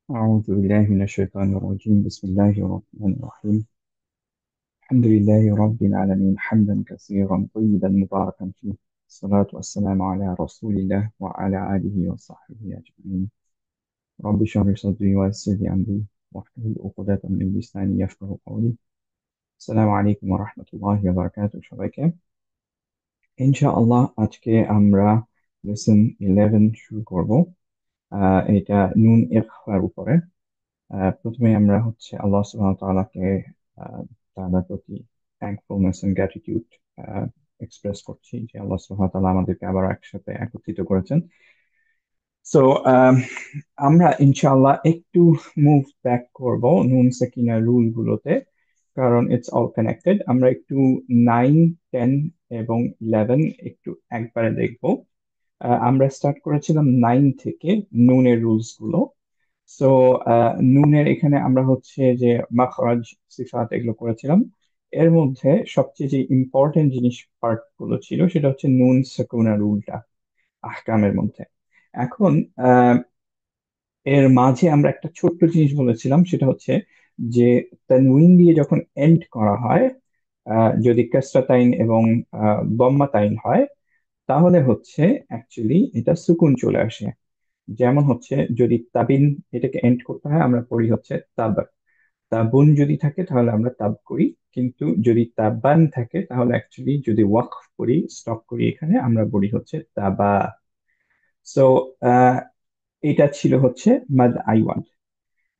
أعوذ بالله من الشيطان الرجيم. بسم الله الرحمن الرحيم. الحمد لله رب العالمين، حمدا كثيرا طيبا مباركا فيه. الصلاة والسلام على رسول الله وعلى آله وصحبه أجمعين. رب اشرح لي صدري ويسر لي أمري واحلل عقدة من لساني يفقهوا قولي. السلام عليكم ورحمة الله وبركاته সবাইকে। ইনশাআল্লাহ আজকে আমরা লেসন 11 শুরু করব। এটা নুন ইখফার উপরে। প্রথমে আমরা হচ্ছে আল্লাহ সুবহানাহু ওয়া তাআলাকে আহ, তাআলার প্রতি থ্যাঙ্কফুলনেস এন্ড গ্র্যাটিটিউড এক্সপ্রেস করছি যে আল্লাহ সুবহানাহু ওয়া তাআলা আমাদেরকে আবার একসাথে একত্রিত করেছেন। সো আমরা ইনশাআল্লাহ একটু মুভ ব্যাক করব নুন সাকিনা রুল গুলোতে, কারণ ইটস অল কানেক্টেড। আমরা একটু 9, 10 এবং 11 একটু একবারে দেখব। আমরা স্টার্ট করেছিলাম 9 থেকে নুনের রুলস গুলো। সো নুনের এখানে আমরা হচ্ছে যে মাখরাজ, সিফাত এগুলো করেছিলাম। এর মধ্যে সবচেয়ে যে ইম্পর্টেন্ট জিনিস পার্ট গুলো ছিল সেটা হচ্ছে নুন সাকুনা রুলটা আহকামের মধ্যে। এখন আহ, এর মাঝে আমরা একটা ছোট্ট জিনিস বলেছিলাম, সেটা হচ্ছে যে তানউইন দিয়ে যখন এন্ড করা হয়, যদি কাসরাতাইন এবং দম্মাতাইন হয়, তাহলে হচ্ছে অ্যাকচুয়ালি এটা সুকুন চলে আসে। যেমন হচ্ছে যদি তাবিন এটাকে এন্ড করতে হয় আমরা পড়ি হচ্ছে তাব। তাবুন যদি থাকে তাহলে আমরা তাব করি, কিন্তু যদি তাবান থাকে তাহলে অ্যাকচুয়ালি যদি ওয়াকফ করি, স্টপ করি, এখানে আমরা বলি হচ্ছে তাবা। সো এটা ছিল হচ্ছে মাদ আইওয়ান।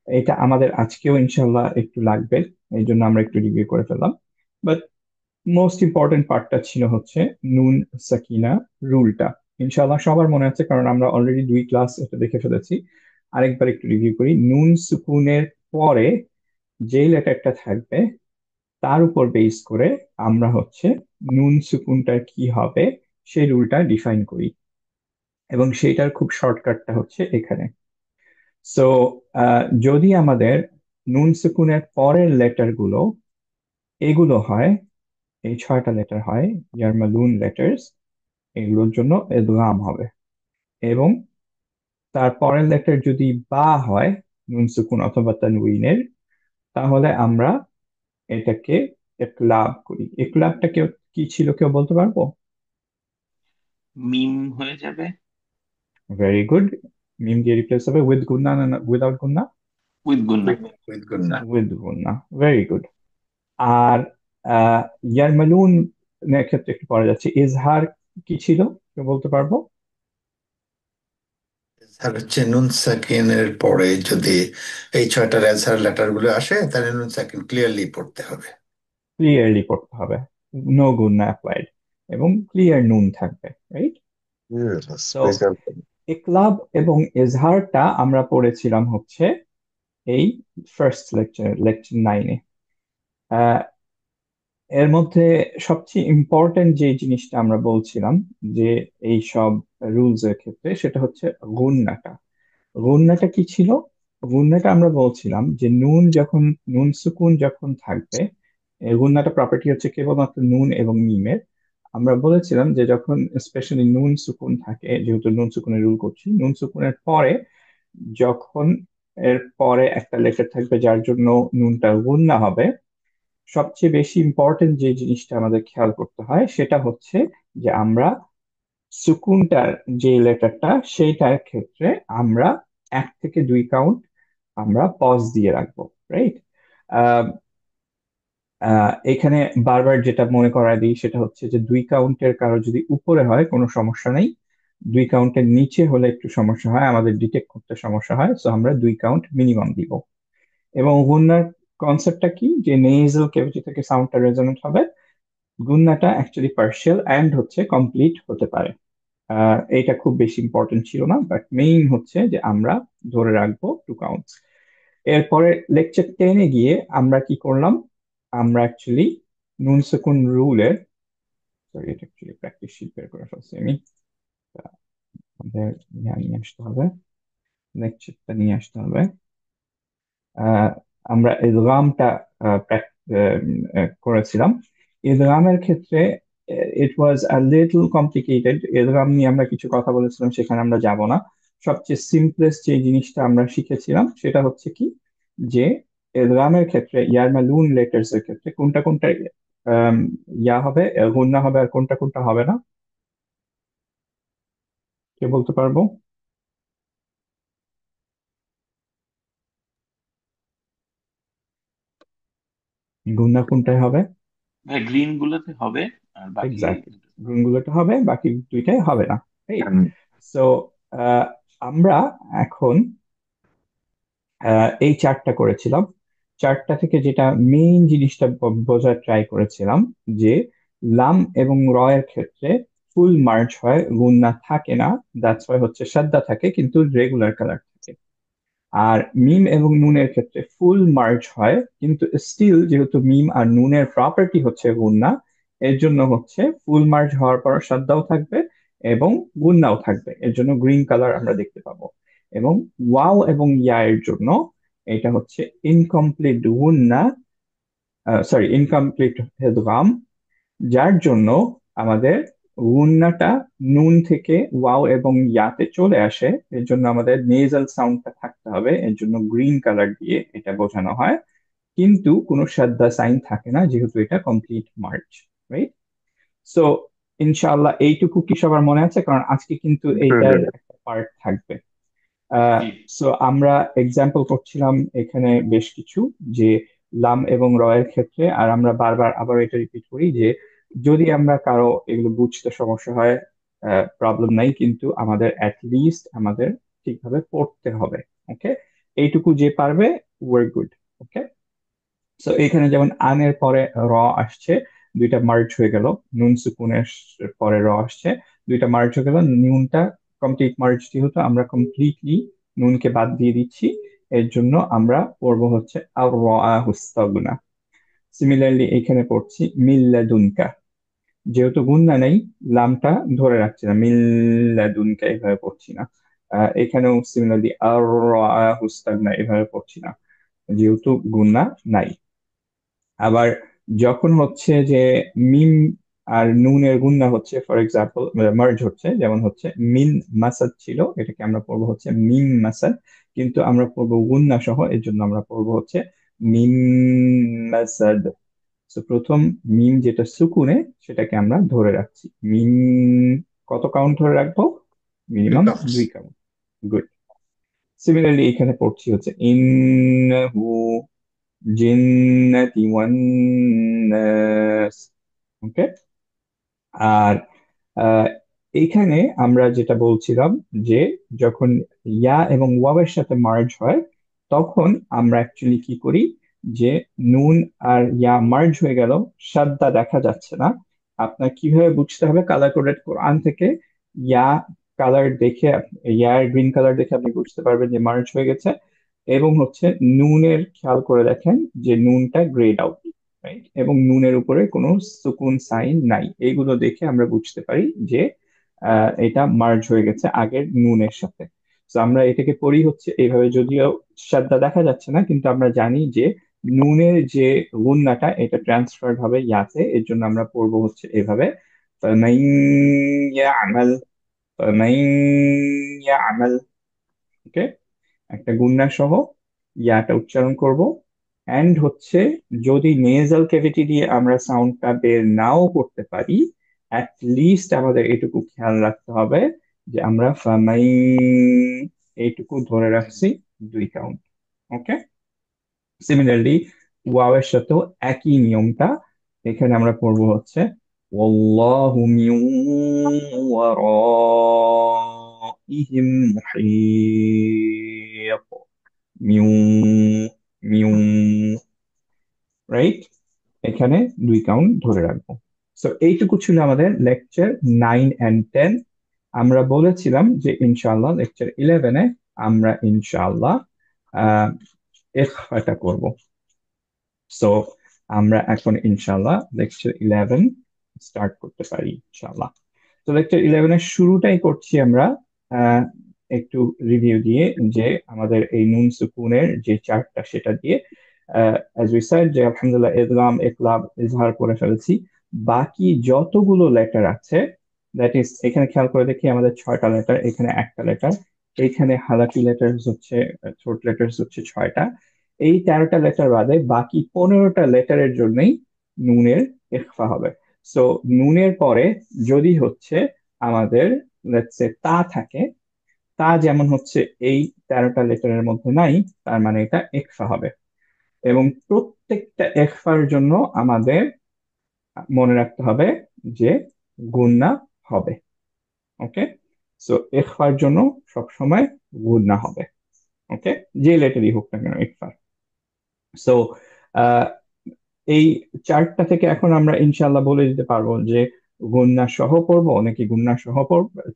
এটা আমাদের আজকেও ইনশাল্লাহ একটু লাগবে, এই জন্য আমরা একটু রিভিউ করে ফেললাম। বাট মোস্ট ইম্পর্টেন্ট পার্টটা ছিল হচ্ছে নুন সাকিনা রুলটা। ইনশাল্লাহ সবার মনে আছে, কারণ আমরা অলরেডি 2 ক্লাস এটা দেখে ফেলেছি। আরেকবার একটু রিভিউ করি। নুন সুকুনের পরে যেই লেটারটা থাকবে তার উপর বেস করে আমরা হচ্ছে নুন সুকুনটা কি হবে সেই রুলটা ডিফাইন করি, এবং সেইটার খুব শর্টকাটটা হচ্ছে এখানে। সো যদি আমাদের নুন সুকুনের পরের লেটার গুলো এগুলো হয়, এই 6টা লেটার হয় ইয়ারমালুন লেটার্স, এগুলোর জন্য এদগাম হবে। এবং তার পরের লেটার যদি বা হয়, নুন সুকুন অথবা তানউইনের, তাহলে আমরা এটাকে একলাব করি। একলাবটা কেউ কি ছিল, কেউ বলতে পারবো? মিম হয়ে যাবে। Very good. মিম দিয়ে রিপ্লেস হবে উইথ গুন্না না উইদাউট গুন্না? উইথ গুন্না। উইথ গুন্না। উইথ গুন্না। Very good. আর আহ ইয়ারমালুন এর ক্ষেত্রে একটু পরে যাচ্ছে, ইজহার কি ছিল, কেউ বলতে পারবো? আর হচ্ছে নুন সাকিনের পরে যদি এই ছয়টা রেজহার লেটার গুলো আসে তাহলে নুন সাকিন ক্লিয়ারলি পড়তে হবে। ক্লিয়ারলি পড়তে হবে, নো গুন্না অ্যাপ্লাইড, এবং ক্লিয়ার নুন থাকবে, রাইট? তো স্পেশাল। ইকলাব এবং ইজহারটা আমরা পড়েছিলাম হচ্ছে এই ফার্স্ট লেকচার, লেকচার 9-এ। এর মধ্যে সবচেয়ে ইম্পর্টেন্ট যে জিনিসটা আমরা বলছিলাম যে এই সব রুলস এর ক্ষেত্রে, সেটা হচ্ছে গুন্নাটা। গুন্নাটা কি ছিল? গুন্নাটা আমরা বলছিলাম যে নুন যখন, নুন সুকুন যখন থাকবে, এই গুন্নাটা প্রপার্টি হচ্ছে কেবলমাত্র নুন এবং মিমের। আমরা বলেছিলাম যে যখন স্পেশালি নুন সুকুন থাকে, যেহেতু নুন সুকুনের রুল করছি, নুন সুকুনের পরে যখন এর পরে একটা লেটার থাকবে যার জন্য নুনটা গুন্না হবে, সবচেয়ে বেশি ইম্পর্টেন্ট যে জিনিসটা আমাদের খেয়াল করতে হয় সেটা হচ্ছে যে আমরা সুকুনটার যে লেটারটা সেইটার ক্ষেত্রে আমরা 1 থেকে 2 কাউন্ট আমরা পজ দিয়ে রাখবো, রাইট? এখানে বারবার যেটা মনে করায় দিই সেটা হচ্ছে যে 2 কাউন্টের কারো যদি উপরে হয় কোনো সমস্যা নেই, 2 কাউন্টের নিচে হলে একটু সমস্যা হয়, আমাদের ডিটেক্ট করতে সমস্যা হয়, সো আমরা 2 কাউন্ট মিনিমাম দিব। এবং গুন্নার কনসেপ্টটা কি, যে নেজাল ক্যাভিটি থেকে সাউন্ডটা রেজোনেট হবে। গুন্নাটা অ্যাকচুয়ালি পার্শিয়াল অ্যান্ড হচ্ছে কমপ্লিট হতে পারে। এইটা খুব বেশি ইম্পর্টেন্ট ছিল না, বাট মেইন হচ্ছে যে আমরা ধরে রাখবো 2 কাউন্টস। এরপরে লেকচার 10-এ গিয়ে আমরা কি করলাম, আমরা অ্যাকচুয়ালি নুন সেকুন রুলের, সরি এটা অ্যাকচুয়ালি প্র্যাকটিস শিট বের করে ফেলছি আমি। তা আমাদের নিয়ে আসতে হবে, লেকচারটা নিয়ে আসতে হবে। আহ, আমরা ইদগামটা করেছিলাম। ইদগামের ক্ষেত্রে ইট ওয়াজ আ লিটল কমপ্লিকেটেড। ইদগাম নিয়ে আমরা কিছু কথা বলেছিলাম, সেখানে আমরা যাব না। সবচেয়ে সিম্পলেস্ট যে জিনিসটা আমরা শিখেছিলাম সেটা হচ্ছে কি, যে ইদগামের ক্ষেত্রে ইয়ারমালুন লেটার্স এর ক্ষেত্রে কোনটা কোনটা আম, ইয়া হবে, গুণনা হবে, আর কোনটা কোনটা হবে না, কে বলতে পারবো? গুণনা কোনটায় হবে? ভাই গ্রিন গুলোতে হবে, আর বাকি এক্স্যাক্টলি, দুটো হবে। গুণগুলোটা হবে, বাকি দুইটাই হবে না। সো আমরা এখন এই চার্টটা করেছিলাম। চার্টটা থেকে যেটা মেইন জিনিসটা বোঝার ট্রাই করেছিলাম, যে লাম এবং র এর ক্ষেত্রে ফুল মার্জ হয়, গুণনা থাকে না। দ্যাটস ওয়াই হচ্ছে সাদ্দা থাকে কিন্তু রেগুলার কালার থাকে। আর মিম এবং নুনের ক্ষেত্রে ফুল মার্জ হয়, কিন্তু স্টিল যেহেতু মিম আর নুনের প্রপার্টি হচ্ছে গুণনা, এর জন্য হচ্ছে ফুল মার্জ হওয়ার পর সাদ্দাও থাকবে এবং গুণনাও থাকবে, এর জন্য গ্রিন কালার আমরা দেখতে পাবো। এবং ওয়াও এবং ইয়া এর জন্য এটা হচ্ছে ইনকমপ্লিট গুণনা, সরি ইনকমপ্লিট ইদগাম, যার জন্য আমাদের গুণনাটা নুন থেকে ওয়াও এবং ইয়াতে চলে আসে। এর জন্য আমাদের নেজাল সাউন্ডটা থাকতে হবে, এর জন্য গ্রিন কালার দিয়ে এটা বোঝানো হয়। কিন্তু কোনো সাদ্দা সাইন থাকে না যেহেতু এটা কমপ্লিট মার্চ, রাইট? সো ইনশাআল্লাহ এইটুকু কি সবার মনে আছে? কারণ আজকে কিন্তু এইটার একটা পার্ট থাকবে। জি। সো আমরা এক্সাম্পল করছিলাম এখানে বেশ কিছু, যে লাম এবং র এর ক্ষেত্রে। আর আমরা বারবার আবার এটা রিপিট করি যে যদি আমরা কারো এগুলো বুঝতে সমস্যা হয়, প্রবলেম নাই, কিন্তু আমাদের লিস্ট আমাদের ঠিকভাবে পড়তে হবে। ওকে, এইটুকু যে পারবে, ওয়ার গুড। ওকে, সো এখানে যেমন আনের পরে র আসছে, দুইটা মার্জ হয়ে গেল। নুন সুকুনের পরে র আসছে, দুইটা মার্জ হয়ে গেল। নুনটা কমপ্লিট মার্জ যেহেতু, আমরা কমপ্লিটলি নুনকে বাদ দিয়ে দিচ্ছি। এর জন্য আমরা পড়বো হচ্ছে আর র হুস্তাগুনা। সিমিলারলি এখানে পড়ছি মিল্লাদুনকা, যেহেতু গুন্না নেই, লামটা ধরে রাখছি না, মিল্লাদুনকা এভাবে পড়ছি না। এখানেও সিমিলারলি আর র হুস্তাগুনা এভাবে পড়ছি না, যেহেতু গুন্না নাই। আবার যখন হচ্ছে যে মিম আর নুনের গুন্না হচ্ছে, ফর এক্সাম্পল মার্জ হচ্ছে, যেমন হচ্ছে মিন মাসাদ ছিল, এটাকে আমরা পড়বো হচ্ছে মিম মাসাদ, কিন্তু আমরা পড়বো গুন্না সহ, এর জন্য আমরা পড়বো হচ্ছে মিম মাসাদ। তো প্রথম মিম যেটা সুকুনে, সেটাকে আমরা ধরে রাখছি। মিম কত কাউন্ট ধরে রাখবো? Minimum 2 count. গুড। সিমিলারলি এখানে পড়ছি হচ্ছে ইন্নাহু জিন্নাতি ওয়ান নাস। ওকে, আর আহ, এইখানে আমরা যেটা বলছিলাম, যে যখন ইয়া এবং ওয়াবের সাথে মার্জ হয়, তখন আমরা অ্যাকচুয়ালি কি করি, যে নুন আর ইয়া মার্জ হয়ে গেল, সাদ্দা দেখা যাচ্ছে না। আপনার কিভাবে বুঝতে হবে? কালার কোডেড কোরআন থেকে ইয়া কালার দেখে, ইয়ার গ্রিন কালার দেখে আপনি বুঝতে পারবেন যে মার্জ হয়ে গেছে। এবং হচ্ছে নুনের খেয়াল করে দেখেন যে নুনটা গ্রেড আউট, রাইট? এবং নুনের উপরে কোনো সুকুন সাইন নাই। এইগুলো দেখে আমরা বুঝতে পারি যে এটা মার্জ হয়ে গেছে আগের নুনের সাথে। তো আমরা এটাকে পড়ি হচ্ছে এইভাবে, যদিও সাদ্দা দেখা যাচ্ছে না, কিন্তু আমরা জানি যে নুনের যে গুন্নাটা এটা ট্রান্সফার্ড হবে ইয়াতে, এর জন্য আমরা পড়বো হচ্ছে এইভাবে فمن يعمل فمن يعمل। ওকে, একটা গুণনা সহ ইয়াটা উচ্চারণ করব। অ্যান্ড হচ্ছে যদি নেজাল ক্যাভিটি দিয়ে আমরা সাউন্ডটা বের নাও করতে পারি, অ্যাট লিস্ট আমাদের এটুকু খেয়াল রাখতে হবে যে আমরা এইটুকু ধরে রাখছি 2 কাউন্ট। ওকে, সিমিলারলি ওয়াও এর সাথেও একই নিয়মটা। এখানে আমরা পড়বো হচ্ছে ওয়াল্লাহু মিন ওয়ারাইহিম মুহীত। মিউ মিউ, রাইট? এখানে 2 কাউন্ট ধরে রাখবো। সো এইটুকু ছিল আমাদের লেকচার 9 and 10। আমরা বলেছিলাম যে ইনশাআল্লাহ লেকচার 11-এ আমরা ইনশাআল্লাহ আহ ইখফাটা করব। সো আমরা এখন ইনশাআল্লাহ লেকচার 11 স্টার্ট করতে পারি ইনশাআল্লাহ। তো লেকচার 11-এর শুরুটাই করছি আমরা আহ, একটু রিভিউ দিয়ে, যে আমাদের এই নুন সুকুনের যে চার্টটা সেটা দিয়ে। অ্যাজ উই সেড যে আলহামদুলিল্লাহ ইদগাম ইকলাব ইজহার করে ফেলেছি। বাকি যতগুলো লেটার আছে, দ্যাট ইজ, এখানে খেয়াল করে দেখি আমাদের 6টা লেটার, এখানে একটা লেটার। এইখানে হালাকি লেটার্স হচ্ছে, ছোট লেটার্স হচ্ছে 6টা। এই 13টা লেটার বাদে বাকি 15টা লেটারের জন্যই নুনের ইখফা হবে। সো নুনের পরে যদি হচ্ছে আমাদের লেটস সে তা থাকে, তা যেমন হচ্ছে এই 13টা লেটারের মধ্যে নাই, তার মানে এটা ইখফা হবে। এবং প্রত্যেকটা ইখফার জন্য আমাদের মনে রাখতে হবে যে গুণনা হবে। ওকে, সো ইখফার জন্য সবসময় গুণনা হবে। ওকে, যে লেটারই হোক না কেন ইকফা। সো এই চার্টটা থেকে এখন আমরা ইনশাল্লাহ বলে দিতে পারবো যে গুণনা সহ পড়বো নাকি গুণনা সহ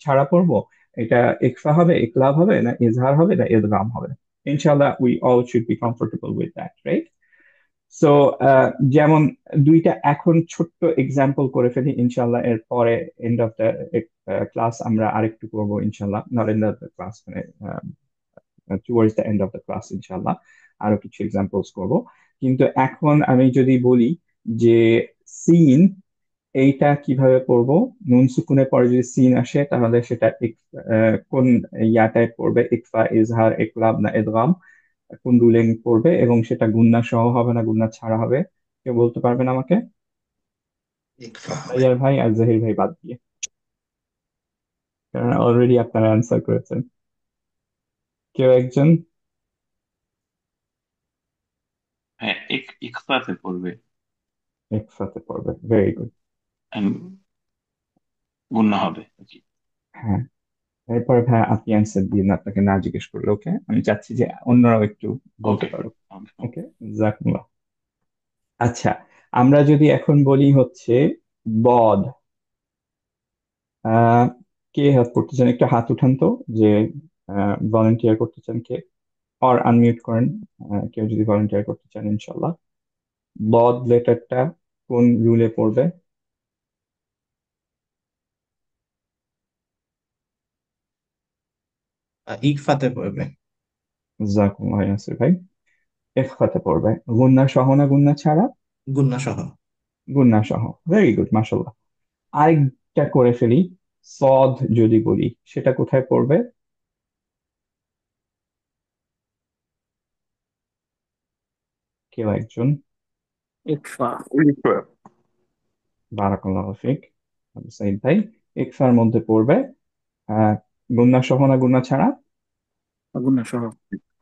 ছাড়া পড়বো, এটা ইকফা হবে, ইকলাব হবে, না ইজহার হবে, না ইদগাম হবে। ইনশাল্লাহ we all should be comfortable with that, right? So যেমন দুইটা এখন ছোট্ট এক্সাম্পল করে ফেলি, ইনশাল্লাহ এর পরে এন্ড অফ দ্য ক্লাস আমরা আরেকটু করবো ইনশাল্লাহ, not end of the class, মানে towards the end of the class ইনশাল্লাহ আরো কিছু এক্সাম্পলস করব। কিন্তু এখন আমি যদি বলি যে সিন, এইটা কিভাবে পড়বো, নুন সুকুনের পরে যদি সিন আসে তাহলে সেটা কোন ইয়াটায় পড়বে, ইকফা, ইজহার, ইকলাব না ইদগাম, কোন রুলিং পড়বে, এবং সেটা গুন্না সহ হবে না গুন্না ছাড়া হবে? কেউ বলতে পারবেন আমাকে? ইকফা হবে। তাইয়ার ভাই আর জাহির ভাই বাদ দিয়ে, কারণ অলরেডি আপনারা অ্যান্সার করেছেন। কেউ একজন? হ্যাঁ, ইকফাতে পড়বে। ইকফাতে পড়বে, ভেরি গুড। And গুণনা হবে আর কি। হ্যাঁ, এরপরে ভাই আপনি অ্যান্সার দিন, আপনাকে না জিজ্ঞেস করলে। ওকে, আমি চাচ্ছি যে অন্যরাও একটু বলতে ওকে। পারো। ওকে, জাজাকুমুল্লাহ। আচ্ছা, আমরা যদি এখন বলি হচ্ছে বদ, আহ কে হেল্প করতে চান? একটু হাত উঠান তো, যে ভলেন্টিয়ার করতে চান কে, আর আনমিউট করেন। কেউ যদি ভলেন্টিয়ার করতে চান ইনশাল্লাহ। বদ লেটারটা কোন রুলে পড়বে? ইকফাতে পড়বে। জাজাকুমুল্লাহ ইয়াসির ভাই। ইখফাতে পড়বে। গুন্না সহ না গুন্না ছাড়া? গুণনা সহ। গুন্না সহ, ভেরি গুড, মাশাল্লাহ। আরেকটা করে ফেলি, সদ যদি বলি সেটা কোথায় পড়বে? কেউ একজন? ইকফা। বারাকাল্লাহু ফিক আবু সাইদ ভাই। ইকফার মধ্যে পড়বে। আহ গুন্না সহ না গুন্না ছাড়া? গুণনা সহ।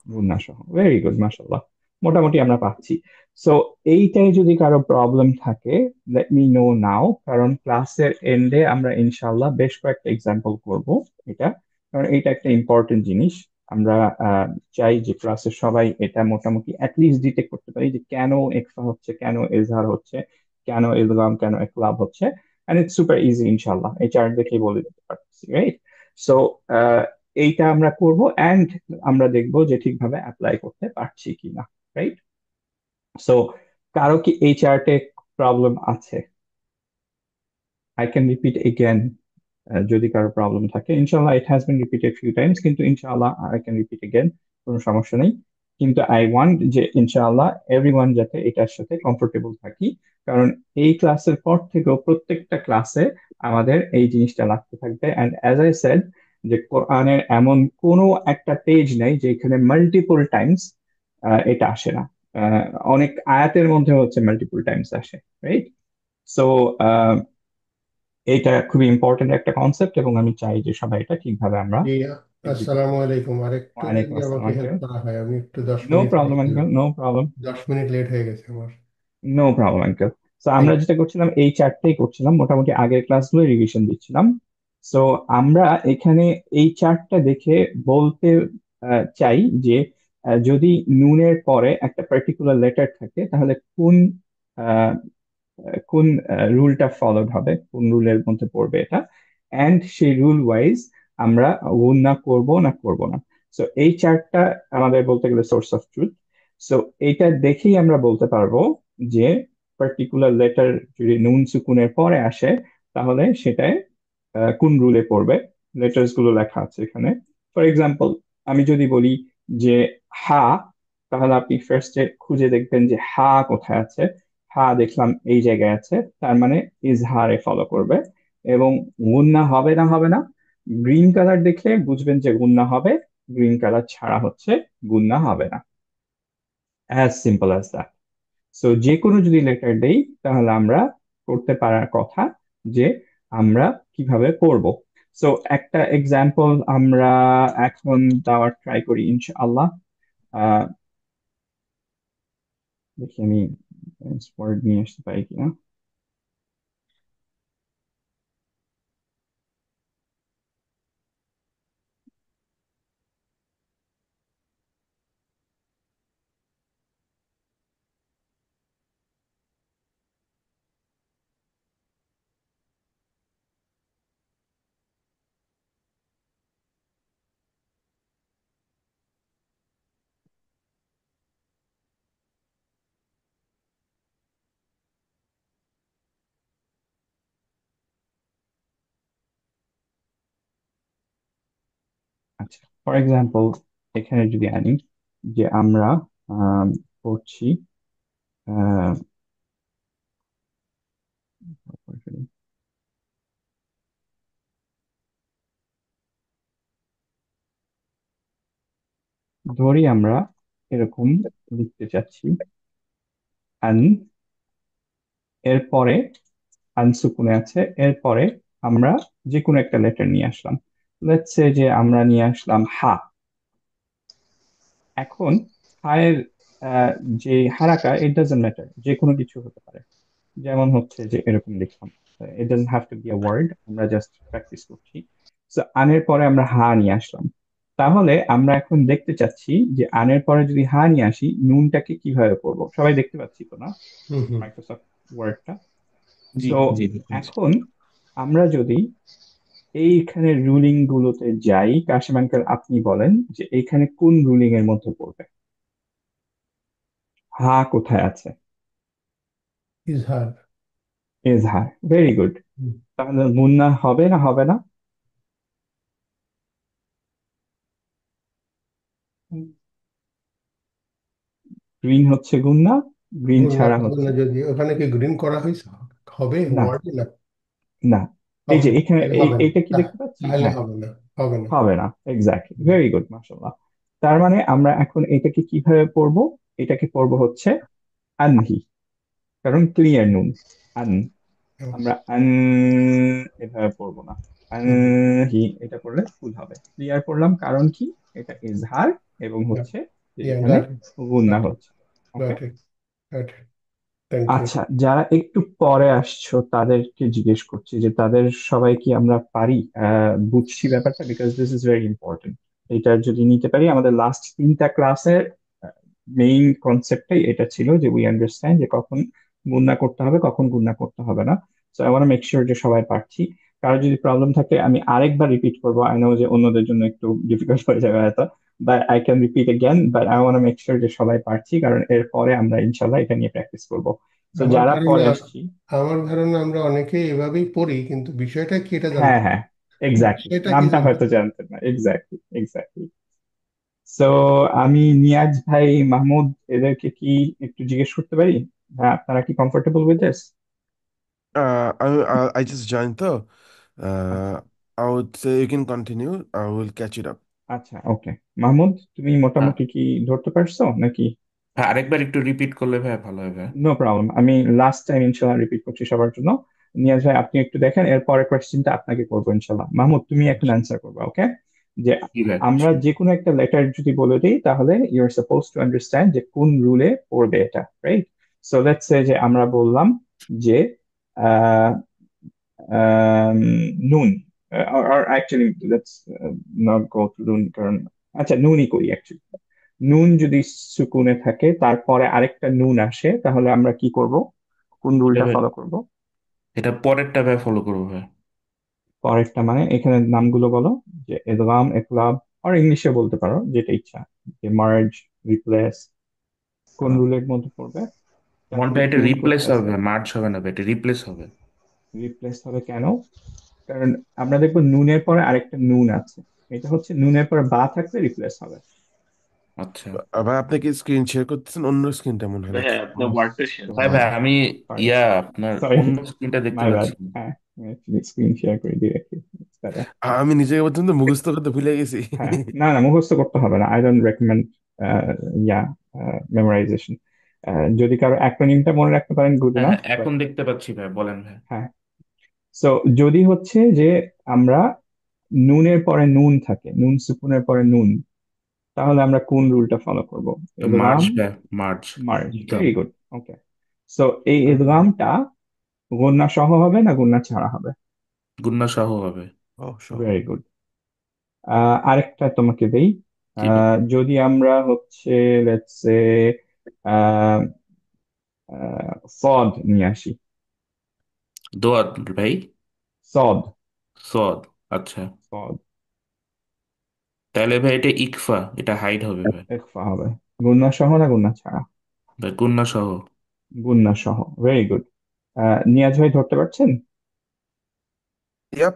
গুন্না সহ, ভেরি গুড, মাশাল্লাহ। মোটামুটি আমরা পাচ্ছি। সো এইটাই যদি কারো প্রবলেম থাকে, লেট মি নো নাও, কারণ ক্লাসের এন্ডে আমরা ইনশাল্লাহ বেশ কয়েকটা এক্সাম্পল করব এটা, কারণ এটা একটা ইম্পর্টেন্ট জিনিস। আমরা আহ, চাই যে ক্লাসের সবাই এটা মোটামুটি অ্যাটলিস্ট ডিটেক্ট করতে পারি যে কেন ইকফা হচ্ছে, কেন ইজহার হচ্ছে, কেন ইদগাম, কেন ইকলাব হচ্ছে। এন্ড ইটস সুপার ইজি, ইনশাল্লাহ এই চার্ট দেখেই বলে দিতে পারছি, রাইট? সো এইটা আমরা করব, এন্ড আমরা দেখব যে ঠিকভাবে অ্যাপ্লাই করতে পারছি কিনা, রাইট? সো কারো কি এই চার্টে প্রবলেম আছে? আই ক্যান রিপিট এগেন, যদি কারো প্রবলেম থাকে। ইনশাল্লাহ it has been repeated few Times, কিন্তু ইনশাল্লাহ আই ক্যান রিপিট এগেন, কোনো সমস্যা নেই। কিন্তু আই ওয়ান্ট যে ইনশাআল্লাহ এভরিওয়ান যাতে এটার সাথে কমফোর্টেবল থাকি, কারণ এই ক্লাসের পর থেকেও প্রত্যেকটা ক্লাসে আমাদের এই জিনিসটা লাগতে থাকবে। অ্যান্ড অ্যাজ আই সেড, যে কোরআনের এমন কোনো একটা পেজ নেই যেখানে মাল্টিপল টাইমস এটা আসে না। আহ, অনেক আয়াতের মধ্যে হচ্ছে মাল্টিপল টাইমস আসে, রাইট? সো এটা খুবই ইম্পর্টেন্ট একটা কনসেপ্ট, এবং আমি চাই যে সবাই এটা ঠিকভাবে আমরা জি, এক্সিকিউট আসসালামু করি। আলাইকুম। আরেকটু ওয়ালাইকুম যদি আসসালাম আমাকে হেল্প আঙ্কেল। করা হয়, আমি একটু দশ নো মিনিট প্রবলেম লেট হয়ে uncle, no problem. 10 minute late হয়ে গেছে আমার। No problem uncle. তো থ্যাংক আমরা যেটা করছিলাম এই চার্টটাই করছিলাম, মোটামুটি আগের ক্লাসগুলো রিভিশন দিচ্ছিলাম। সো আমরা এখানে এই চার্টটা দেখে বলতে চাই যে যদি নুনের পরে একটা পার্টিকুলার লেটার থাকে তাহলে আহ, কোন রুলটা ফলোড হবে, কোন রুলের মধ্যে পড়বে এটা, এন্ড সেই রুল ওয়াইজ আমরা গুণনা করব না করব না। সো এই চার্টটা আমাদের বলতে গেলে সোর্স অফ ট্রুথ। সো এইটা দেখেই আমরা বলতে পারবো যে পার্টিকুলার লেটার যদি নুন সুকুনের পরে আসে তাহলে সেটায় কোন রুলে পড়বে। লেটার্স গুলো লেখা আছে এখানে। ফর এক্সাম্পল, আমি যদি বলি যে হা, তাহলে আপনি ফার্স্টে খুঁজে দেখবেন যে হা কোথায় আছে। হা দেখলাম এই জায়গায় আছে, তার মানে ইজহারে ফলো করবে। এবং গুন্না হবে না হবে না, গ্রিন কালার দেখে বুঝবেন যে গুণনা হবে, গ্রিন কালার ছাড়া হচ্ছে গুণনা হবে না। As simple as that. So যে কোনো যদি লেটার দেই তাহলে আমরা করতে পারার কথা যে আমরা কিভাবে করব। সো একটা এক্সাম্পল আমরা এখন দেওয়ার ট্রাই করি ইনশাআল্লাহ। আহ দেখি আমি ওয়ার্ড নিয়ে আসতে পারি কিনা। আচ্ছা, ফর এক্সাম্পল এখানে যদি আনি যে আমরা পড়ছি, আহ, ধরি আমরা এরকম লিখতে চাচ্ছি আন, এরপরে আনসুকুনে আছে, এরপরে আমরা যে কোনো একটা লেটার নিয়ে আসলাম। লেটস সে যে আমরা নিয়ে আসলাম হা। এখন হায়ের আহ, যে হারাকা ইট ডাজন্ট ম্যাটার, যে কোনো কিছু হতে পারে। যেমন হচ্ছে যে এরকম লিখলাম, it doesn't have to be a word, আমরা জাস্ট প্র্যাকটিস করছি। সো আনের পরে আমরা হা নিয়ে আসলাম। তাহলে আমরা এখন দেখতে চাচ্ছি যে আনের পরে যদি হা নিয়ে আসি নুনটাকে কিভাবে পড়বো। সবাই দেখতে পাচ্ছি তো না হুম হুম মাইক্রোসফট ওয়ার্ডটা? জি সো জি দেখতে পাচ্ছি। এখন আমরা যদি এইখানে রুলিং গুলোতে যাই, কাশিম আঙ্কেল আপনি বলেন যে এইখানে কোন রুলিং এর মধ্যে পড়বে, হা কোথায় আছে? ইজহার। এজহার, ভেরি গুড। হুম। তাহলে গুন্না হবে না হবে না? গ্রিন হচ্ছে গুন্না, গ্রিন গুণ না ছাড়া হবে হচ্ছে না, যদি ওখানে কি গ্রিন করা হয়েছে হবে না। ওয়ার্ডে না? না, এই হবে যে না, এখানে তাহলে হবে না, এইটা কি দেখতে পাচ্ছি? তাহলে হ্যাঁ, হবে না, হবে না। হবে না, এক্স্যাক্টলি, হুম, ভেরি গুড, মাশাআল্লাহ। তার মানে আমরা এখন এটাকে কিভাবে পড়বো? এটাকে পড়বো হচ্ছে আনহি, কারণ ক্লিয়ার নুন। আন, হুম, আমরা আন এভাবে পড়বো না, হুম, আনহি এটা পড়লে ভুল হবে। ক্লিয়ার করলাম কারণ কি, এটা ইজহার এবং হচ্ছে যে yeah, এখানে got it, গুন্না got it, হচ্ছে। ওকে। got it, got it. Thank you. আচ্ছা, যারা একটু পরে আসছো তাদেরকে জিজ্ঞেস করছি যে তাদের সবাই কি আমরা পারি, বুঝছি ব্যাপারটা, because this is very important. এটা যদি নিতে পারি, আমাদের লাস্ট তিনটা ক্লাসের মেইন কনসেপ্টটাই এটা ছিল যে উই আন্ডারস্ট্যান্ড যে কখন গুণনা করতে হবে কখন গুণনা করতে হবে না। So I want make sure যে সবাই পারছি। কারো যদি প্রবলেম থাকে আমি আরেকবার রিপিট করবো, আই নো যে অন্যদের জন্য একটু ডিফিকাল্ট হয়ে যাবে হয়তো, but I can repeat again, but I want make sure যে সবাই পারছি, কারণ এরপরে আমরা ইনশাল্লাহ এটা নিয়ে প্র্যাকটিস করবো। তো আমার যারা ধারণা পরে আসছি, আমার ধারণা আমরা অনেকেই এভাবেই পড়ি, কিন্তু বিষয়টা কি এটা হ্যাঁ জানতাম না। হ্যাঁ, এক্স্যাক্টলি, বিষয়টা কি নামটা জানতাম হয়তো না। জানতেন না, এক্স্যাক্টলি এক্স্যাক্টলি। সো আমি নিয়াজ ভাই, মাহমুদ, এদেরকে কি একটু জিজ্ঞেস করতে পারি? হ্যাঁ, আপনারা কি comfortable with this? I just joined though. আচ্ছা Uh, I would say you can continue. I will catch it up. আচ্ছা, ওকে। মাহমুদ, তুমি হ্যাঁ মোটামুটি কি ধরতে পারছো নাকি? ভাই, আরেকবার একটু রিপিট করলে ভাই ভালো হবে। নো প্রবলেম, আমি লাস্ট টাইম ইনশাল্লাহ রিপিট করছি সবার জন্য। নিয়াজ ভাই আপনি একটু দেখেন, এরপরের কোয়েশ্চেনটা আপনাকে করবো ইনশাল্লাহ। মাহমুদ তুমি এখন অ্যান্সার করবে, ওকে? যে জি ভাই। আমরা যে কোনো একটা লেটার যদি বলে দিই তাহলে you are suppose to understand যে কোন রুলে পড়বে এটা, রাইট? সো লেটস সে যে আমরা বললাম যে আহ, নুন, or actually let's not go to নুন, কারণ আচ্ছা নুনই করি অ্যাকচুয়ালি। নুন যদি সুকুনে থাকে তারপরে আরেকটা নুন আসে তাহলে আমরা কি করব, কোন এটা রুলটা ভাই, ফলো করব? এটা পরেরটা ভাই ফলো করবো ভাই। পরেরটা মানে এখানে নামগুলো বলো, যে এদগাম, একলাব, আর ইংলিশে বলতে পারো যেটা ইচ্ছা, যে মার্জ, রিপ্লেস, কোন আহ, রুলের মধ্যে পড়বে? মনে তারপরে হয় এটা নুন রিপ্লেস কোথায় আছে? হবে, মার্চ হবে না ভাই, এটা রিপ্লেস হবে। রিপ্লেস হবে কেন? কারণ আমরা দেখবো নুনের পরে আরেকটা নুন আছে, এটা হচ্ছে নুনের পরে বা থাকলে রিপ্লেস হবে। আচ্ছা আবার আপনি কি স্ক্রিন শেয়ার করতেছেন? অন্য স্ক্রিনটা মনে হয় নাকি? হ্যাঁ, আপনার ওয়ার্ডটা শেয়ার ভাই, করেন। ভাই আমি সরি আপনার সরি, অন্য স্ক্রিনটা দেখতে মাই ব্যাড। পাচ্ছি না। হ্যাঁ, স্ক্রিন শেয়ার করে দিয়ে রাখি। better. আমি নিজেকে পর্যন্ত মুখস্থ করতে ভুলে গেছি। হ্যাঁ, না না, মুখস্থ করতে হবে না। I don't recommend yeah memorisation. যদি কারো অ্যাক্রোনিমটা মনে রাখতে পারেন, গুড হ্যাঁ এনাফ। হ্যাঁ, এখন দেখতে পাচ্ছি ভাই, বলেন ভাই। হ্যাঁ, সো যদি হচ্ছে যে আমরা নুনের পরে নুন থাকে, নুন সুকুনের পরে নুন, তাহলে আমরা কোন রুলটা ফলো করব? মার্জ ইদগাম, ভাই, মার্জ। মার্জ। একদম। Very good. ওকে, সো এই ইদগামটা গুণনা সহ হবে না গুণনা ছাড়া হবে? গুন্না সহ হবে। ও সহ। Very good. আরেকটা তোমাকে দেই। কি দিন? যদি আমরা হচ্ছে লেটস সে সদ নিয়ে আসি। দোয়াত ভাই। সদ, সদ। আচ্ছা, সদ তাহলে ভাই এটা ইকফা, এটা হাইড হবে ভাই। ইখফা হবে। গুণনা সহ না গুণনা ছাড়া? ভাই গুন্না সহ। গুণনা সহ। Very good. নিয়াজ ভাই ধরতে পারছেন? ইয়াপ।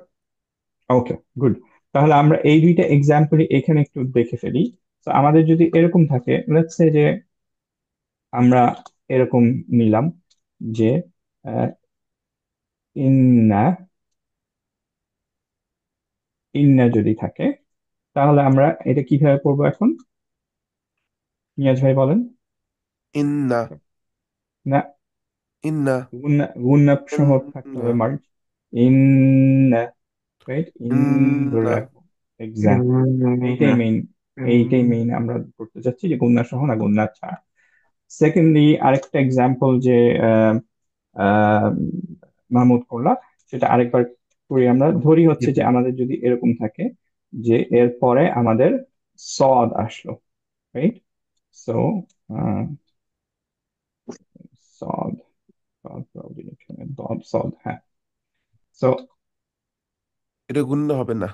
ওকে, গুড। তাহলে আমরা এই দুইটা এক্সাম্পল এখানে একটু দেখে ফেলি। তো আমাদের যদি এরকম থাকে, লেটস সে যে আমরা এরকম নিলাম যে আহ, ইন্না, ইন্না যদি থাকে, তাহলে আমরা এটা কিভাবে পড়বো এখন? নিয়াজ ভাই বলেন। ইন্না। না, ইন্না। গুন্না, গুন্না সহ থাকতে ইন্না। হবে মার্জ। ইন্না, রাইট, ইন ধরে ইন্না। রাখবো। এক্সাক্ট, এইটাই মেইন আমরা করতে চাচ্ছি, যে গুন্না সহ না গুন্না ছাড়া। সেকেন্ডলি আরেকটা এক্সাম্পল যে আহ, আহ, মাহমুদ করলা, সেটা আরেকবার করি। আমরা ধরি জি হচ্ছে যে ভাই। আমাদের যদি এরকম থাকে যে এর পরে আমাদের সদ আসলো, রাইট? সো সদ, সদ দদ সদ, হ্যাঁ। সো এটা গুণ্য হবে না।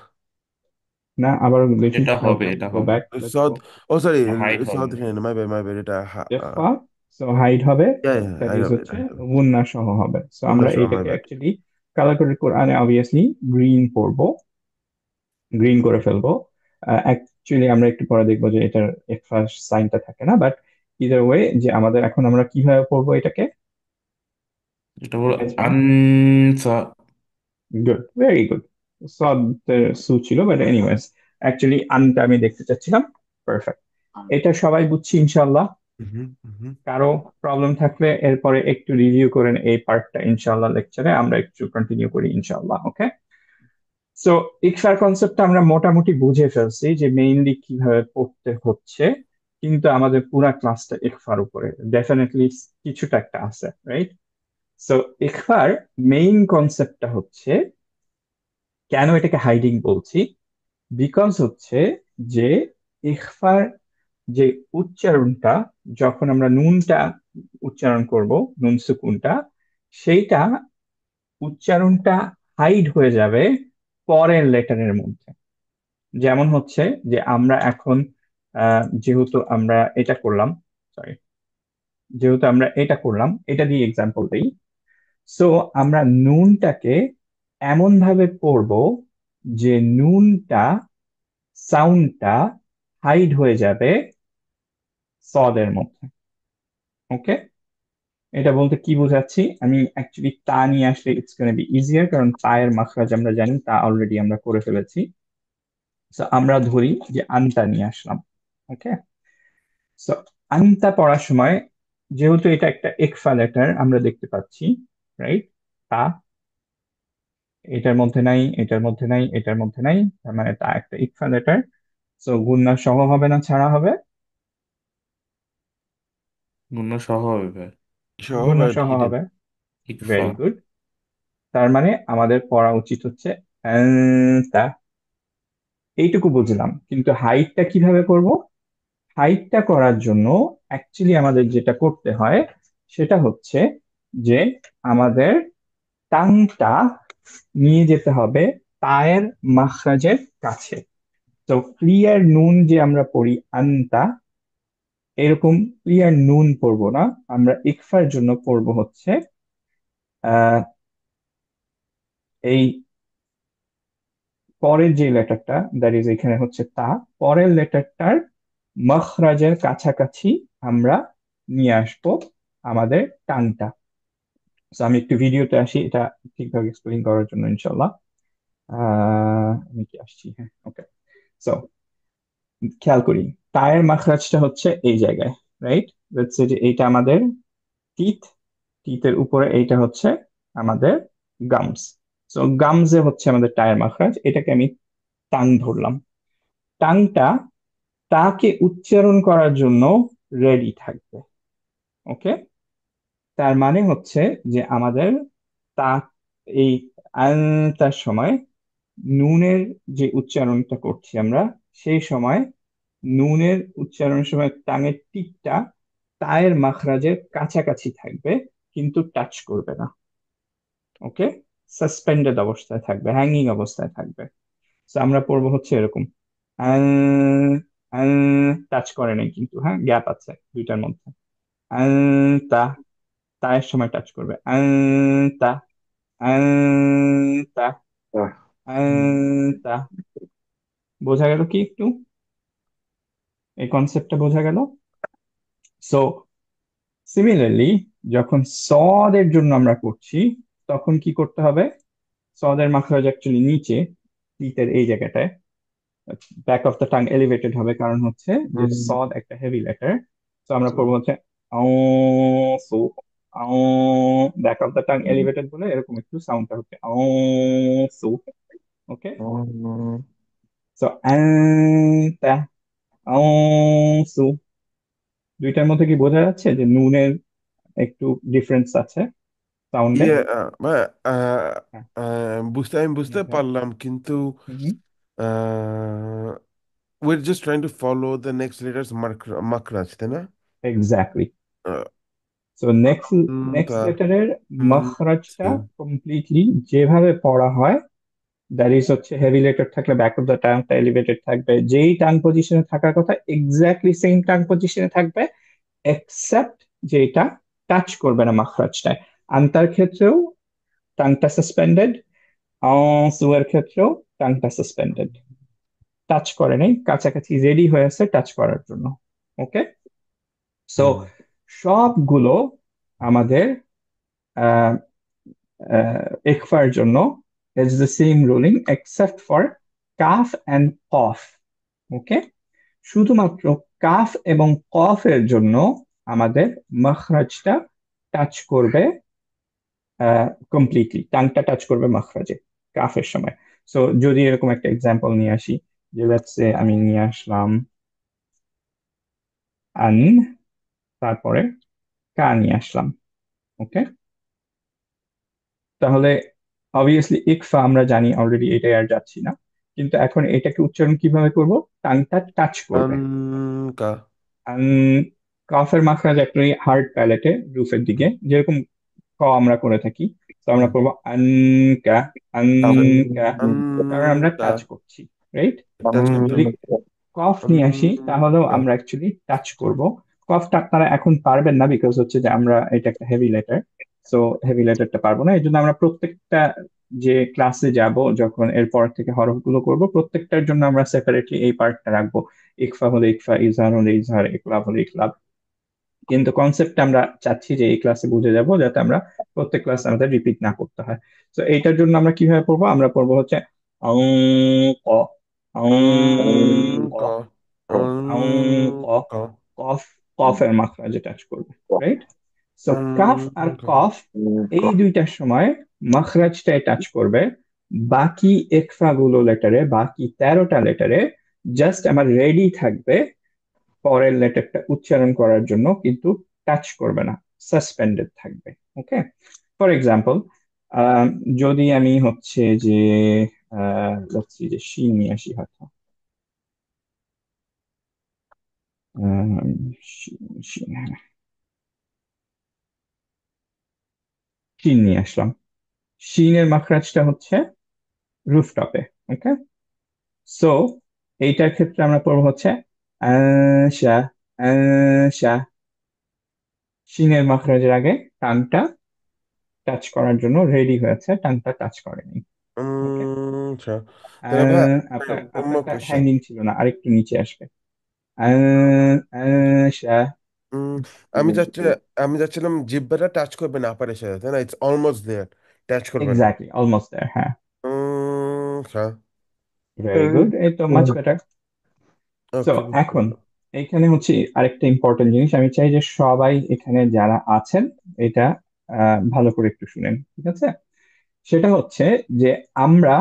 না, আবার দেখি, এটা হবে, এটা গো হবে। Back, let's go. সদ। ও সরি। এটা হাইড হবে। সদ হ্যাঁ, মাই ব্যাড এটা ইখফা, সো হাইড হবে, দ্যাট আই ইজ হবে হচ্ছে আই হবে। গুন্না সহ হবে। সো গুণ্য আমরা সহ মাই এইটাকে ব্যাড। অ্যাকচুয়ালি কালার কোডেড কোরআনে অবভিয়াসলি গ্রিন করব, গ্রিন করে ফেলবো। অ্যাকচুয়ালি আমরা একটু পরে দেখবো যে এটার ইখফা সাইনটা থাকে না, বাট ইদার ওয়ে, যে আমাদের এখন আমরা কিভাবে পড়বো এটাকে? এটা বলো Yes, ভাই। আনসা। Good, very good. সদ সু ছিল, বাট এনিওয়েজ অ্যাকচুয়ালি আনটা আমি দেখতে চাচ্ছিলাম। পারফেক্ট। এটা সবাই বুঝছি ইনশাল্লাহ। হুম হুম। কারো প্রবলেম থাকলে এরপরে একটু রিভিউ করেন এই পার্টটা, ইনশাল্লাহ লেকচারে আমরা একটু কন্টিনিউ করি ইনশাল্লাহ। ওকে, সো ইকফার কনসেপ্টটা আমরা মোটামুটি বুঝে ফেলছি যে মেইনলি কিভাবে পড়তে হচ্ছে, কিন্তু আমাদের পুরা ক্লাসটা ইকফার উপরে ডেফিনেটলি কিছুটা একটা আছে, রাইট? সো ইকফার মেইন কনসেপ্টটা হচ্ছে, কেন এটাকে হাইডিং বলছি, বিকজ হচ্ছে যে ইখফার যে উচ্চারণটা, যখন আমরা নুনটা উচ্চারণ করব, নুন সুকুনটা, সেইটা উচ্চারণটা হাইড হয়ে যাবে পরের লেটারের মধ্যে। যেমন হচ্ছে যে আমরা এখন যেহেতু আমরা এটা করলাম, সরি, যেহেতু আমরা এটা করলাম, এটা দিয়ে এক্সাম্পল দিই। সো আমরা নুনটাকে এমন ভাবে পড়বো যে নুনটা, সাউন্ডটা হাইড হয়ে যাবে সদের মধ্যে। ওকে, এটা বলতে কি বোঝাচ্ছি, আমি অ্যাকচুয়ালি তা নিয়ে আসলে ইটস গোনা বি ইজিয়ার, কারণ তায়ের মাখরাজ আমরা জানি, তা অলরেডি আমরা করে ফেলেছি। সো আমরা ধরি যে আনতা নিয়ে আসলাম। ওকে, সো আনতা পড়ার সময়, যেহেতু এটা একটা ইকফা লেটার আমরা দেখতে পাচ্ছি, রাইট? তা এটার মধ্যে নাই, এটার মধ্যে নাই, এটার মধ্যে নাই, তার মানে তা একটা ইকফা লেটার। সো গুণনা সহ হবে না ছাড়া হবে? গুন্না সহ হবে ভাই। সহ গুণনা বাট সহ হিডেন। হবে। ইকফা। Very good. তার মানে আমাদের পড়া উচিত হচ্ছে আনতা। এইটুকু বুঝলাম, কিন্তু হাইটটা কিভাবে করব? হাইটটা করার জন্য অ্যাকচুয়ালি আমাদের যেটা করতে হয় সেটা হচ্ছে যে আমাদের টাংটা নিয়ে যেতে হবে তায়ের মাখরাজের কাছে। তো ক্লিয়ার নুন যে আমরা পড়ি আনতা, এরকম ক্লিয়ার নুন পড়বো না। আমরা ইকফার জন্য পড়বো হচ্ছে আহ এই পরের যে লেটারটা, দ্যাট ইজ এখানে হচ্ছে তা, পরের লেটারটার মখরাজের কাছাকাছি আমরা নিয়ে আসবো আমাদের টানটা। তো আমি একটু ভিডিওতে আসি এটা ঠিকভাবে এক্সপ্লেইন করার জন্য ইনশাল্লাহ। আমি কি আসছি, হ্যাঁ, ওকে। সো খেয়াল করি, টায়ের মাখরাজটা হচ্ছে এই জায়গায়, রাইট? লেটস সে যে এইটা আমাদের টিথ, টিথের উপরে এইটা হচ্ছে আমাদের গামস। সো গামসে হচ্ছে আমাদের টায়ের মাখরাজ, এটাকে আমি টাং ধরলাম। টাংটা তাকে উচ্চারণ করার জন্য রেডি থাকবে। ওকে, তার মানে হচ্ছে যে আমাদের তা এই তার সময় নুনের যে উচ্চারণটা করছি আমরা, সেই সময় নুনের উচ্চারণের সময় টাঙের টিকটা তায়ের মাখরাজের কাছাকাছি থাকবে, কিন্তু টাচ করবে না। ওকে, সাসপেন্ডেড অবস্থায় থাকবে, হ্যাঙ্গিং অবস্থায় থাকবে। তো আমরা পড়বো হচ্ছে এরকম, টাচ করে নাই কিন্তু, হ্যাঁ, গ্যাপ আছে দুইটার মধ্যে। তা, তায়ের সময় টাচ করবে, তা, তা, তা। বোঝা গেল কি একটু? এই কনসেপ্টটা বোঝা গেল? সো সিমিলারলি যখন সদের জন্য আমরা করছি, তখন কি করতে হবে? সদের মাখরাজ অ্যাকচুয়ালি নিচে, টিতের এই জায়গাটায়, back of the tongue elevated হবে, কারণ হচ্ছে যে সদ একটা হেভি লেটার। তো আমরা পড়বো হচ্ছে আও, সো আও, back of the tongue elevated বলে এরকম একটু সাউন্ডটা হচ্ছে আও, সো। ওকে, সো তা, আও, সো। দুইটার মধ্যে কি বোঝা যাচ্ছে যে নুনের একটু ডিফারেন্স আছে সাউন্ডে? ইয়ে মানে আমি বুঝতে হ্যাঁ, পারলাম, কিন্তু we're just trying to follow the next letters makraj, তাই না? এক্স্যাক্টলি। আহ, সো নেক্সট নেক্সট তা লেটারের উম, মাখরাজটা so, কমপ্লিটলি যেভাবে পড়া হয়, দ্যাট ইজ হচ্ছে হেভি লেটার থাকলে ব্যাক অফ দ্য টাংটা এলিভেটেড থাকবে, যেই টাং পজিশনে থাকার কথা এক্স্যাক্টলি সেম টাং পজিশনে থাকবে, এক্সেপ্ট যে এটা টাচ করবে না মাখরাজটায়। আন্তার ক্ষেত্রেও টাংটা সাসপেন্ডেড, সুয়ের ক্ষেত্রেও টাংটা সাসপেন্ডেড, টাচ করে নাই, কাছাকাছি রেডি হয়ে আছে টাচ করার জন্য। Okay, so hmm. সবগুলো আমাদের ইকফার জন্য is the same ruling except for কাফ অ্যান্ড কফ। ওকে, শুধুমাত্র কাফ এবং কফের জন্য আমাদের মাখরাজটা টাচ করবে, কমপ্লিটলি টাংটা টাচ করবে মাখরাজে কাফের সময়। সো যদি এরকম একটা এক্সাম্পল নিয়ে আসি, যে লেটস সে আমি নিয়ে আসলাম আন, তারপরে কা নিয়ে আসলাম। ওকে, তাহলে অবভিয়াসলি ইকফা আমরা জানি অলরেডি, এটাই আর যাচ্ছি না। কিন্তু এখন এটাকে উচ্চারণ কিভাবে করব? টাংটা টাচ করবে। কা আন, কাফের মাখরাজ একটা হার্ড প্যালেটে রুফের দিকে, যেরকম ক আমরা করে থাকি। তো আমরা করবো আনকা, আনকা, কারণ আমরা কা টাচ করছি, রাইট? টাচ করতে যদি কফ নিয়ে আসি তাহলেও কা আমরা অ্যাকচুয়ালি টাচ করব। কফটা আপনারা এখন পারবেন না, বিকজ হচ্ছে যে আমরা এটা একটা হেভি লেটার। সো হেভি লেটারটা পারবো না, এই জন্য আমরা প্রত্যেকটা যে ক্লাসে যাব, যখন এরপর থেকে হরফগুলো করব, প্রত্যেকটার জন্য আমরা সেপারেটলি এই পার্টটা রাখবো। ইকফা হলে ইকফা, ইজহার হলে ইজহার, ইকলাব হলে ইকলাব। কিন্তু কনসেপ্টটা আমরা চাচ্ছি যে এই ক্লাসে বুঝে যাব, যাতে আমরা প্রত্যেক ক্লাস আমাদের রিপিট না করতে হয়। তো এইটার জন্য আমরা কিভাবে পড়বো? আমরা পড়বো হচ্ছে আউ, ক, আউ, ক, কা আউ, ক। কা কফ, কফের মাখরাজে টাচ করবে, রাইট? সো কাফ আর কা কফ এই দুইটার সময় মাখরাজটাই টাচ করবে। বাকি একফা গুলো লেটারে, বাকি 13টা লেটারে জাস্ট আমার রেডি থাকবে পরের লেটারটা উচ্চারণ করার জন্য, কিন্তু টাচ করবে না, সাসপেন্ডেড থাকবে। ওকে, ফর এক্সাম্পল, যদি আমি হচ্ছে যে let's see, যে শিন নিয়ে আসি হয়তো, শিন, শিন, হ্যাঁ, শিন নিয়ে আসলাম। শিনের মাখরাজটা হচ্ছে রুফটপে। ওকে, সো এইটার ক্ষেত্রে আমরা পড়বো হচ্ছে আশা, আশা। শিনের মাখরাজের আগে টানটা টাচ করার জন্য রেডি হয়েছে, টানটা টাচ করেনি। ওকে, আচ্ছা, তাহলে ভাই আপনার one more আপনারটা question. হ্যাঙ্গিং ছিল না, আরেকটু নিচে আসবে। আশা, উম, আমি যাচ্ছি আমি যাচ্ছিলাম জিহ্বাটা টাচ করবে না আপারের সাথে, তাই না? ইটস অলমোস্ট দেয়ার, টাচ করবে না। এক্স্যাক্টলি অলমোস্ট দেয়ার, হ্যাঁ। আচ্ছা ভেরি গুড, এই তো মাচ বেটার। সো ওকে এখন এখানে হচ্ছে আরেকটা ইম্পর্টেন্ট জিনিস, আমি চাই যে সবাই এখানে যারা আছেন এটা ভালো করে একটু শুনেন, ঠিক আছে? সেটা হচ্ছে যে আমরা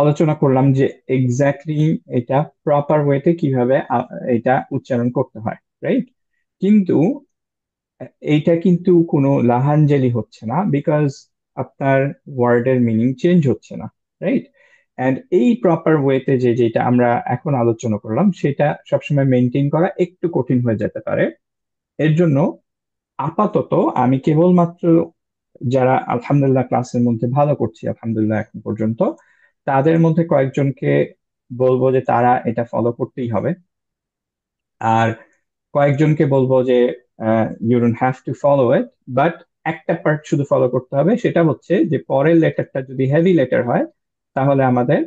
আলোচনা করলাম যে এক্স্যাক্টলি এটা প্রপার ওয়েতে কিভাবে এটা উচ্চারণ করতে হয়, রাইট? কিন্তু এইটা কিন্তু কোনো লাহানজালি হচ্ছে না, বিকজ আপনার ওয়ার্ডের মিনিং চেঞ্জ হচ্ছে না, রাইট? এন্ড এই প্রপার ওয়েতে যে যেটা আমরা এখন আলোচনা করলাম সেটা সবসময় মেনটেন করা একটু কঠিন হয়ে যেতে পারে। এর জন্য আপাতত আমি কেবলমাত্র যারা আলহামদুলিল্লাহ ক্লাসের মধ্যে ভালো করছি আলহামদুলিল্লাহ এখন পর্যন্ত, তাদের মধ্যে কয়েকজনকে বলবো যে তারা এটা ফলো করতেই হবে। আর কয়েকজনকে বলবো যে you don't have to follow it, but একটা পার্ট শুধু ফলো করতে হবে, সেটা হচ্ছে যে পরের লেটারটা যদি হেভি লেটার হয় তাহলে আমাদের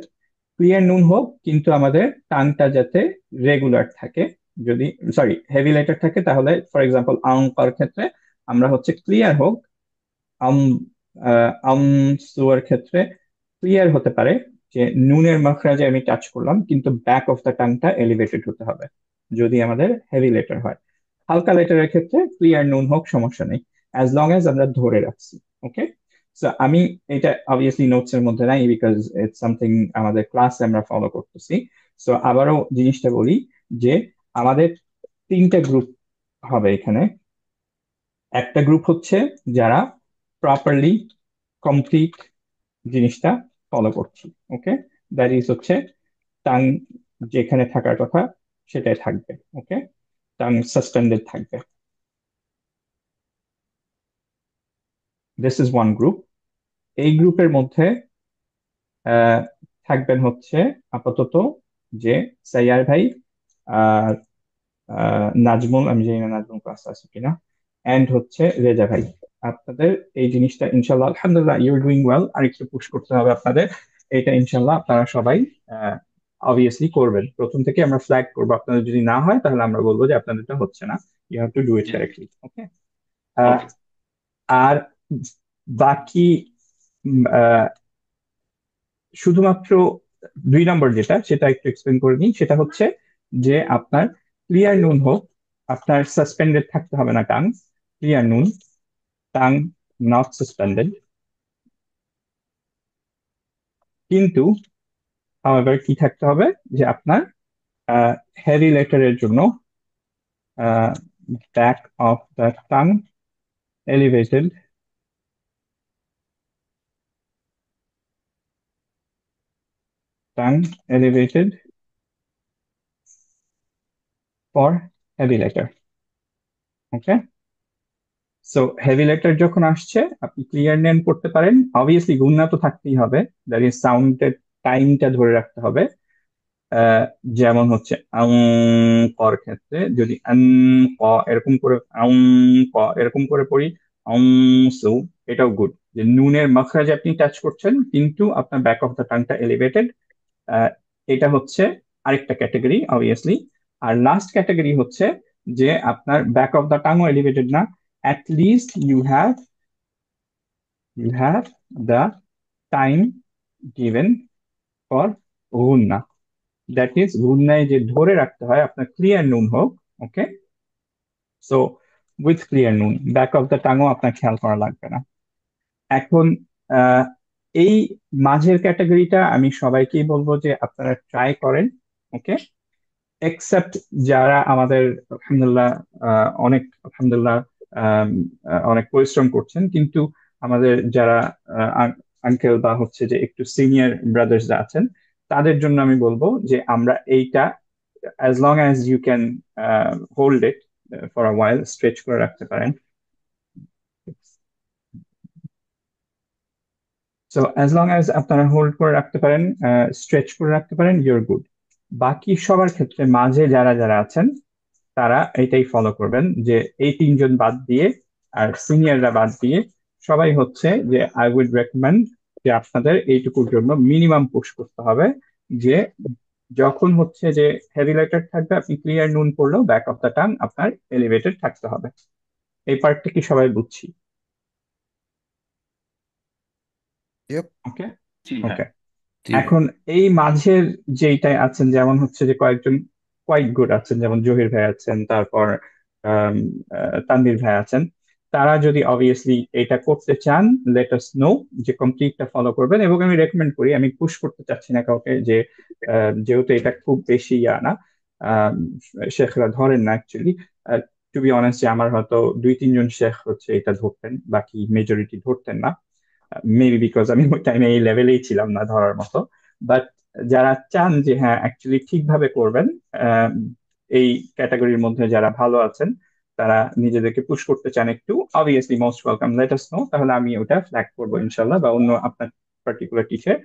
ক্লিয়ার নুন হোক, কিন্তু আমাদের টানটা যাতে রেগুলার থাকে। যদি সরি হেভি লেটার থাকে তাহলে ফর এক্সাম্পল অঙ্কর ক্ষেত্রে আমরা হচ্ছে ক্লিয়ার হোক, আম আম সুয়ার ক্ষেত্রে ক্লিয়ার হতে পারে যে নুনের মাখরাজে আমি টাচ করলাম কিন্তু ব্যাক অফ দ্য টাংটা এলিভেটেড হতে হবে যদি আমাদের হেভি লেটার হয়। হালকা লেটারের ক্ষেত্রে ক্লিয়ার নুন হোক, সমস্যা নেই, অ্যাজ লং অ্যাজ আমরা ধরে রাখছি। ওকে, সো আমি এটা অবভিয়াসলি নোটস এর মধ্যে নাই বিকজ ইটস সামথিং আমাদের ক্লাসে আমরা ফলো করতেছি। সো আবারও জিনিসটা বলি যে আমাদের তিনটা গ্রুপ হবে এখানে। একটা গ্রুপ হচ্ছে যারা প্রপারলি কমপ্লিট জিনিসটা ফলো করছি, ওকে, দ্যাট ইজ হচ্ছে টাং যেখানে থাকার কথা সেটাই থাকবে, ওকে, টাং সাসপেন্ডেড থাকবে। This is one group. এই গ্রুপের মধ্যে আহ, থাকবেন হচ্ছে আপাতত যে সাইয়ার ভাই আর নাজমুল, আমি জানি না নাজমুল ক্লাস আছে কিনা, এন্ড হচ্ছে রেজা ভাই। আপনাদের এই জিনিসটা ইনশাল্লাহ আলহামদুলিল্লাহ ইউর ডুইং ওয়েল, আর একটু পুশ করতে হবে আপনাদের। এটা ইনশাল্লাহ আপনারা সবাই অবভিয়াসলি করবেন। প্রথম থেকে আমরা ফ্ল্যাগ করবো, আপনাদের যদি না হয় তাহলে আমরা বলবো যে আপনাদেরটা হচ্ছে না, you have to do it জি কারেক্টলি, ওকে? ওকে আর বাকি আহ, শুধুমাত্র 2 নম্বর যেটা সেটা একটু এক্সপ্লেন করে নিই, সেটা হচ্ছে যে আপনার ক্লিয়ার নুন হোক, আপনার সাসপেন্ডেড থাকতে হবে না টাং, ক্লিয়ার নুন, টাং নট সাসপেন্ডেড। কিন্তু however কি থাকতে হবে যে আপনার হেভি লেটারের জন্য back of the tongue elevated, tongue elevated for heavy letter, okay? So heavy letter যখন আসছে আপনি ক্লিয়ার নেন করতে পারেন, অবভিয়াসলি গুণনা তো থাকতেই হবে, দ্যাট ইজ সাউন্ডের টাইমটা ধরে রাখতে হবে। আহ, যেমন হচ্ছে আং কর ক্ষেত্রে যদি আং ক এরকম করে আং ক এরকম করে পড়ি, অং সু, এটাও গুড। যে নুনের মাখরাজে আপনি টাচ করছেন কিন্তু আপনার ব্যাক অফ দ্য টাংটা এলিভেটেড, এটা হচ্ছে আরেকটা ক্যাটাগরি অবভিয়াসলি। আর লাস্ট ক্যাটাগরি হচ্ছে যে আপনার ব্যাক অফ দ্য টাংও এলিভেটেড না, at least you have the time given for gunna, that is গুন্নায় যে ধরে রাখতে হয় আপনার ক্লিয়ার নুন হোক, ওকে? সো উইথ ক্লিয়ার নুন ব্যাক অফ দ্য টাংও আপনার খেয়াল করা লাগবে না। এখন আহ, এই মাঝের ক্যাটাগরিটা আমি সবাইকেই বলবো যে আপনারা ট্রাই করেন, ওকে? এক্সেপ্ট যারা আমাদের আলহামদুলিল্লাহ অনেক আলহামদুলিল্লাহ অনেক পরিশ্রম করছেন, কিন্তু আমাদের যারা আঙ্কেল বা হচ্ছে যে একটু সিনিয়র ব্রাদার্স আছেন তাদের জন্য আমি বলবো যে আমরা এইটা as long as you can hold it for a while stretch করে রাখতে পারেন। সো as long as আপনারা হোল্ড করে রাখতে পারেন, স্ট্রেচ করে রাখতে পারেন, ইউর গুড। বাকি সবার ক্ষেত্রে মাঝে যারা যারা আছেন তারা এটাই ফলো করবেন যে এই 3জন বাদ দিয়ে আর সিনিয়ররা বাদ দিয়ে সবাই হচ্ছে যে আই উইড রেকমেন্ড যে আপনাদের এইটুকুর জন্য মিনিমাম পুশ করতে হবে যে যখন হচ্ছে যে হেভি লেটার থাকবে আপনি ক্লিয়ার নুন পড়লেও ব্যাক অফ দ্য টাং আপনার এলিভেটেড থাকতে হবে। এই পার্টটা কি সবাই বুঝছি? Yep. ওকে, জি হ্যাঁ ওকে, জি ভাই। এখন এই মাঝের যেইটাই আছেন, যেমন হচ্ছে যে কয়েকজন কোয়াইট গুড আছেন, যেমন জহির ভাই আছেন, তারপর আম, তানভীর ভাই আছেন। তারা যদি অবভিয়াসলি এটা করতে চান, লেট আস নো, যে কমপ্লিটটা ফলো করবেন। এবং আমি রেকমেন্ড করি, আমি পুশ করতে চাচ্ছি না কাউকে, যে যেহেতু এটা খুব বেশি না, আম, শেখরা ধরেন না অ্যাকচুয়ালি। টু বি অনেস্ট, যে আমার হয়তো 2-3 জন শেখ হচ্ছে এটা ধরতেন, বাকি মেজরিটি ধরতেন না। মেবি বিকজ আমি ওই টাইমে এই লেভেলেই ছিলাম না ধরার মতো। বাট যারা চান যে হ্যাঁ অ্যাকচুয়ালি ঠিকভাবে করবেন, আহ, এই ক্যাটাগরির মধ্যে যারা ভালো আছেন, তারা নিজেদেরকে পুশ করতে চান একটু, obviously most welcome, let us no, তাহলে আমি ওটা ফ্ল্যাগ করবো ইনশাল্লাহ, বা অন্য আপনার পার্টিকুলার টিচার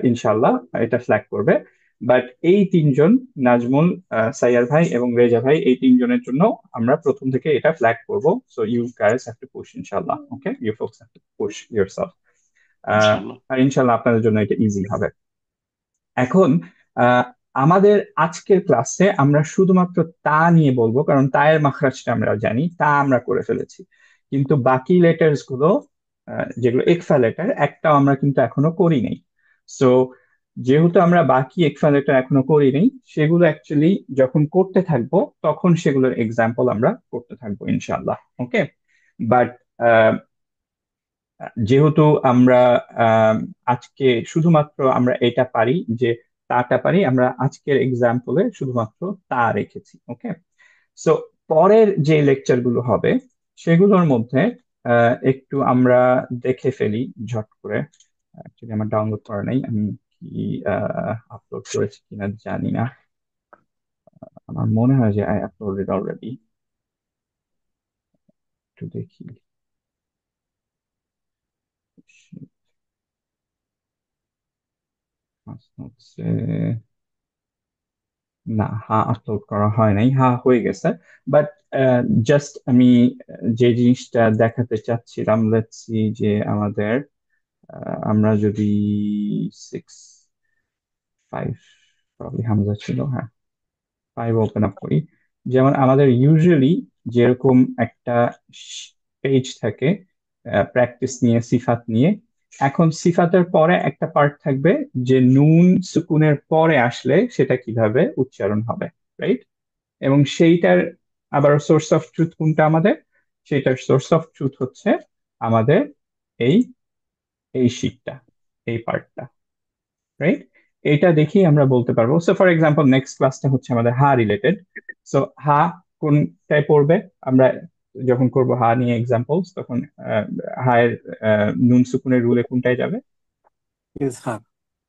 ইনশাল্লাহ এটা ফ্ল্যাগ করবে। বাট এই 3 জন, নাজমুল, সাইয়ার ভাই এবং রেজা ভাই, এই 3 জনের জন্য আমরা প্রথম থেকে এটা ফ্ল্যাগ করবো। So you guys have to push ইনশাল্লাহ। Okay, you folks have to push yourself. ইনশাল্লাহ। আর ইনশাল্লাহ আপনাদের জন্য এটা ইজি হবে। এখন আহ, আমাদের আজকের ক্লাসে আমরা শুধুমাত্র তা নিয়ে বলবো, কারণ তায়ের মাখরাজটা আমরা জানি, তা আমরা করে ফেলেছি। কিন্তু বাকি লেটার্স গুলো, যেগুলো একফা লেটার, একটাও আমরা কিন্তু এখনো করি নাই। সো যেহেতু আমরা বাকি একফা লেটার এখনো করি নাই, সেগুলো অ্যাকচুয়ালি যখন করতে থাকবো তখন সেগুলোর এক্সাম্পল আমরা করতে থাকবো ইনশাল্লাহ। ওকে, বাট যেহেতু আমরা আম, আজকে শুধুমাত্র আমরা এটা পারি, যে তাটা পারি, আমরা আজকের এক্সাম্পলে শুধুমাত্র তা রেখেছি। ওকে, সো পরের যে লেকচার গুলো হবে সেগুলোর মধ্যে একটু আমরা দেখে ফেলি ঝট করে। অ্যাকচুয়ালি আমার ডাউনলোড করা নাই, আমি কি আপলোড করেছি কিনা জানি না। আমার মনে হয় যে আই আপলোডেড অলরেডি, একটু দেখি। হচ্ছে না, হ্যাঁ আপলোড করা হয় নাই, হ্যাঁ হয়ে গেছে। বাট জাস্ট আমি যে জিনিসটা দেখাতে চাচ্ছিলাম, লেটস সি, যে আমাদের আমরা যদি 6-5, প্রবাবলি হামজা ছিল, হ্যাঁ 5 ওপেন আপ করি। যেমন আমাদের ইউজুয়ালি যেরকম একটা পেজ থাকে প্র্যাকটিস নিয়ে, সিফাত নিয়ে, এখন সিফাতের পরে একটা পার্ট থাকবে যে নুন সুকুনের পরে আসলে সেটা কিভাবে উচ্চারণ হবে, রাইট? এবং সেইটার আবার সোর্স অফ ট্রুথ কোনটা আমাদের? সেটার সোর্স অফ ট্রুথ হচ্ছে আমাদের এই এই শিটটা, এই পার্টটা, রাইট? এটা দেখেই আমরা বলতে পারবো। সো ফর এক্সাম্পল, নেক্সট ক্লাসটা হচ্ছে আমাদের হা রিলেটেড। সো হা কোনটায় পড়বে? আমরা যখন করব হা নিয়ে এক্সাম্পলস, তখন হায়ের নুন সুকুনের রুলে কোনটায় যাবে? ইজহার।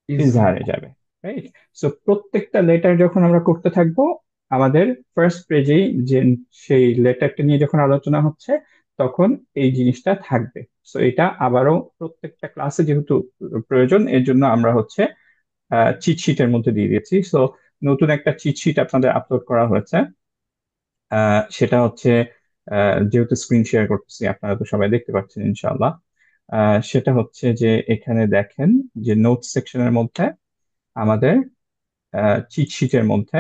ইজহারে যাবে, রাইট? সো প্রত্যেকটা লেটার যখন আমরা করতে থাকবো, আমাদের ফার্স্ট পেজেই যে সেই লেটারটা নিয়ে যখন আলোচনা হচ্ছে, তখন এই জিনিসটা থাকবে। সো এটা আবারও প্রত্যেকটা ক্লাসে যেহেতু প্রয়োজন, এর জন্য আমরা হচ্ছে চিট শিটের মধ্যে দিয়ে দিয়েছি। সো নতুন একটা চিট শিট আপনাদের আপলোড করা হয়েছে। সেটা হচ্ছে, যেহেতু স্ক্রিন শেয়ার করতেছি, আপনারা তো সবাই দেখতে পাচ্ছেন ইনশাআল্লাহ। সেটা হচ্ছে যে এখানে দেখেন যে নোট সেকশনের মধ্যে আমাদের চিট শিটের মধ্যে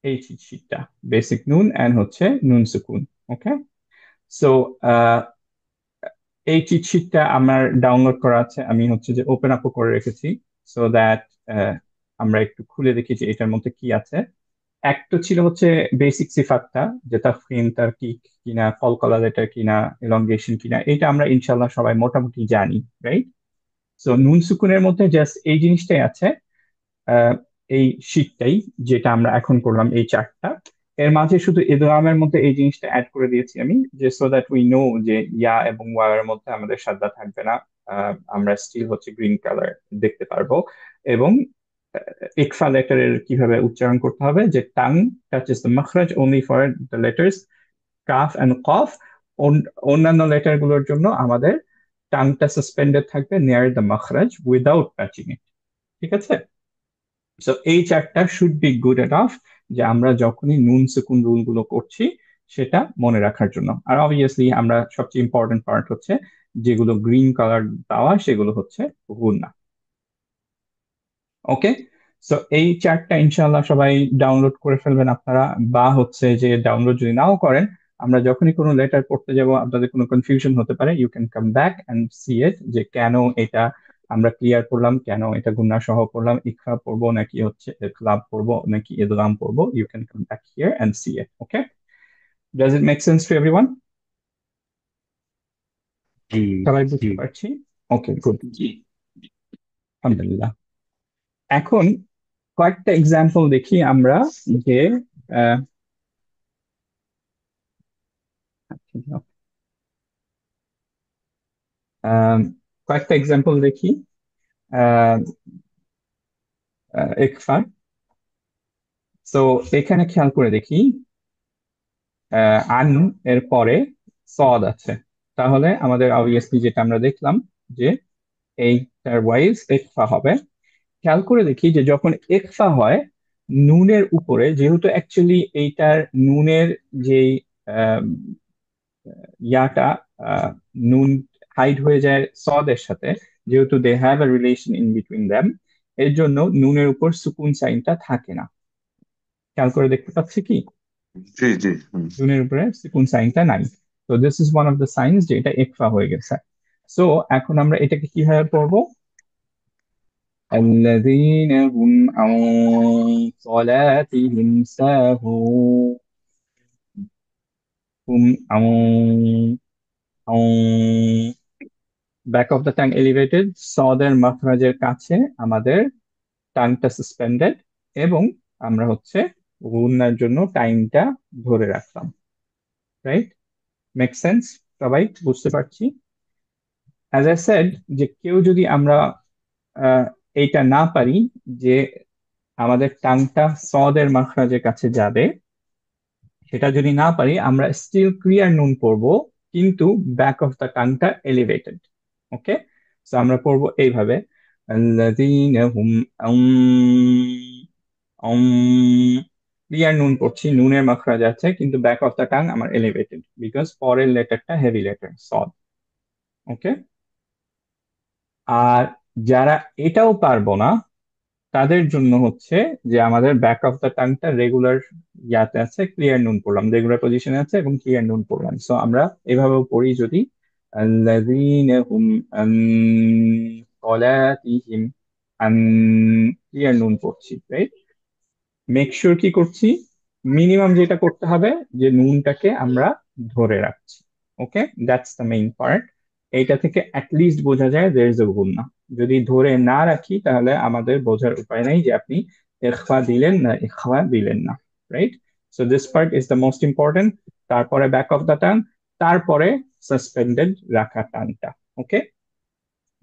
এই চিট শিটটা, বেসিক নুন এন্ড হচ্ছে নুন সুকুন। ওকে, সো এই চিট শিটটা আমার ডাউনলোড করা আছে, আমি হচ্ছে যে ওপেন আপও করে রেখেছি, সো দ্যাট আমরা একটু খুলে দেখি যে এটার মধ্যে কি আছে। একটা ছিল হচ্ছে বেসিক সিফাতটা, যে তাফখিম, তারকিক কিনা, কলকলা লেটার কিনা, এলংগেশন কিনা, এটা আমরা ইনশাল্লাহ সবাই মোটামুটি জানি, রাইট? সো নুন সুকুনের মধ্যে জাস্ট এই জিনিসটাই আছে, আহ, এই শীটটাই, যেটা আমরা এখন করলাম, এই চারটা। এর মাঝে শুধু ইদগামের মধ্যে এই জিনিসটা অ্যাড করে দিয়েছি আমি, যে সো দ্যাট উই নো যে ইয়া এবং ওয়া এর মধ্যে আমাদের সাদা থাকবে না। আমরা স্টিল হচ্ছে গ্রিন কালার দেখতে পারবো। এবং ইকফা লেটারের কিভাবে উচ্চারণ করতে হবে, যে টাং টাচেস দ্য মাখরাজ অনলি ফর দ্য লেটার্স কাফ এন্ড কফ। অন্যান্য লেটার গুলোর জন্য আমাদের টাংটা সাসপেন্ডেড থাকবে নিয়ার দ্য মাখরাজ উইদাউট টাচিং ইট। ঠিক আছে? সো এই চারটা শুড বি গুড এনাফ, যে আমরা যখনই নুন সুকুন রুল গুলো করছি সেটা মনে রাখার জন্য। আর অবভিয়াসলি আমরা সবচেয়ে ইম্পর্টেন্ট পার্ট হচ্ছে যেগুলো গ্রিন কালার দেওয়া, সেগুলো হচ্ছে গুণা। ওকে, সো এই চারটা ইনশাল্লাহ সবাই ডাউনলোড করে ফেলবেন আপনারা, বা হচ্ছে যে ডাউনলোড যদি নাও করেন, আমরা যখনই কোনো লেটার পড়তে যাব, আপনাদের কোনো কনফিউশন হতে পারে, you can come back and see it, যে কেন এটা আমরা ক্লিয়ার করলাম কেন এটা গুন্না সহ করলাম, ইকফা পড়বো নাকি হচ্ছে ইখলাব পড়বো নাকি ইদগাম পড়বো। You can come back here and see it. Okay, does it make sense to everyone? জি সবাই জি বুঝতে পারছি? ওকে, গুড, জি আলহামদুলিল্লাহ। এখন কয়েকটা এক্সাম্পল দেখি আমরা যে আহ, আহ, কয়েকটা এক্সাম্পল দেখি আহ, ইকফা। তো এখানে খেয়াল করে দেখি আন এর পরে সদ আছে, তাহলে আমাদের অবভিয়াসলি যেটা আমরা দেখলাম যে এইটার ওয়াইজ ইকফা হবে। খেয়াল করে দেখি যে যখন ইকফা হয় নুনের উপরে, যেহেতু অ্যাকচুয়ালি এইটার নুনের যেই আহ, ইয়াটা আহ, নুন হাইড হয়ে যায় সদের সাথে, যেহেতু they have a relation in between them, এর জন্য নুনের উপর সুকুন সাইনটা থাকে না। খেয়াল করে দেখতে পাচ্ছি কি জি জি নুনের উপরে সুকুন সাইনটা নাই। তো this is one of the science যে এটা ইকফা হয়ে গেছে। সো এখন আমরা এটাকে কিভাবে পড়বো? الذين هم عن صلاتهم ساهون، هم عن back of the tongue elevated, সদের মাখরাজের কাছে আমাদের টাংটা সাসপেন্ডেড, এবং আমরা হচ্ছে গুণার জন্য টাইমটা ধরে রাখলাম। রাইট? Make sense? সবাই বুঝতে পারছি? অ্যাজ আই সেড, যে কেউ যদি আমরা আহ, এইটা না পারি যে আমাদের টাংটা সদের মাখরাজের কাছে যাবে, সেটা যদি না পারি আমরা স্টিল ক্লিয়ার নুন পড়বো, কিন্তু ব্যাক অফ দ্য টাংটা এলিভেটেড। ওকে, তো আমরা পড়বো এইভাবে الذين هم ক্লিয়ার নুন পড়ছি, নুনের মাখরাজ আছে, কিন্তু ব্যাক অফ দ্য টাং আমার এলিভেটেড, বিকজ পরের লেটারটা হেভি লেটার সদ। ওকে, আর যারা এটাও পারবো না তাদের জন্য হচ্ছে যে আমাদের ব্যাক অফ দ্য টাংটা রেগুলার ইয়াতে আছে, ক্লিয়ার নুন পড়লাম, রেগুলার পজিশনে আছে এবং ক্লিয়ার নুন পড়লাম। সো আমরা এভাবেও পড়ি যদি আল্লাযীনা হুম আন সালাতিহিম, আন ক্লিয়ার নুন পড়ছি, রাইট? মেক শিওর কি করছি, মিনিমাম যেটা করতে হবে যে নুনটাকে আমরা ধরে রাখছি। ওকে, দ্যাটস দ্য মেইন পার্ট। এইটা থেকে অ্যাটলিস্ট বোঝা যায় দের ইজ এ গুণা। যদি ধরে না রাখি তাহলে আমাদের বোঝার উপায় নাই যে আপনি ইখফা দিলেন না ইখফা দিলেন না। Right? So this part is the most important. তারপরে ব্যাক অফ দ্য টান, তারপরে সাসপেন্ডেড রাখা টানটা। ওকে,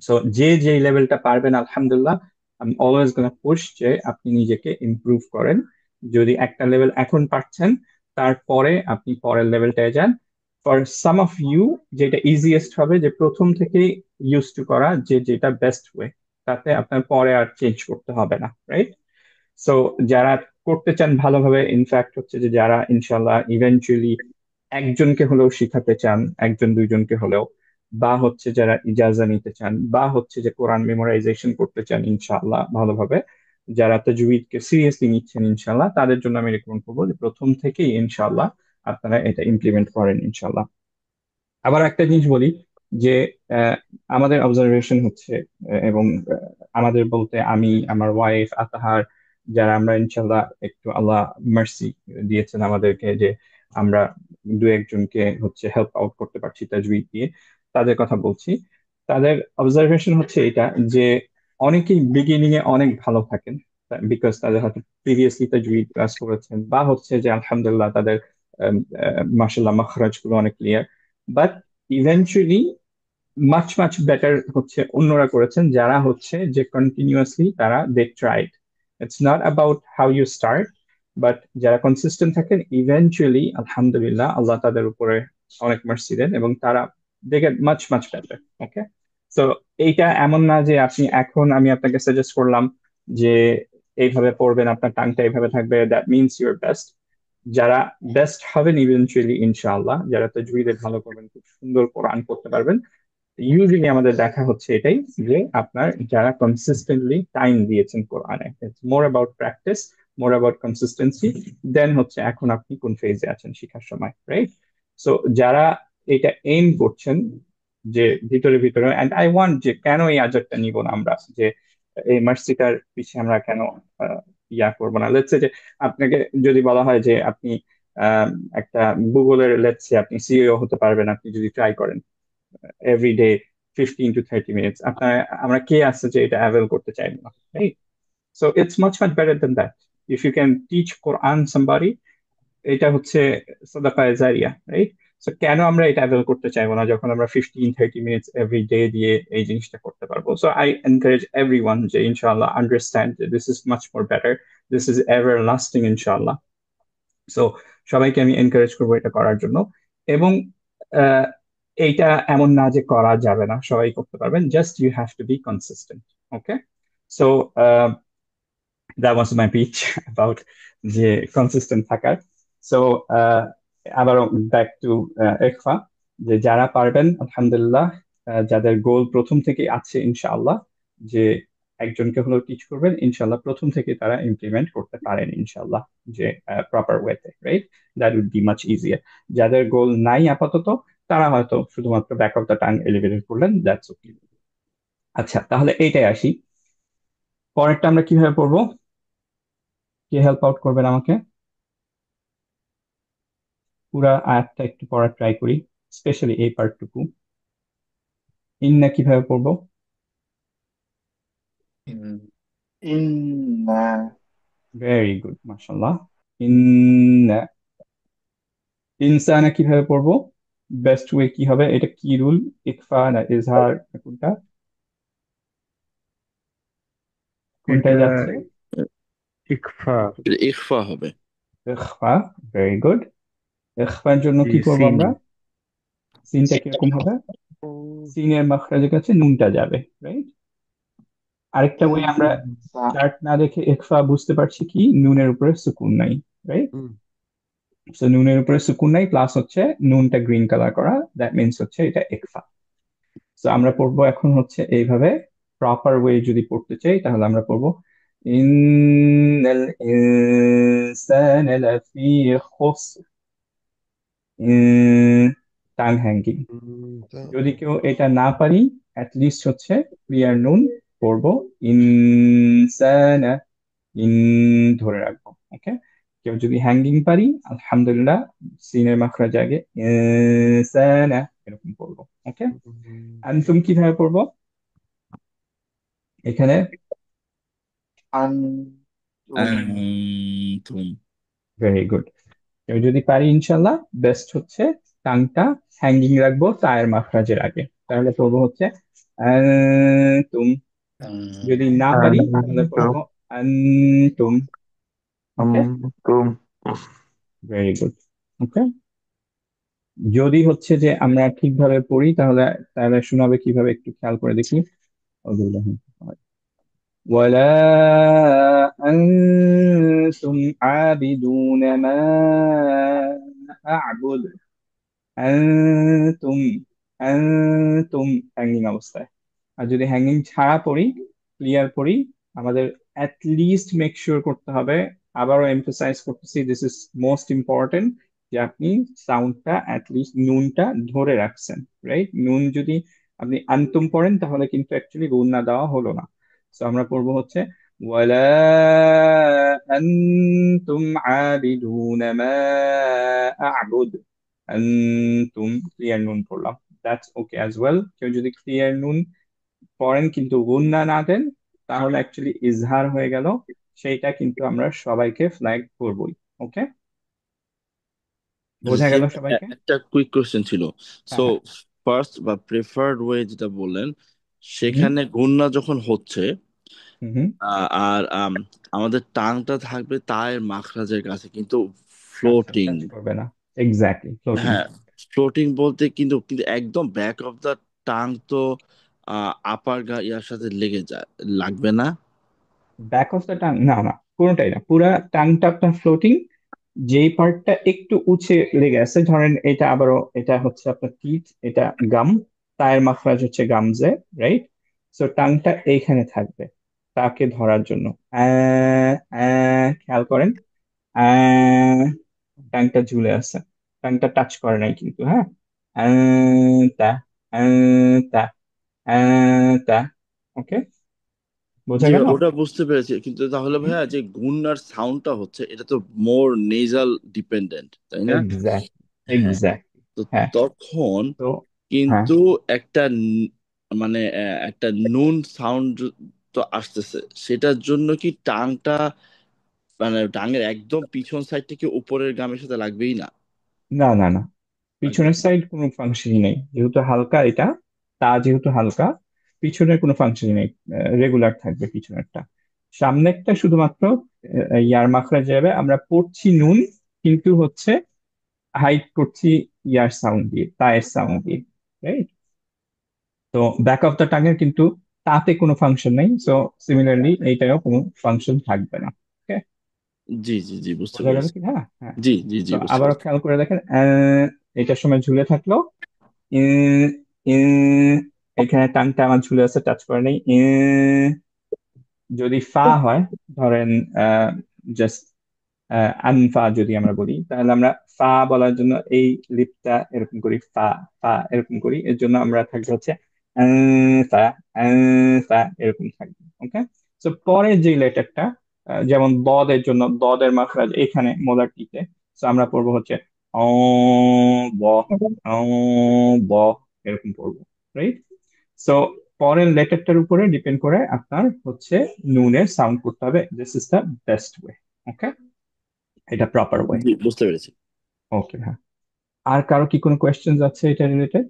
সো যে যে লেভেলটা পারবেন আলহামদুলিল্লাহ, আমি অলওয়েজ গোনা পুশ যে আপনি নিজেকে ইমপ্রুভ করেন। যদি একটা লেভেল এখন পারছেন, তারপরে আপনি পরের লেভেলটায় যান। ফর সাম অফ ইউ যেটা ইজিয়েস্ট হবে যে প্রথম থেকেই ইউজ টু করা, যে যেটা বেস্ট ওয়ে, তাতে আপনার পরে আর চেঞ্জ করতে হবে না। রাইট? সো যারা করতে চান ভালোভাবে, ইনফ্যাক্ট হচ্ছে যে যারা ইনশাল্লাহ ইভেন্চুয়ালি একজনকে হলেও শিখাতে চান, একজন দুইজনকে হলেও, বা হচ্ছে যারা ইজাজা নিতে চান, বা হচ্ছে যে কোরআন মেমোরাইজেশন করতে চান ইনশাআল্লাহ ভালোভাবে, যারা তাজউইদকে সিরিয়াসলি নিচ্ছেন ইনশাআল্লাহ, তাদের জন্য আমি রেকমেন্ড করবো যে প্রথম থেকেই ইনশাআল্লাহ আপনারা এটা ইমপ্লিমেন্ট করেন ইনশাআল্লাহ। আবার একটা জিনিস বলি যে আহ, আমাদের অবজারভেশন হচ্ছে এবং আমাদের বলতে আমি, আমার ওয়াইফ, আতাহার, যারা আমরা ইনশাল্লাহ একটু আল্লাহ মার্সি দিয়েছেন আমাদেরকে যে আমরা দু একজনকে হচ্ছে হেল্প আউট করতে পারছি তাজউইদ দিয়ে, তাদের কথা বলছি। তাদের অবজারভেশন হচ্ছে এটা যে অনেকেই বিগিনিং এ অনেক ভালো থাকেন, বিকজ তাদের হয়তো প্রিভিয়াসলি তাজউইদ ক্লাস করেছেন, বা হচ্ছে যে আলহামদুলিল্লাহ তাদের মাশাল্লাহ মাখরাজ গুলো অনেক clear. But eventually much much better হচ্ছে অন্যরা করেছেন, যারা হচ্ছে যে কন্টিনিউয়াসলি তারা they tried. It's not about how you start, but যারা কনসিস্টেন্ট থাকেন ইভেনচুয়ালি আলহামদুলিল্লাহ আল্লাহ তাদের উপরে অনেক মার্সি দেন এবং তারা they get much much better. Okay, তো এইটা এমন না যে আপনি এখন আমি আপনাকে সাজেস্ট করলাম যে এইভাবে পড়বেন, আপনার টাংটা এইভাবে থাকবে, দ্যাট মিনস ইউর বেস্ট। যারা বেস্ট হবেন ইভেনচুয়ালি ইনশাআল্লাহ, যারা তাজউইদে ভালো করবেন, খুব সুন্দর কোরআন করতে পারবেন, ইউজুয়ালি আমাদের দেখা হচ্ছে এটাই যে আপনার যারা কনসিস্টেন্টলি টাইম দিয়েছেন কোরআনে। It's more about practice, more about consistency, then হচ্ছে এখন আপনি কোন ফেজে আছেন শিখার সময়। রাইট? সো যারা এটা এইম করছেন যে ভিতরে ভিতরে, এন্ড আই ওয়ান্ট যে কেন এই আজারটা নিব না আমরা, যে এই মার্সিটার পিছে আমরা কেন ইয়া করবো না। লেটস সে যে আপনাকে যদি বলা হয় যে আপনি আহ, একটা গুগলের লেটস সে আপনি সিইও হতে পারবেন আপনি যদি ট্রাই করেন এভরিডে 15 to 30 মিনিটস, আপনার আমরা কে আছে যে এটা অ্যাভেল করতে চাইবো না, right? So it's much much better then that. If you can teach Quran somebody, এটা হচ্ছে সাদাকায়ে জারিয়া, রাইট? সো কেন আমরা এটা অ্যাভেল করতে চাইবো না যখন আমরা 15-30 মিনিটস এভরি ডে দিয়ে এই জিনিসটা করতে পারবো? সো আই এনকারেজ এভরিওয়ান যে ইনশাআল্লাহ understand this is much more better, this is ever lasting ইনশাআল্লাহ। সো সবাইকে আমি এনকারেজ করবো এটা করার জন্য। এবং আহ, এইটা এমন না যে করা যাবে না, সবাই করতে পারবেন, just you have to be consistent. Okay, so that was my pitch about যে কনসিস্টেন্ট থাকার। সো আবারও ব্যাক টু ইকফা, যে যারা পারবেন আলহামদুলিল্লাহ, যাদের গোল প্রথম থেকে আছে ইনশাআল্লাহ যে একজনকে হলেও টিচ করবেন, ইনশাআল্লাহ প্রথম থেকে তারা ইমপ্লিমেন্ট করতে পারেন ইনশাআল্লাহ, যে প্রপার ওয়েতে, right? That would be much easier. যাদের গোল নাই আপাতত, তারা হয়তো শুধুমাত্র back of the tongue elevated করলেন, দ্যাটস ওকে। আচ্ছা, তাহলে এইটাই আসি, পরেরটা আমরা কিভাবে পড়বো? কে হেল্প আউট করবেন আমাকে? পুরা আয়াতটা একটু পড়ার ট্রাই করি, স্পেশালি এই পার্টটুকু। ইন্না কিভাবে পড়বো? ইন্না ভেরি গুড, মাশাআল্লাহ। ইন্না। ইনসানা কিভাবে পড়বো? বেস্ট ওয়ে কি হবে? এটা কি রুল? ইকফা না ইজহার না কোনটা? কোনটায় এটা যাচ্ছে? ইকফা। এটা ইখফা হবে। ইখফা। Very good. ইখফার জন্য কি করবো সিন। আমরা? সিনটা কিরকম হবে? সিনের মাখরাজের কাছে নুনটা যাবে, রাইট? আরেকটা ওয়ে আমরা ইনসা চার্ট না দেখে ইখফা বুঝতে পারছি কি, নুনের উপরে সুকুন নাই, রাইট? হুম। সো নুনের উপরে সুকুন নাই, প্লাস হচ্ছে নুনটা গ্রিন কালার করা, দ্যাট মিনস হচ্ছে এটা ইকফা। সো আমরা পড়বো এখন হচ্ছে এইভাবে, প্রপার ওয়ে যদি পড়তে চাই তাহলে আমরা পড়বো ইন্নাল ইনসানা লাফি খুসর। Tongue hanging. যদি কেউ এটা না পারি, লিস্ট হচ্ছে ক্লিয়ার নুন পড়বো, ইনসানা, ইন ধরে রাখবো। ওকে, কেউ যদি হ্যাঙ্গিং পারি আলহামদুলিল্লাহ, সিনের মাখরাজ আগে ইনসানা এরকম পড়বো। ওকে, আনতুম কিভাবে পড়বো এখানে? আনতুম আনতুম। Very good. কেউ যদি পারি ইনশাল্লাহ, বেস্ট হচ্ছে টাংটা হ্যাঙ্গিং রাখবো তায়ের মাখরাজের আগে, তাহলে পড়বো হচ্ছে আনতুম। যদি না পারি তাহলে আনতুম পড়বো আনতুম। ওকে, আনতুম ভেরি গুড। ওকে, যদি হচ্ছে যে আমরা ঠিকভাবে পড়ি তাহলে তাহলে শোনাবে কিভাবে একটু খেয়াল করে দেখি। ولا أنتم عابدون ما أعبد। أنتم أنتم হ্যাঙ্গিং অবস্থায়। আর যদি হ্যাঙ্গিং ছাড়া পড়ি, ক্লিয়ার পড়ি, আমাদের অ্যাট লিস্ট মেক শিওর করতে হবে, আবারও এমফাসাইজ করতেছি, দিস ইজ মোস্ট ইম্পর্টেন্ট, যে আপনি সাউন্ডটা অ্যাট লিস্ট নুনটা ধরে রাখছেন, রাইট? নুন যদি আপনি আনতুম পড়েন তাহলে কিন্তু অ্যাকচুয়ালি গুণ না দেওয়া হলো না। তো আমরা পড়বো হচ্ছে ওয়ালা আনতুম আবিদুনা মা আ'বুদ। আনতুম ক্লিয়ার নুন পড়লাম, দ্যাটস ওকে অ্যাজ ওয়েল। কেউ যদি ক্লিয়ার নুন পড়েন কিন্তু গুন্না না দেন, তাহলে অ্যাকচুয়ালি ইজহার হয়ে গেল, সেইটা কিন্তু আমরা সবাইকে ফ্ল্যাগ করবই। ওকে, বোঝা গেল সবাইকে? একটা কুইক কোশ্চেন ছিল। হ্যাঁ সো হ্যাঁ। ফার্স্ট বা প্রেফার্ড ওয়ে যেটা বললেন, হুম সেখানে গুণনা যখন হচ্ছে হুম হুম। আর আমাদের টাংটা থাকবে তায়ের মাখরাজের কাছে, কিন্তু আচ্ছা, ফ্লোটিং। টাচ করবে না, এক্স্যাক্টলি ফ্লোটিং। হ্যাঁ, ফ্লোটিং বলতে কিন্তু কিন্তু একদম ব্যাক অফ দা টাং তো আপার ইয়ার সাথে লেগে যায়, লাগবে না? ব্যাক অফ দ্য টাং, না না, কোনোটাই না, পুরা টাংটা আপনার ফ্লোটিং। যেই পার্টটা একটু উঁচে লেগে আছে, ধরেন এটা আবারও, এটা হচ্ছে আপনার টিথ, এটা গাম, তায়ের মাখরাজ হচ্ছে গামজে, রাইট? সো টাংটা এইখানে থাকবে তাকে ধরার জন্য। খেয়াল করেন, টাংটা ঝুলে আছে, টাংটা টাচ করে নাই কিন্তু, হ্যাঁ। তা তা তা। ওকে, বোঝা জি গেল? ভাই, ওটা বুঝতে পেরেছি, কিন্তু তাহলে ভাইয়া যে গুন্নার সাউন্ডটা হচ্ছে এটা তো মোর নেজাল ডিপেন্ডেন্ট, তাই না? এক্স্যাক্ট, হ্যাঁ। এক্স্যাক্টলি। তো হ্যাঁ। তখন তো হ্যাঁ, কিন্তু একটা মানে একটা নুন সাউন্ড তো আসতেছে, সেটার জন্য কি টাংটা মানে টাঙের একদম পিছন সাইড থেকে উপরের গামের সাথে লাগবেই না? না না না, লাগবে পিছনের না। সাইড কোনো ফাংশনই নেই, যেহেতু হালকা এটা, তা যেহেতু হালকা, পিছনের কোনো ফাংশনই নেই, রেগুলার থাকবে পিছনেরটা। সামনেরটা শুধুমাত্র ইয়ার মাখরা যাবে, আমরা পড়ছি নুন, কিন্তু হচ্ছে হাইট করছি ইয়ার সাউন্ড দিয়ে, তায়ের সাউন্ড দিয়ে, রাইট? তো ব্যাক অফ দ্য টাঙের কিন্তু তাতে কোনো ফাংশন নেই, সো সিমিলারলি এইটারও কোনো ফাংশন থাকবে না। ওকে, জি জি জি, বুঝতে বোঝা গেল পেরেছি। কি? হ্যাঁ হ্যাঁ। জি জি জি, তো বুঝতে আবারও পেরেছি। খেয়াল করে দেখেন, এটার সময় ঝুলে থাকলো, আহ, আহ, এখানে টানটা আমার ঝুলে আছে, টাচ করে নেই। যদি ফা হয়, ধরেন জাস্ট আনফা যদি আমরা বলি, তাহলে আমরা ফা বলার জন্য এই লিপটা এরকম করি, ফা ফা এরকম করি, এর জন্য আমরা থাকবে হচ্ছে ফা ফা এরকম থাকবে। ওকে, তো পরের যে লেটারটা, যেমন বদের জন্য দদের মাখরাজ এখানে মোলার টিতে, তো আমরা পড়বো হচ্ছে অ ব, অ ব, এরকম পড়বো, রাইট? সো পরের লেটারটার উপরে ডিপেন্ড করে আপনার হচ্ছে নুনের সাউন্ড করতে হবে, this is the best way. Okay, এটা প্রপার ওয়ে। জি, বুঝতে পেরেছি। ওকে, হ্যাঁ। আর কারো কি কোনো কোয়েশ্চেন্স আছে এটা রিলেটেড?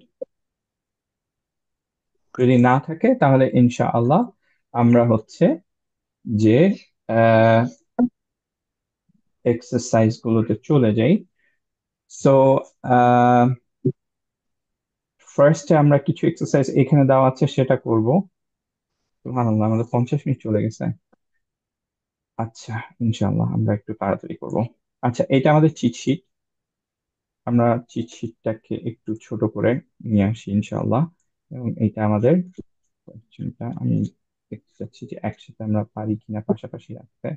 যদি না থাকে তাহলে ইনশাআল্লাহ আমরা হচ্ছে যে এক্সারসাইজ গুলোতে চলে যাই। সো ফার্স্টে আমরা কিছু এক্সারসাইজ এখানে দেওয়া আছে সেটা করব। সুবহানাল্লাহ, আমাদের 50 মিনিট চলে গেছে। আচ্ছা, ইনশাআল্লাহ আমরা একটু তাড়াতাড়ি করব। আচ্ছা, এটা আমাদের চিট শিট, আমরা চিট শিটটাকে একটু ছোট করে নিয়ে আসি ইনশাআল্লাহ। এবং এটা আমাদের কোয়েশ্চেনটা আমি দেখতে চাচ্ছি যে একসাথে আমরা পারি কিনা পাশাপাশি রাখতে।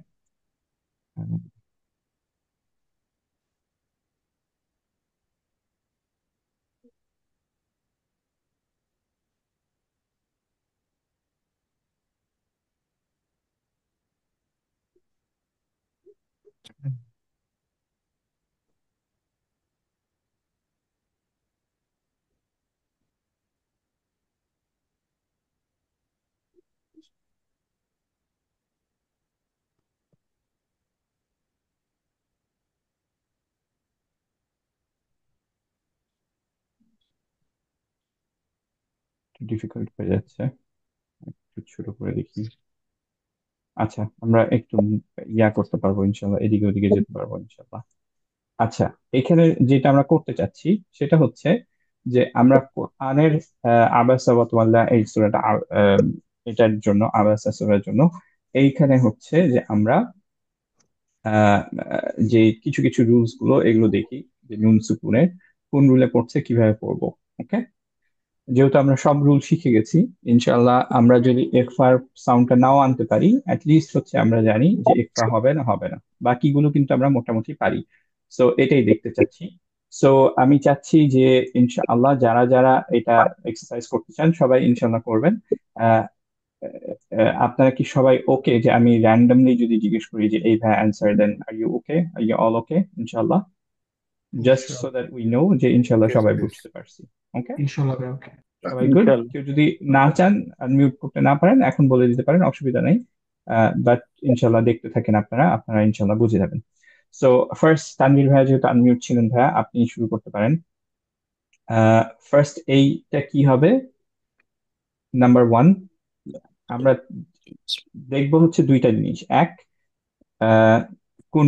ডিফিকাল্ট হয়ে যাচ্ছে, একটু ছোট করে দেখি। আচ্ছা, আমরা একটু ইয়া করতে পারবো ইনশাল্লাহ, এদিকে ওদিকে যেতে পারবো ইনশাল্লাহ। আচ্ছা, এখানে যেটা আমরা করতে চাচ্ছি সেটা হচ্ছে যে আমরা কোরআনের আবাসা ওয়াতওয়াল্লা এই সূরাটা, এটার জন্য আবাসা সূরার জন্য এইখানে হচ্ছে যে আমরা আহ, যে কিছু কিছু রুলস গুলো এগুলো দেখি, যে নুন সুকুনের কোন রুলে পড়ছে, কিভাবে পড়বো। ওকে, যেহেতু আমরা সব রুল শিখে গেছি, ইনশাল্লাহ আমরা যদি একফার সাউন্ডটা নাও আনতে পারি, লিস্ট হচ্ছে আমরা জানি যে একফা হবে না হবে না, বাকিগুলো কিন্তু আমরা মোটামুটি পারি। সো এটাই দেখতে চাচ্ছি। সো আমি চাচ্ছি যে ইনশাআল্লাহ যারা যারা এটা এক্সারসাইজ করতে চান সবাই ইনশাআল্লাহ করবেন। আহ, আপনারা কি সবাই ওকে যে আমি র্যান্ডমলি যদি জিজ্ঞেস করি যে এই ভাই answer then, are you okay, are you all okay ইনশাআল্লাহ, just so that we know যে ইনশাআল্লাহ ইয়েস সবাই প্লিজ। বুঝতে পারছি। ওকে, ইনশাল্লাহ ভাই, ওকে। সবাই গুড? ইনশাল্লাহ। কেউ যদি না চান, আনমিউট করতে না পারেন, এখন বলে দিতে পারেন, অসুবিধা নেই। বাট ইনশাল্লাহ দেখতে থাকেন, আপনারা আপনারা ইনশাল্লাহ বুঝে যাবেন। সো ফার্স্ট তানভীর ভাইয়া যেহেতু আনমিউট ছিলেন, ভাইয়া আপনি শুরু করতে পারেন। ফার্স্ট এইটা কি হবে? নাম্বার ওয়ান, আমরা দেখবো হচ্ছে দুইটা জিনিস। এক, আহ, কোন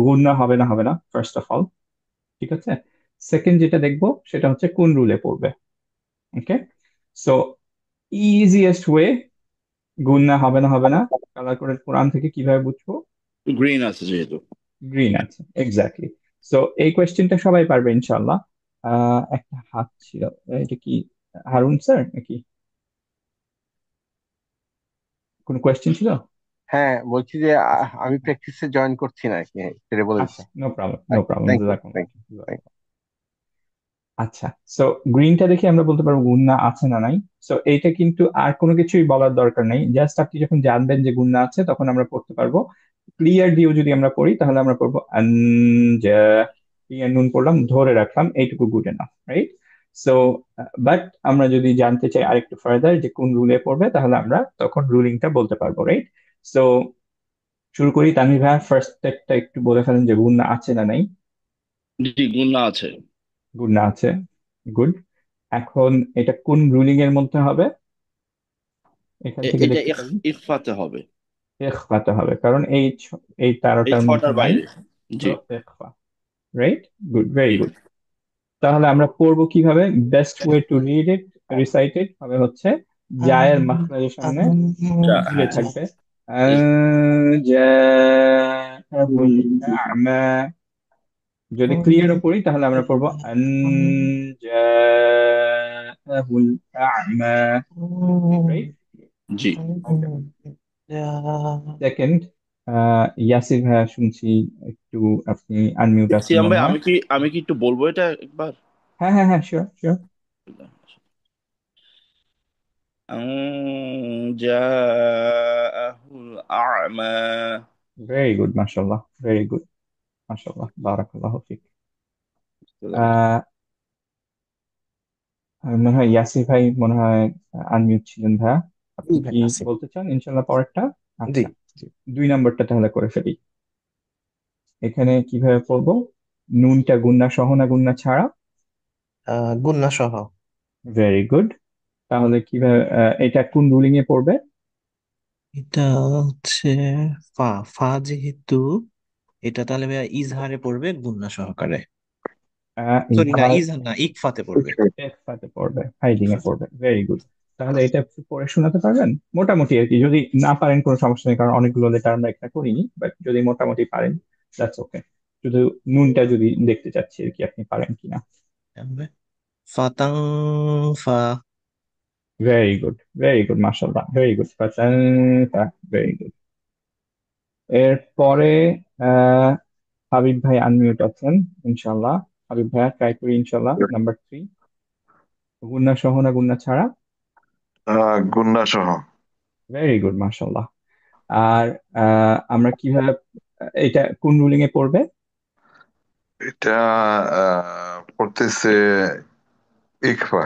গুণনা হবে না হবে না, ফার্স্ট অফ অল, ঠিক আছে? সেকেন্ড যেটা দেখবো সেটা হচ্ছে কোন রুলে পড়বে। ওকে, সো ইজিয়েস্ট ওয়ে, গুণনা হবে না হবে না, কালার কোডেড কোরআন থেকে কিভাবে বুঝবো? গ্রিন আছে যেহেতু। গ্রিন আছে, এক্স্যাক্টলি। সো এই কোয়েশ্চেনটা সবাই পারবে ইনশাল্লাহ। একটা হাত ছিল, এটা কি হারুন স্যার নাকি কোনো কোয়েশ্চেন ছিল? হ্যাঁ, বলছি যে আমি প্র্যাকটিসে জয়েন করছি না আর কি, সেটা বলে দিচ্ছি। আচ্ছা, no problem, no problem, thank you, thank জাযাকুমুল্লাহ। ইউ। আচ্ছা, সো গ্রিনটা দেখে আমরা বলতে পারবো গুন্না আছে না নাই। সো এইটা কিন্তু আর কোনো কিছুই বলার দরকার নেই, জাস্ট আপনি যখন জানবেন যে গুন্না আছে তখন আমরা পড়তে পারবো। ক্লিয়ার দিয়েও যদি আমরা পড়ি তাহলে আমরা পড়বো আনজা, ক্লিয়ার নুন পড়লাম, ধরে রাখলাম, এইটুকু good enough, right? So but আমরা যদি জানতে চাই আরেকটু ফার্দার যে কোন রুলে পড়বে, তাহলে আমরা তখন রুলিংটা বলতে পারবো, রাইট? সো শুরু করি। তানভীর ভাইয়া ফার্স্ট স্টেপটা একটু বলে ফেলেন যে গুন্না আছে না নাই। জি, গুণা আছে। গুন্না আছে, গুড। এখন এটা কোন রুলিং এর মধ্যে হবে? এখান থেকে এটা দেখতে পারি ইখফাতে হবে। ইখফাতে হবে, কারণ এই এই 13টার মধ্যে ছটার নাই। বাইরে। তো জি ইখফা, রাইট? গুড, ভেরি জি। গুড। তাহলে আমরা পড়বো কিভাবে? Best way to read it, recite it হবে হচ্ছে জায়ের মাখরাজের সামনে জিরে হ্যাঁ, থাকবে। এই জাআহুল আ'মা। যদি ক্লিয়ারও পড়ি তাহলে আমরা পড়বো আন জাআহুল আ'মা, রাইট? জি। ওকে, সেকেন্ড, ইয়াসির ভাইয়া শুনছি একটু, আপনি আনমিউট আছেন সিয়াম মনে ভাই, হয়। আমি কি একটু বলবো এটা একবার? হ্যাঁ হ্যাঁ হ্যাঁ, শিওর শিওর। জাআহুল আ'মা। ভেরি গুড, মাশাআল্লাহ, ভেরি গুড, মাশাআল্লাহ, বারাকাল্লাহু ফিক। আহ মনে হয় ইয়াসির ভাই মনে হয় আনমিউট ছিলেন ভাইয়া। জি আপনি ভাই কি আছি। বলতে চান ইনশাল্লাহ পরেরটা? জি আচ্ছা, জি। 2 নম্বরটা তাহলে করে ফেলি। এখানে কিভাবে পড়বো? নুনটা গুন্না সহ না গুন্না ছাড়া? গুন্না সহ। Very good. তাহলে কিভাবে এটা কোন রুলিং এ পড়বে? এটা হচ্ছে ফা ফা যেহেতু এটা তাহলে ভাইয়া ইজহারে পড়বে গুন্না সহকারে। সরি না, ইজহার ইজহার না, ইকফাতে পড়বে। একসাথে পড়বে, হাইডিং এ পড়বে, ভেরি গুড। তাহলে এটা একটু পড়ে শোনাতে পারবেন মোটামুটি আর কি? যদি না পারেন কোনো সমস্যা নেই, কারণ অনেকগুলো লেটার আমরা একটা করিনি, বাট যদি মোটামুটি পারেন দ্যাটস ওকে। শুধু নুনটা যদি দেখতে চাচ্ছি আর কি, আপনি পারেন কিনা। ফাতাং ফা। ভেরি গুড, ভেরি গুড, মাশাআল্লাহ, ভেরি গুড, ভেরি গুড। এরপরে আহ হাবিব ভাই আনমিউট আছেন ইনশাল্লাহ। হাবিব ভাইয়া ট্রাই করি ইনশাল্লাহ, নাম্বার 3, গুন্না সহ না গুন্না ছাড়া? গুন্না সহ। ভেরি গুড, মাশাআল্লাহ। আর আমরা কিভাবে, এটা কোন রুলিং এ পড়বে? এটা পড়তেছে ইকফা।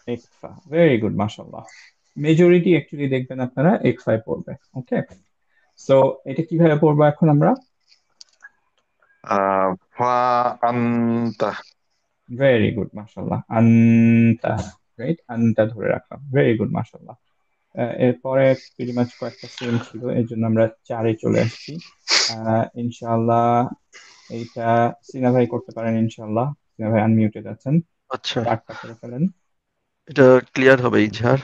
এক্সা, ভেরি গুড, মাশাআল্লাহ। মেজরিটি অ্যাকচুয়ালি দেখবেন আপনারা এক্সাই পড়বে। ওকে, সো এটা কিভাবে পড়বো এখন আমরা? ফা আন্তা। ভেরি গুড, মাশাআল্লাহ, আনতা, রাইট, আনতা ধরে রাখলাম, ভেরি গুড, মাশাআল্লাহ। এরপরে প্রিটি মাচ কয়েকটা সেম ছিল, এই জন্য আমরা 4-এ চলে আসছি। ইনশাআল্লাহ এইটা সিনা ভাই করতে পারেন ইনশাআল্লাহ। সিনা ভাই আনমিউটেড আছেন, আচ্ছা, 4টা করে ফেলেন। এটা ক্লিয়ার হবে ইজহার।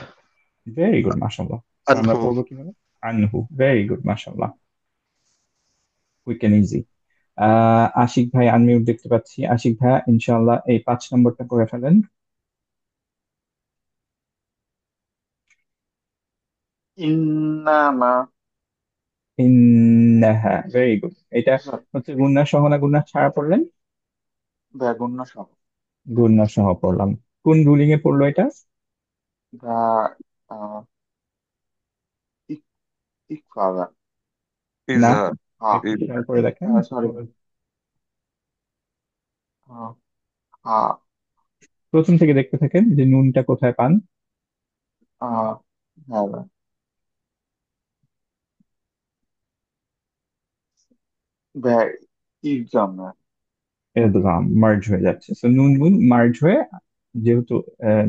ভেরি গুড, মাশাআল্লাহ। তো আমরা আনহু। পড়বো কিভাবে? আনহু, ভেরি গুড, মাশাআল্লাহ, কুইক এন্ড ইজি। আশিক ভাই আনমিউট দেখতে পাচ্ছি, আশিক ভাই ইনশাআল্লাহ এই 5 নম্বরটা করে ফেলেন। ইন্নামা। ইন্নাহা, ভেরি গুড। এটা হচ্ছে গুন্না সহ না গুন্না ছাড়া পড়লেন? ব্যাগুন্য সহ। গুন্না সহ পড়লাম। কোন রুলিং এ পড়লো এটা? দা আহ, ইক ইকফাদা। না, ইজহার। হ্যাঁ, একটু খেয়াল করে দেখেন। সরি। হ্যাঁ, প্রথম থেকে দেখতে থাকেন যে নুনটা কোথায় পান। হ্যাঁ, হ্যাঁ, ব্যা ইকজাম। এদগাম, মার্জ হয়ে যাচ্ছে, তো নুন নুন মার্জ হয়ে, যেহেতু আহ,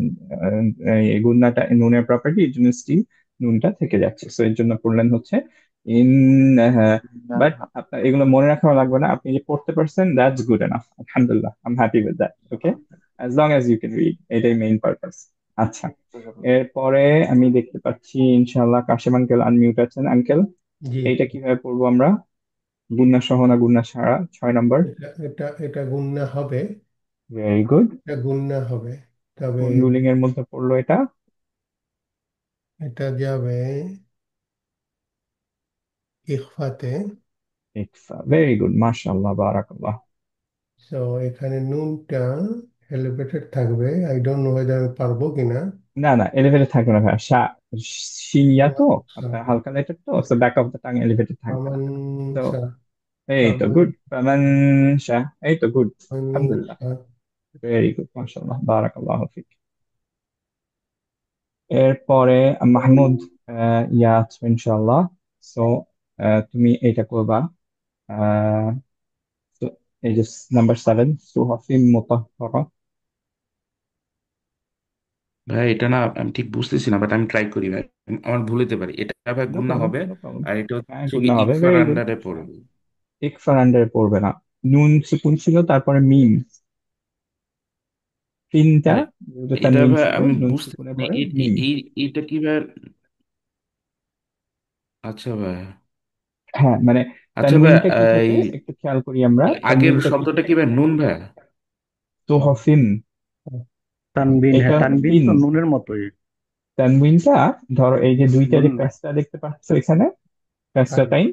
এই গুণনাটা নুনের প্রপার্টি, এই জন্য স্টিল নুনটা থেকে যাচ্ছে, তো এর জন্য পড়লেন হচ্ছে ইন। বাট আপনার এগুলো মনে রাখা লাগবে না, আপনি যে পড়তে পারছেন দ্যাটস গুড এনাফ, আলহামদুলিল্লাহ, I am happy with that. Okay, as long as you can read, এটাই মেইন পারপাস। আচ্ছা, এরপরে আমি দেখতে পাচ্ছি ইনশাআল্লাহ কাশেম আঙ্কেল আনমিউট আছেন। আঙ্কেল, জি। এইটা কিভাবে পড়বো আমরা? গুন্না সহ না গুন্না ছাড়া, 6 নম্বর? এটা গুণনা হবে। Very good. এটা গুণনা হবে, তবে কোন রুলিং এর মধ্যে পড়লো এটা? এটা যাবে ইখফাতে। ইকফা, ভেরি গুড, মাশাআল্লাহ, বারাকাল্লাহ। তো এখানে নুনটা এলিভেটেড থাকবে, আই ডোন্ট নো ওয়েদার আমি পারবো কিনা। না না, এলিভেটেড থাকবে না ভাই, শিনিয়া তো, আচ্ছা, আপনার হালকা লেটার তো, so back of the tongue elevated থাকবে না। তো ফামানসা, এই তো ফামান, গুড, ফামানশা, এই তো গুড, আলহামদুলিল্লাহ, ফামানসা। ভেরি গুড, মাশাআল্লাহ, বারাকাল্লাহু ফিক। এরপরে মাহমুদ, ইয়া আছো ইনশাআল্লাহ। সো তুমি এটা করবা। আহ, তো এই যে নাম্বার 7, সুহাফিম মুতাহহারা। ভাই এটা না আমি ঠিক বুঝতেছি না, বাট আমি ট্রাই করি ভাই। আমার ভুল হতে পারে, এটা ভাই নো গুণনা প্রবলেম, হবে। No problem. আর এটা হ্যাঁ, হচ্ছে কি গুণা হবে, ইকফার ভেরি গুড। আন্ডারে পড়বে। ইকফার আন্ডারে পড়বে না, নুন সুকুন ছিল, তারপরে মিম, তিনটা, মানে যেহেতু এটা তানবিন ভাই ছিল, আমি নুন বুঝতে সুকুনের মানে পরে মিম। এইটা কি ভাই? আচ্ছা ভাই। হ্যাঁ মানে আচ্ছা ভাই, তানবিনটা কি এই থাকে একটু খেয়াল করি আমরা, আগের তানবিনটা কি শব্দটা থাকে? কি ভাই নুন ভাই? সুহাফিম, তানবিন, এটা হ্যাঁ তানবিন ফিন। তো নুনের মতোই। তানবিনটা ধরো এই যে দুইটা নুন যে কাজটা দেখতে পাচ্ছ এখানে, তাই, ক্যাস্টাটাইন,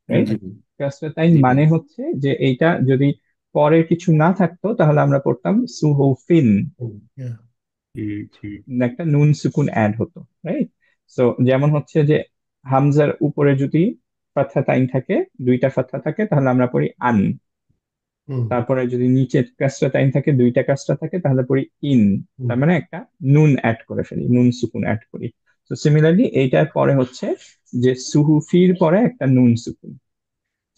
রাইট? জি ভাই। ক্যাস্টাটাইন জি ভাই। মানে হচ্ছে যে এইটা যদি পরে কিছু না থাকতো তাহলে আমরা পড়তাম সুহৌফিন, yeah. জি জি। একটা নুন সুকুন অ্যাড হতো, রাইট? সো যেমন হচ্ছে যে হামজার উপরে যদি ফাতহা তাইন থাকে, দুইটা ফাতহা থাকে, তাহলে আমরা পড়ি আন। হুম, তারপরে যদি নিচে কাসরা টাইম থাকে, দুইটা কাসরা থাকে, তাহলে পড়ি ইন। হুম, তার মানে একটা নুন অ্যাড করে ফেলি, নুন সুকুন অ্যাড করি। তো সিমিলারলি এইটার পরে হচ্ছে যে সুহুফির পরে একটা নুন সুকুন।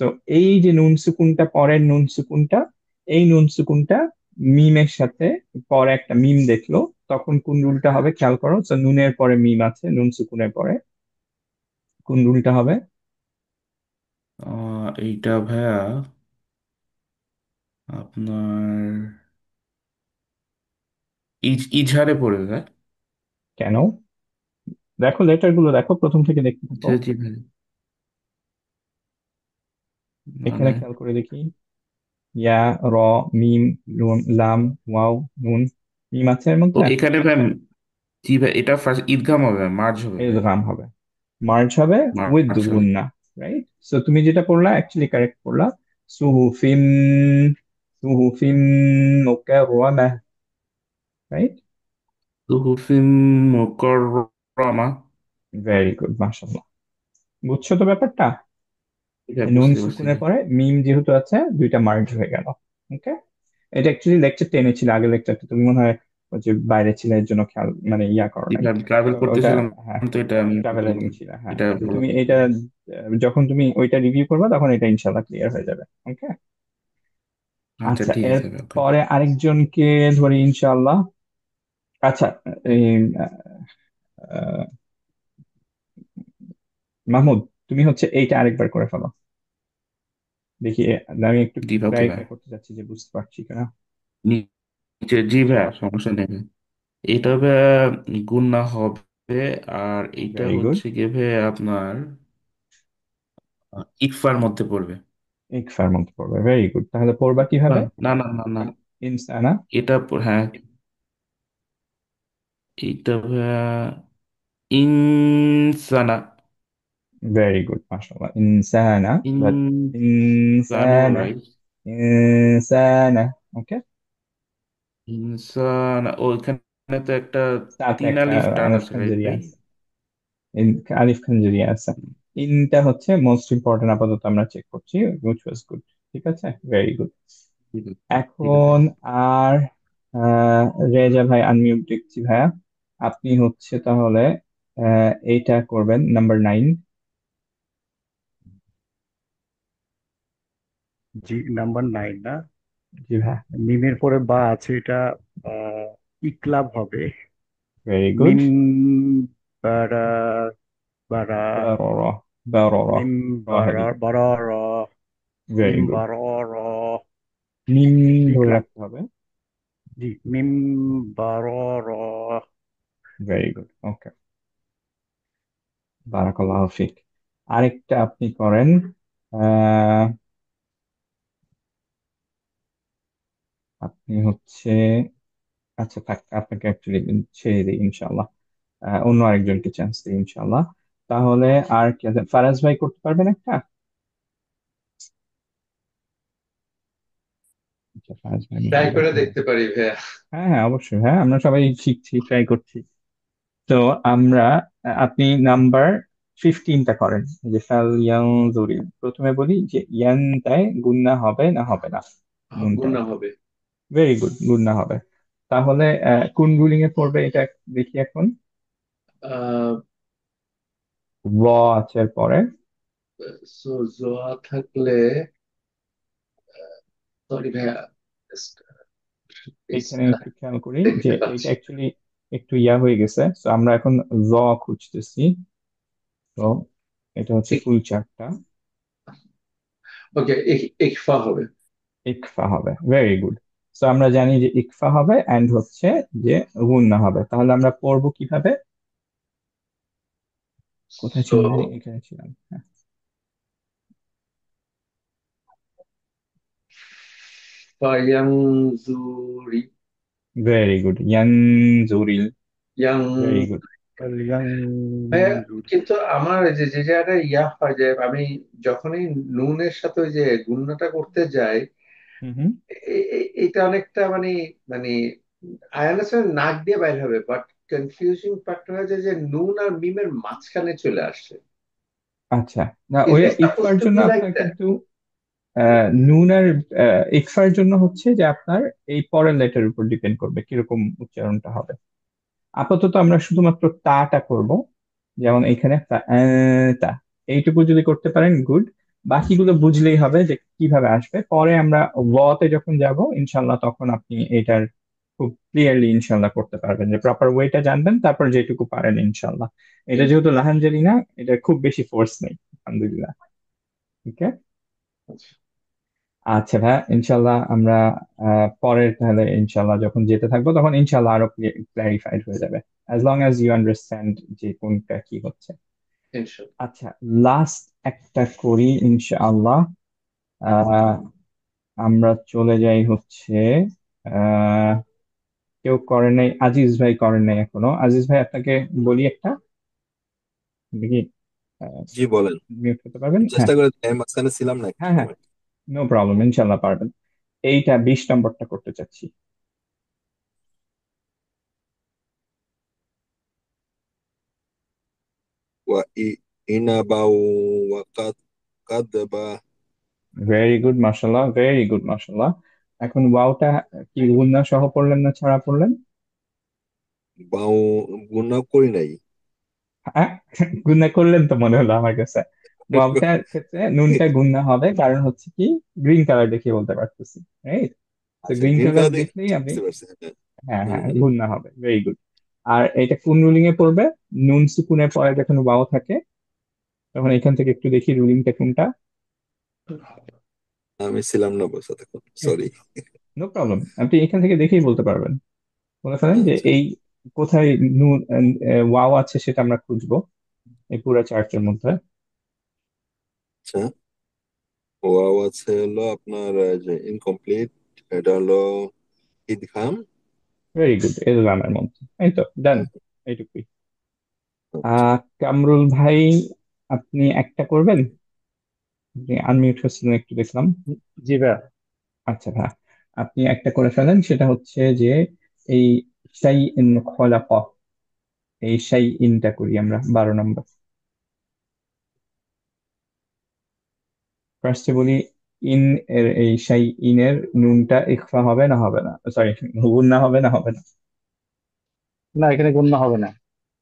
তো এই যে নুন সুকুনটা, পরের নুন সুকুনটা, এই নুন সুকুনটা মিমের সাথে, পরে একটা মিম দেখলো, তখন কোন রুলটা হবে খেয়াল করো। তো নুনের পরে মিম আছে, নুন সুকুনের পরে কোন রুলটা হবে? এইটা ভাইয়া আপনার ইজহারে পড়বে ভাই। কেন? দেখো লেটার গুলো দেখো, প্রথম থেকে দেখতে থাকো, জি জি ভাই। এখানে মানে খেয়াল করে দেখি। ইয়া, র, মিম, নুন, লাম, ওয়াও, নুন, মিম আছে এর ও মধ্যে। এখানে ভাই, জি ভাই, এটা ফার্স্ট ঈদগাম হবে, মার্জ হবে ভাই। ইদগাম হবে, মার্জ হবে উইথ মার্জ হবে। গুন্না, রাইট? সো তুমি যেটা পড়লা অ্যাকচুয়ালি কারেক্ট পড়লা। সুহুফিম, সুহুফিম মুকাররামা, রাইট? সুহুফিম মুকাররমা। ভেরি গুড, মাশাআল্লাহ। বুঝছো তো ব্যাপারটা? এটা নুন বুঝতে পারছি সুকুনের ভাই। পরে মিম যেহেতু আছে, দুইটা মার্জ হয়ে গেল। ওকে, এটা অ্যাকচুয়ালি লেকচার 10-এ ছিল, আগের লেকচারটা তুমি মনে হয় ওই যে বাইরে ছিলে, এর জন্য খেয়াল মানে ইয়া করো জি নাই। ভাই, আমি ট্রাভেল তো ওটা, করতেছিলাম, হ্যাঁ, তো এটা আমি ট্রাভেলিং ছিল, হ্যাঁ। এটা তো ফলো তুমি করছি। এটা যখন তুমি ওইটা রিভিউ করবে তখন এটা ইনশাল্লাহ ক্লিয়ার হয়ে যাবে। ওকে, আচ্ছা আচ্ছা, ঠিক এর আছে ভাই, ওকে। পরে আরেকজনকে ধরি ইনশাল্লাহ। আচ্ছা, এই আহ, মাহমুদ, তুমি হচ্ছে এইটা আরেকবার করে ফেলো, দেখি আমি একটু জি ভাই, ওকে ভাই। ভেরিফাই করতে চাচ্ছি যে বুঝতে পারছি কিনা। নিচে জি ভাই, সমস্যা নেই ভাই। এটা ভাই গুণনা হবে। আর এইটা ভেরি গুড, হচ্ছে গিয়ে ভাই আপনার ইকফার মধ্যে পড়বে। ইকফার মধ্যে পড়বে, ভেরি গুড। তাহলে পড়বা কিভাবে? না না না না, ইনসানা, এটা হ্যাঁ, এইটা ভাইয়া ইনসানা। ভেরি গুড, মাশাআল্লাহ, ইনসানা, বাট ইনসানো ইনসানা, রাইট। ইনসানা, ওকে। ইনসানা, ওইখানে তো একটা সাথে তিন একটা আলিফ টান আলিফ আছে রাইট খানজরিয়া ভাই? আছে, আলিফ খানজরিয়া আছে। ইনটা হচ্ছে মোস্ট ইম্পর্টেন্ট, আপাতত আমরা চেক করছি, which was good, ঠিক আছে, ভেরি গুড। ঠিক আছে। ঠিক আছে। এখন আর আহ, রেজা ভাই আনমিউট দেখছি ভাইয়া, আপনি হচ্ছে তাহলে এইটা করবেন, নাম্বার 9। জি, নাম্বার 9 না? জি ভাইয়া, মিমের পরে বা আছে, এটা আহ, ইকলাব হবে। Very good. মিম বারা, বারা, বাররা, বাররা, মিম বারা রাহেবি, বারা র, ভেরি মিম গুড। বারা র, মিম ধরে ইকলাব। রাখতে হবে, জি, মিম বারা র। ভেরি গুড, ওকে, বারাকাল্লাহু ফিক। আরেকটা আপনি করেন, আহ, আপনি হচ্ছে, আচ্ছা থাক, আপনাকে অ্যাকচুয়ালি ছেড়ে দিই ইনশাল্লাহ, অন্য আরেকজনকে চান্স দিই ইনশাল্লাহ। তাহলে আর কি আছে, ফারাজ ভাই করতে পারবেন একটা? আচ্ছা, ফাজ ভাই ট্রাই মোহাম্মদ, করে দেখতে পারি ভাইয়া। হ্যাঁ হ্যাঁ অবশ্যই, হ্যাঁ আমরা সবাই শিখছি, ট্রাই করছি। তো আমরা আপনি নাম্বার 15টা করেন, এই যে ফাল ইয়ানজুরি। প্রথমে বলি যে ইয়ানটায় গুণনা হবে না হবে না, নুনটায়। গুণা হবে। ভেরি গুড, গুণনা হবে। তাহলে কোন রুলিং এ পড়বে এটা দেখি এখন। আহ র আছে এর পরে। সো জোয়া থাকলে, সরি ভাইয়া, এখানে একটু খেয়াল করি যে এটা অ্যাকচুয়ালি একটু ইয়া হয়ে গেছে, তো আমরা এখন র খুঁজতেছি। তো এটা হচ্ছে ফুল চারটা, ওকে, ইকফা হবে। ইকফা হবে, ভেরি গুড। তো আমরা জানি যে ইকফা হবে এন্ড হচ্ছে যে গুণনা হবে। তাহলে আমরা পড়বো কিভাবে? কোথায় সো ছিলাম জানি, এখানে ছিলাম, হ্যাঁ। ফায়ানজুরি, ভেরি গুড, ইয়ানজুরিল, ইয়াং। Very good. ভাইয়া, ফালইয়ানজুর। কিন্তু আমার ওই যে যে জায়গাটা ইয়া হয় যে আমি যখনই নুনের সাথে ওই যে গুণনাটা করতে যাই, হুম হুম। এটা অনেকটা মানে মানে আয়ানের নাক দিয়ে বাইর হবে, বাট কনফিউজিং পার্টটা হয়ে যায় যে নুন আর মিমের মাঝখানে চলে আসছে। আচ্ছা, না ইজ ওই ইট সাপোজ ইকফার টু জন্য বি লাইক আপনার দ্যাট? কিন্তু নুন আর ইকফার জন্য হচ্ছে যে আপনার এই পরের লেটার উপর ডিপেন্ড করবে কিরকম উচ্চারণটা হবে। আপাতত আমরা শুধুমাত্র তাটা করব, যেমন এখানে তা, এইটুকু যদি করতে পারেন গুড। বাকিগুলো বুঝলেই হবে যে কিভাবে আসবে। পরে আমরা তে যখন যাব ইনশাল্লাহ, তখন আপনি এটার খুব ক্লিয়ারলি ইনশাল্লাহ করতে পারবেন, যে প্রপার ওয়েটা জানবেন, তারপর যেটুকু পারেন ইনশাল্লাহ। এটা যেহেতু লাহানজারি না, এটা খুব বেশি ফোর্স নেই, আলহামদুলিল্লাহ। ঠিক আছে। আচ্ছা ভাই, ইনশাল্লাহ আমরা পরের তাহলে ইনশাল্লাহ যখন যেতে থাকবো তখন ইনশাল্লাহ আরো ক্লারিফাইড হয়ে যাবে, as long as you understand যে কোনটা কি হচ্ছে। ইনশাআল্লাহ। আচ্ছা, লাস্ট একটা করি ইনশাআল্লাহ। আহ আমরা চলে যাই হচ্ছে, আহ কেউ করেন নাই, আজিজ ভাই করেন নাই এখনো। আজিজ ভাই আপনাকে বলি একটা, দেখি জি বলেন। মিউট করতে পারবেন? হ্যাঁ চেষ্টা করে দেখি, আমি মাঝখানে ছিলাম না একটু হ্যাঁ হ্যাঁ, সময়। নো প্রবলেম, ইনশাল্লাহ পারবেন। এইটা 20 নম্বরটা করতে চাচ্ছি। ওয়া ইনাবাউ ওয়া কাদবা। ভেরি গুড মাশাল্লাহ, ভেরি গুড মাশাল্লাহ। এখন ওয়াওটা কি গুণনা সহ পড়লেন না ছাড়া পড়লেন? বাউ গুণা করি নাই। হ্যাঁ, গুণনা করলেন তো মনে হলো আমার কাছে। ওয়াওটার ক্ষেত্রে নুনটা গুণনা হবে, কারণ হচ্ছে কি গ্রিন কালার দেখে বলতে পারতেছি, রাইট? তো আচ্ছা, গ্রিন গ্রিন কালার কালার দেখে দেখলেই আমি, বুঝতে পারছি। হ্যাঁ। হ্যাঁ হুম হ্যাঁ হুম। গুণনা হবে, ভেরি গুড। আর এটা কোন রুলিং এ পড়বে? নুন সুকুনের পরে যখন ওয়াও থাকে, তখন এখান থেকে একটু দেখি রুলিংটা কোনটা। আমি ছিলাম না বসে তখন, সরি। নো প্রবলেম, আপনি এখান থেকে দেখেই বলতে পারবেন। বলে ফেলেন যে আচ্ছা এই কোথায় নুন ওয়াও আছে সেটা আমরা খুঁজবো এই পুরো চার্টের মধ্যে। আচ্ছা। ওয়াও আছে হলো আপনার যে ইনকমপ্লিট, এটা হলো ইদগাম। ভেরি গুড, এলজামের মধ্যে, এই তো ডান, এইটুকুই। আচ্ছা কামরুল ভাই, আপনি একটা করবেন? আপনি আনমিউট হচ্ছিলেন একটু দেখলাম। জি ভাইয়া। আচ্ছা ভাই, আপনি একটা করে ফেলেন, সেটা হচ্ছে যে এই শাই ইন খলাক, এই শাই ইনটা করি আমরা 12 নম্বর। ফার্স্টে বলি ইন এর, এই শাই ইনের নুনটা ইখফা হবে না হবে না, সরি গুন্না হবে না হবে না? না, এখানে গণ্য হবে না।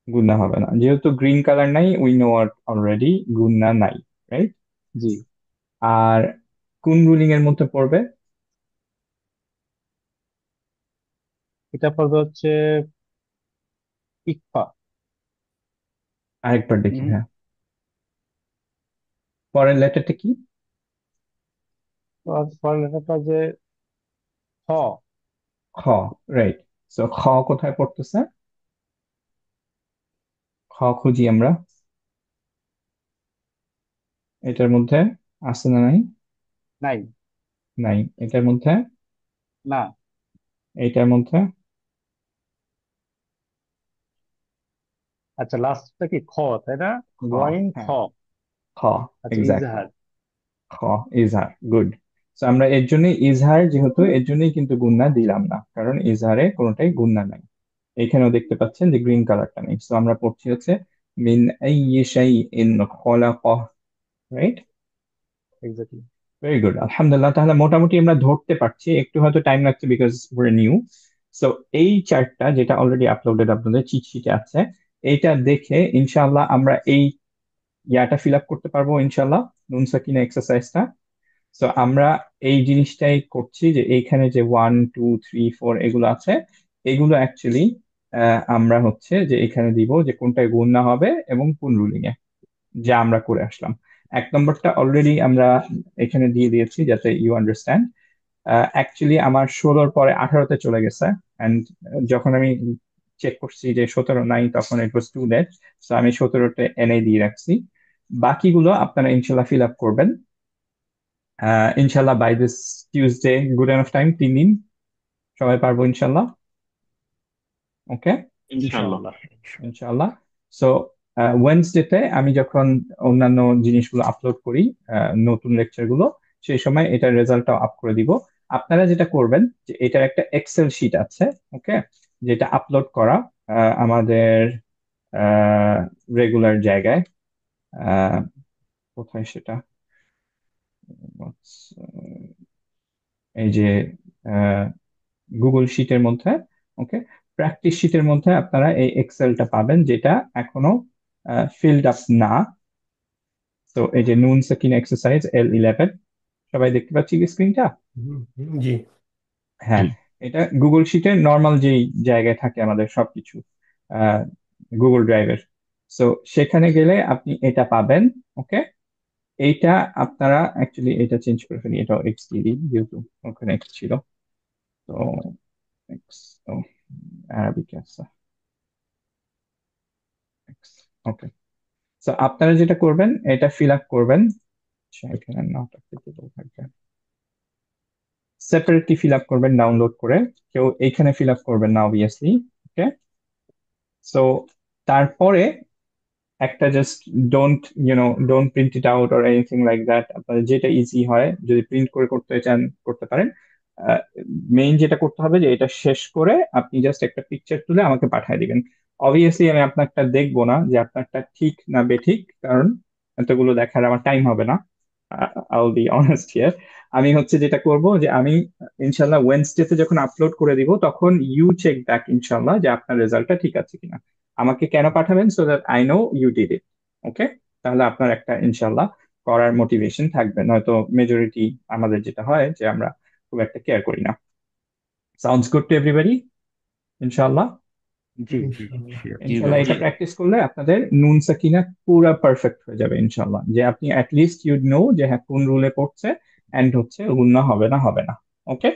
গুন্না হবে না, যেহেতু গ্রিন কালার নাই, উই নো অলরেডি গুন্না নাই, রাইট? জি, আর কোন রুলিং এর মধ্যে পড়বে? এটা পড়বে হচ্ছে ইকফা। আরেকবার দেখি, হুম, হ্যাঁ। পরের লেটারটা কি? পরের লেখাটা যে খ। খ, রাইট। সো খ কোথায় পড়তেছে? খ খুঁজি আমরা, এটার মধ্যে আছে না নাই? নাই। নাই এটার মধ্যে, না, এইটার মধ্যে। আচ্ছা, লাস্টটা কি খ, তাই না? খ, ওয়াইন খ। হ্যাঁ খ, আচ্ছা, এক্স্যাক্টলি। ইজহার। খ ইজহার, গুড। তো আমরা এর জন্য ইজহার, যেহেতু এর জন্যই কিন্তু গুন্না দিলাম না, কারণ ইজহারে কোনোটাই গুন্না নাই। এখানেও দেখতে পাচ্ছেন যে গ্রিন কালারটা নেই। তো আমরা পড়ছি হচ্ছে মিন আইয়ি শাইইন খলাকাহ, রাইট? এক্স্যাক্টলি, ভেরি গুড, আলহামদুলিল্লাহ। তাহলে মোটামুটি আমরা ধরতে পারছি, একটু হয়তো টাইম লাগছে বিকজ উইর নিউ। সো এই চার্টটা যেটা অলরেডি আপলোডেড আপনাদের চিট শিটে আছে, এইটা দেখে ইনশাআল্লাহ আমরা এই ইয়াটা ফিল আপ করতে পারবো ইনশাআল্লাহ, নুন সাকিনা এক্সারসাইজটা। সো আমরা এই জিনিসটাই করছি যে এইখানে যে 1 2 3 4 এগুলো আছে, এগুলো অ্যাকচুয়ালি আমরা হচ্ছে যে এখানে দিব যে কোনটায় গুণনা হবে এবং কোন রুলিং এ, যা আমরা করে আসলাম। 1 নম্বরটা অলরেডি আমরা এখানে দিয়ে দিয়েছি যাতে ইউ আন্ডারস্ট্যান্ড। অ্যাকচুয়ালি আমার 16-র পরে 18-তে চলে গেছে, অ্যান্ড যখন আমি চেক করছি যে 17 নাই, তখন ইট ওয়াজ টু লেট। সো আমি 17তে এনে দিয়ে রাখছি। বাকিগুলো আপনারা ইনশাল্লাহ ফিল আপ করবেন ইনশাল্লাহ by this Tuesday. Good enough time, 3 দিন সবাই পারবো ইনশাল্লাহ। ওকে, ইনশাআল্লাহ। ইনশাআল্লাহ। ইনশাল্লাহ। সো ওয়েনসডেতে আমি যখন অন্যান্য জিনিসগুলো আপলোড করি, নতুন লেকচারগুলো, সেই সময় এটার রেজাল্টটাও আপ করে দিব। আপনারা যেটা করবেন যে এটার একটা এক্সেল শিট আছে, ওকে, যেটা আপলোড করা আমাদের রেগুলার জায়গায়। কোথায় সেটা? এই যে গুগল শিটের মধ্যে, ওকে, প্র্যাকটিস শিটের মধ্যে আপনারা এই এক্সেলটা পাবেন, যেটা এখনো ফিল্ড আপ না। তো এই যে নুন সাকিনা এক্সারসাইজ L11, সবাই দেখতে পাচ্ছি কি স্ক্রিনটা? জি। হ্যাঁ, এটা গুগল শিটের নর্মাল যেই জায়গায় থাকে আমাদের সবকিছু, গুগল ড্রাইভের। সো সেখানে গেলে আপনি এটা পাবেন, ওকে। এইটা আপনারা অ্যাকচুয়ালি এটা চেঞ্জ করে ফেলি, এটা XDD যেহেতু ওখানে X ছিল, তো X, তো আরবিক আছে X, ওকে। সো আপনারা যেটা করবেন এটা ফিল আপ করবেন। আচ্ছা, এখানে নামটা থাকবে, সেপারেটলি ফিল আপ করবেন ডাউনলোড করে, কেউ এইখানে ফিল আপ করবেন না অবভিয়াসলি, ওকে। সো তারপরে একটা just don't print it out or anything like that, আপনাদের যেটা ইজি হয়, যদি প্রিন্ট করে করতে চান করতে পারেন। মেইন যেটা করতে হবে যে এটা শেষ করে আপনি জাস্ট একটা পিকচার তুলে আমাকে পাঠিয়ে দিবেন। অবভিয়াসলি আমি আপনারটা দেখবো না যে আপনারটা ঠিক না বেঠিক, কারণ এতগুলো দেখার আমার টাইম হবে না। I will be honest here. আমি হচ্ছে যেটা করব যে আমি ইনশাল্লাহ ওয়েনসডেতে যখন আপলোড করে দিব, তখন ইউ চেক ব্যাক ইনশাল্লাহ যে আপনার রেজাল্টটা ঠিক আছে কিনা। আমাকে কেন পাঠাবেন? So that I know you did it, okay. তাহলে আপনার একটা ইনশাল্লাহ করার মোটিভেশন থাকবে, নয়তো মেজরিটি আমাদের যেটা হয় যে আমরা খুব একটা কেয়ার করি না। Sounds good to everybody? ইনশাল্লাহ। জি জি ইনশাআল্লাহ। শিওর। ইনশাল্লাহ এটা প্র্যাকটিস করলে আপনাদের নুন সাকিনা পুরা পারফেক্ট হয়ে যাবে ইনশাল্লাহ, যে আপনি অ্যাটলিস্ট ইউড নো যে হ্যাঁ কোন রুলে পড়ছে, এন্ড হচ্ছে গুণনা হবে না হবে না, ওকে।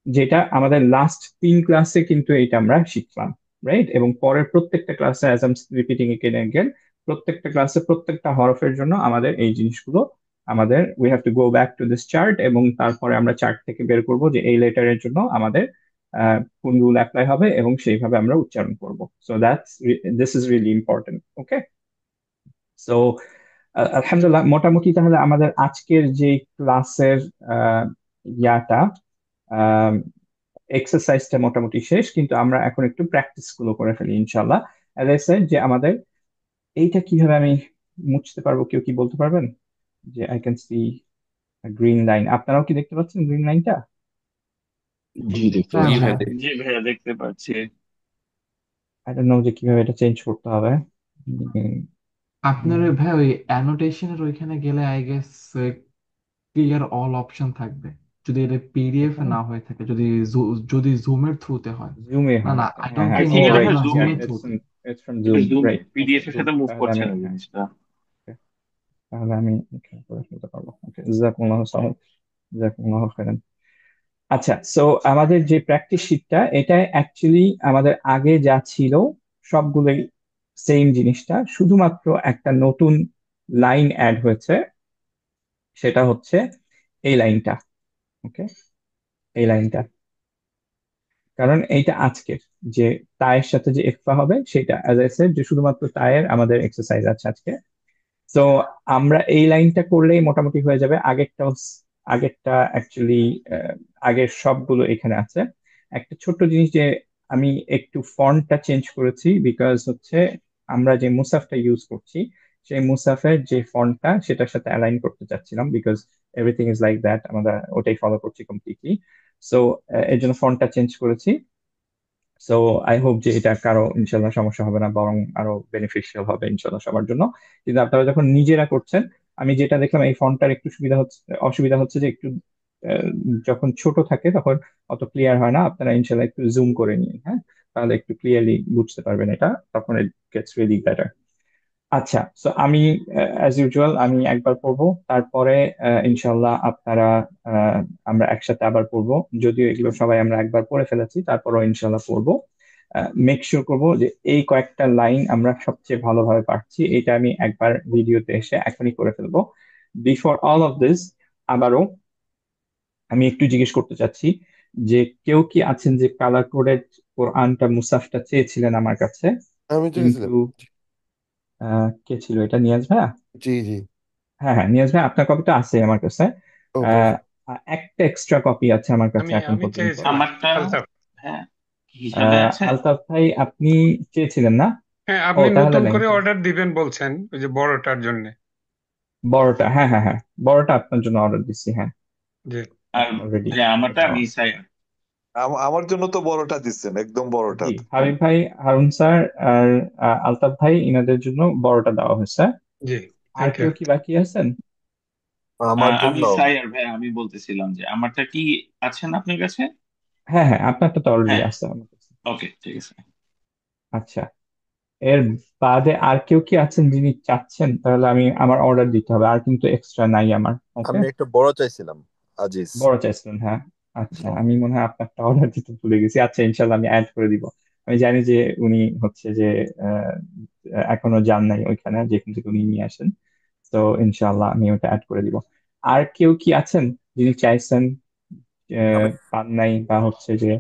যেটা আমাদের লাস্ট 3 ক্লাসে কিন্তু এটা আমরা শিখলাম, রাইট? এবং পরের প্রত্যেকটা ক্লাসে, as I am repeating again again, প্রত্যেকটা ক্লাসে প্রত্যেকটা হরফের জন্য আমাদের এই জিনিসগুলো, আমাদের we have to go back to this chart, এবং তারপরে আমরা চার্ট থেকে বের করব যে এই লেটারের জন্য আমাদের কোন রুল অ্যাপ্লাই হবে, এবং সেইভাবে আমরা উচ্চারণ করব। So this is really important, okay. So আলহামদুলিল্লাহ, মোটামুটি তাহলে আমাদের আজকের যে ক্লাসের ইয়াটা, এক্সারসাইজটা মোটামুটি শেষ, কিন্তু আমরা এখন একটু প্র্যাকটিস গুলো করে ফেলি ইনশাল্লাহ। অ্যাজ আই সেড যে আমাদের এইটা কিভাবে আমি মুছতে পারবো, কেউ কি বলতে পারবেন? যে I can sea green line, আপনারাও কি দেখতে পাচ্ছেন গ্রিন লাইনটা? জি, দেখতে হ্যাঁ পাচ্ছি। ভাইয়া জি ভাইয়া দেখতে পাচ্ছি। আই ডোন্ট নো যে কিভাবে এটা চেঞ্জ করতে হবে। আপনার ভাই ওই অ্যানোটেশনের ওইখানে গেলে I guess clear all option থাকবে, যদি এটা পিডিএফ এখানে না হয়ে থাকে, যদি জুমের থ্রুতে হয়। জুমে না হয়, না, আই হ্যাঁ ডোন্ট হ্যাঁ, থিঙ্ক ও এটা রাইট, আপনার ইয়া জুমের ইটস থ্রুতে। From zoom, right. পিডিএফ এর সাথে মুভ তাহলে করছে আমি, না জিনিসটা। তাহলে আমি এখানে করে ফেলতে পারবো, ওকে। জাযাকুমুল্লাহু খাইরান, জাযাকুমুল্লাহু খাইরান। আচ্ছা, সো আমাদের যে প্র্যাকটিস শিটটা, এটা অ্যাকচুয়ালি আমাদের আগে যা ছিল সবগুলোই সেম জিনিসটা, শুধুমাত্র একটা নতুন লাইন অ্যাড হয়েছে, সেটা হচ্ছে এই লাইনটা, ওকে, এই লাইনটা। কারণ এইটা আজকের যে তায়ের সাথে যে ইকফা হবে, সেটা অ্যাজ আই সেড যে শুধুমাত্র তায়ের আমাদের এক্সারসাইজ আছে আজকে। তো আমরা এই লাইনটা করলেই মোটামুটি হয়ে যাবে। আগেরটা অ্যাকচুয়ালি আগের সবগুলো এখানে আছে। একটা ছোট্ট জিনিস যে আমি একটু ফন্টটা চেঞ্জ করেছি, বিকজ হচ্ছে আমরা যে মুসাফটা ইউজ করছি সেই মুসাফের যে ফন্টটা সেটার সাথে অ্যালাইন করতে চাচ্ছিলাম, because everything is like that, আমরা ওটাই ফলো করছি কমপ্লিটলি। সো এর জন্য ফন্টটা চেঞ্জ করেছি। সো আই হোপ যে এটা কারো ইনশাল্লাহ সমস্যা হবে না, বরং আরো বেনিফিশিয়াল হবে ইনশাল্লাহ সবার জন্য। কিন্তু আপনারা যখন নিজেরা করছেন, আমি যেটা দেখলাম এই ফন্টটার একটু অসুবিধা হচ্ছে যে একটু আহ, যখন ছোট থাকে তখন অত ক্লিয়ার হয় না। আপনারা ইনশাল্লাহ একটু জুম করে নিন, হ্যাঁ, তাহলে একটু ক্লিয়ারলি বুঝতে পারবেন এটা, তখন ইট গেটস রিয়েলি বেটার। আচ্ছা, সো আমি অ্যাজ ইউজুয়াল আমি একবার পড়বো, তারপরে ইনশাল্লাহ আপনারা আহ, আমরা একসাথে আবার পড়বো। যদিও এগুলো সবাই আমরা একবার পড়ে ফেলেছি, তারপরেও ইনশাল্লাহ পড়বো। মেক শিওর করবো যে এই কয়েকটা লাইন আমরা সবচেয়ে ভালোভাবে পারছি, এটা আমি একবার ভিডিওতে এসে এখনই করে ফেলবো। বিফোর অল অফ দিস, আবারও আমি একটু জিজ্ঞেস করতে চাচ্ছি যে কেউ কি আছেন যে কালার কোডেড কোরআনটা মুসাফটা চেয়েছিলেন আমার কাছে? আমি কিন্তু চেয়েছিলাম। কে ছিল এটা? নিয়াজ ভাইয়া? জি জি। হ্যাঁ হ্যাঁ, নিয়াজ ভাই আপনার কপিটা আছে আমার কাছে। ও আহ, পারফেক্ট। একটা এক্সট্রা কপি আছে আমার কাছে আমি এখন আমি পর্যন্ত। চেয়েছিলাম আমারটা আলতাফ। হ্যাঁ হিসাবে আছে। আলতাফ ভাই আপনি চেয়েছিলেন না? হ্যাঁ, ও আপনি তাহলে নতুন নাই। করে অর্ডার দিবেন বলছেন ওই যে বড়টার জন্য। বড়টা, হ্যাঁ হ্যাঁ হ্যাঁ, বড়টা আপনার জন্য অর্ডার দিচ্ছি, হ্যাঁ জি আর অলরেডি। হ্যাঁ আমারটা আমি সাইড। আমার জন্য তো বড়টা দিচ্ছেন, একদম বড়টা। জি, হাবিব ভাই, হারুন স্যার আর আলতাফ ভাই, ইনাদের জন্য বড়টা দেওয়া হয়েছে। জি, আর থ্যাংক ইউ। কেউ কি বাকি আছেন? আমার আমি জন্য সাইয়ার ভাই, আমি বলতেছিলাম যে আমারটা কি আছেন আপনার কাছে? হ্যাঁ হ্যাঁ, আপনারটা তো অলরেডি হ্যাঁ, আছে আমার কাছে। ওকে ঠিক আছে। আচ্ছা, এর বাদে আর কেউ কি আছেন যিনি চাচ্ছেন? তাহলে আমি আমার অর্ডার দিতে হবে, আর কিন্তু এক্সট্রা নাই আমার। ওকে, আমি একটা বড় চাইছিলাম, আজিজ। বড় চাইছিলেন, হ্যাঁ। আচ্ছা, আমি মনে হয় আপনারটা অর্ডার দিতে ভুলে গেছি। আচ্ছা, ইনশাল্লাহ আমি অ্যাড করে দিব। আমি জানি যে উনি হচ্ছে যে আহ, এখনো যান নাই ওইখানে যেখান থেকে উনি নিয়ে আসেন। তো ইনশাল্লাহ আমি ওটা অ্যাড করে দিব। আর কেউ কি আছেন যিনি চাইছেন, আমি পান নাই, বা হচ্ছে যে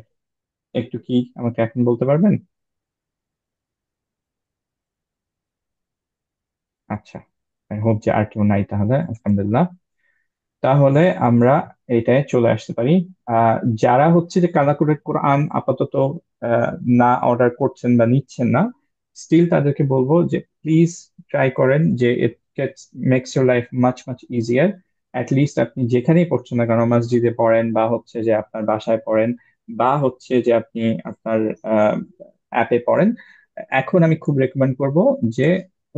একটু কি আমাকে এখন বলতে পারবেন? আচ্ছা, আই হোপ যে আর কেউ নাই, তাহলে আলহামদুলিল্লাহ। তাহলে আমরা এইটায় চলে আসতে পারি। যারা হচ্ছে যে কালাকুলেট কোরআন আপাতত আহ, না অর্ডার করছেন বা নিচ্ছেন না, স্টিল তাদেরকে বলবো যে প্লিজ ট্রাই করেন, যে it makes your life much much easier. At least আপনি যেখানেই পড়ছেন না কেন, মসজিদে পড়েন বা হচ্ছে যে আপনার বাসায় পড়েন, বা হচ্ছে যে আপনি আপনার অ্যাপে পড়েন, এখন আমি খুব রেকমেন্ড করব যে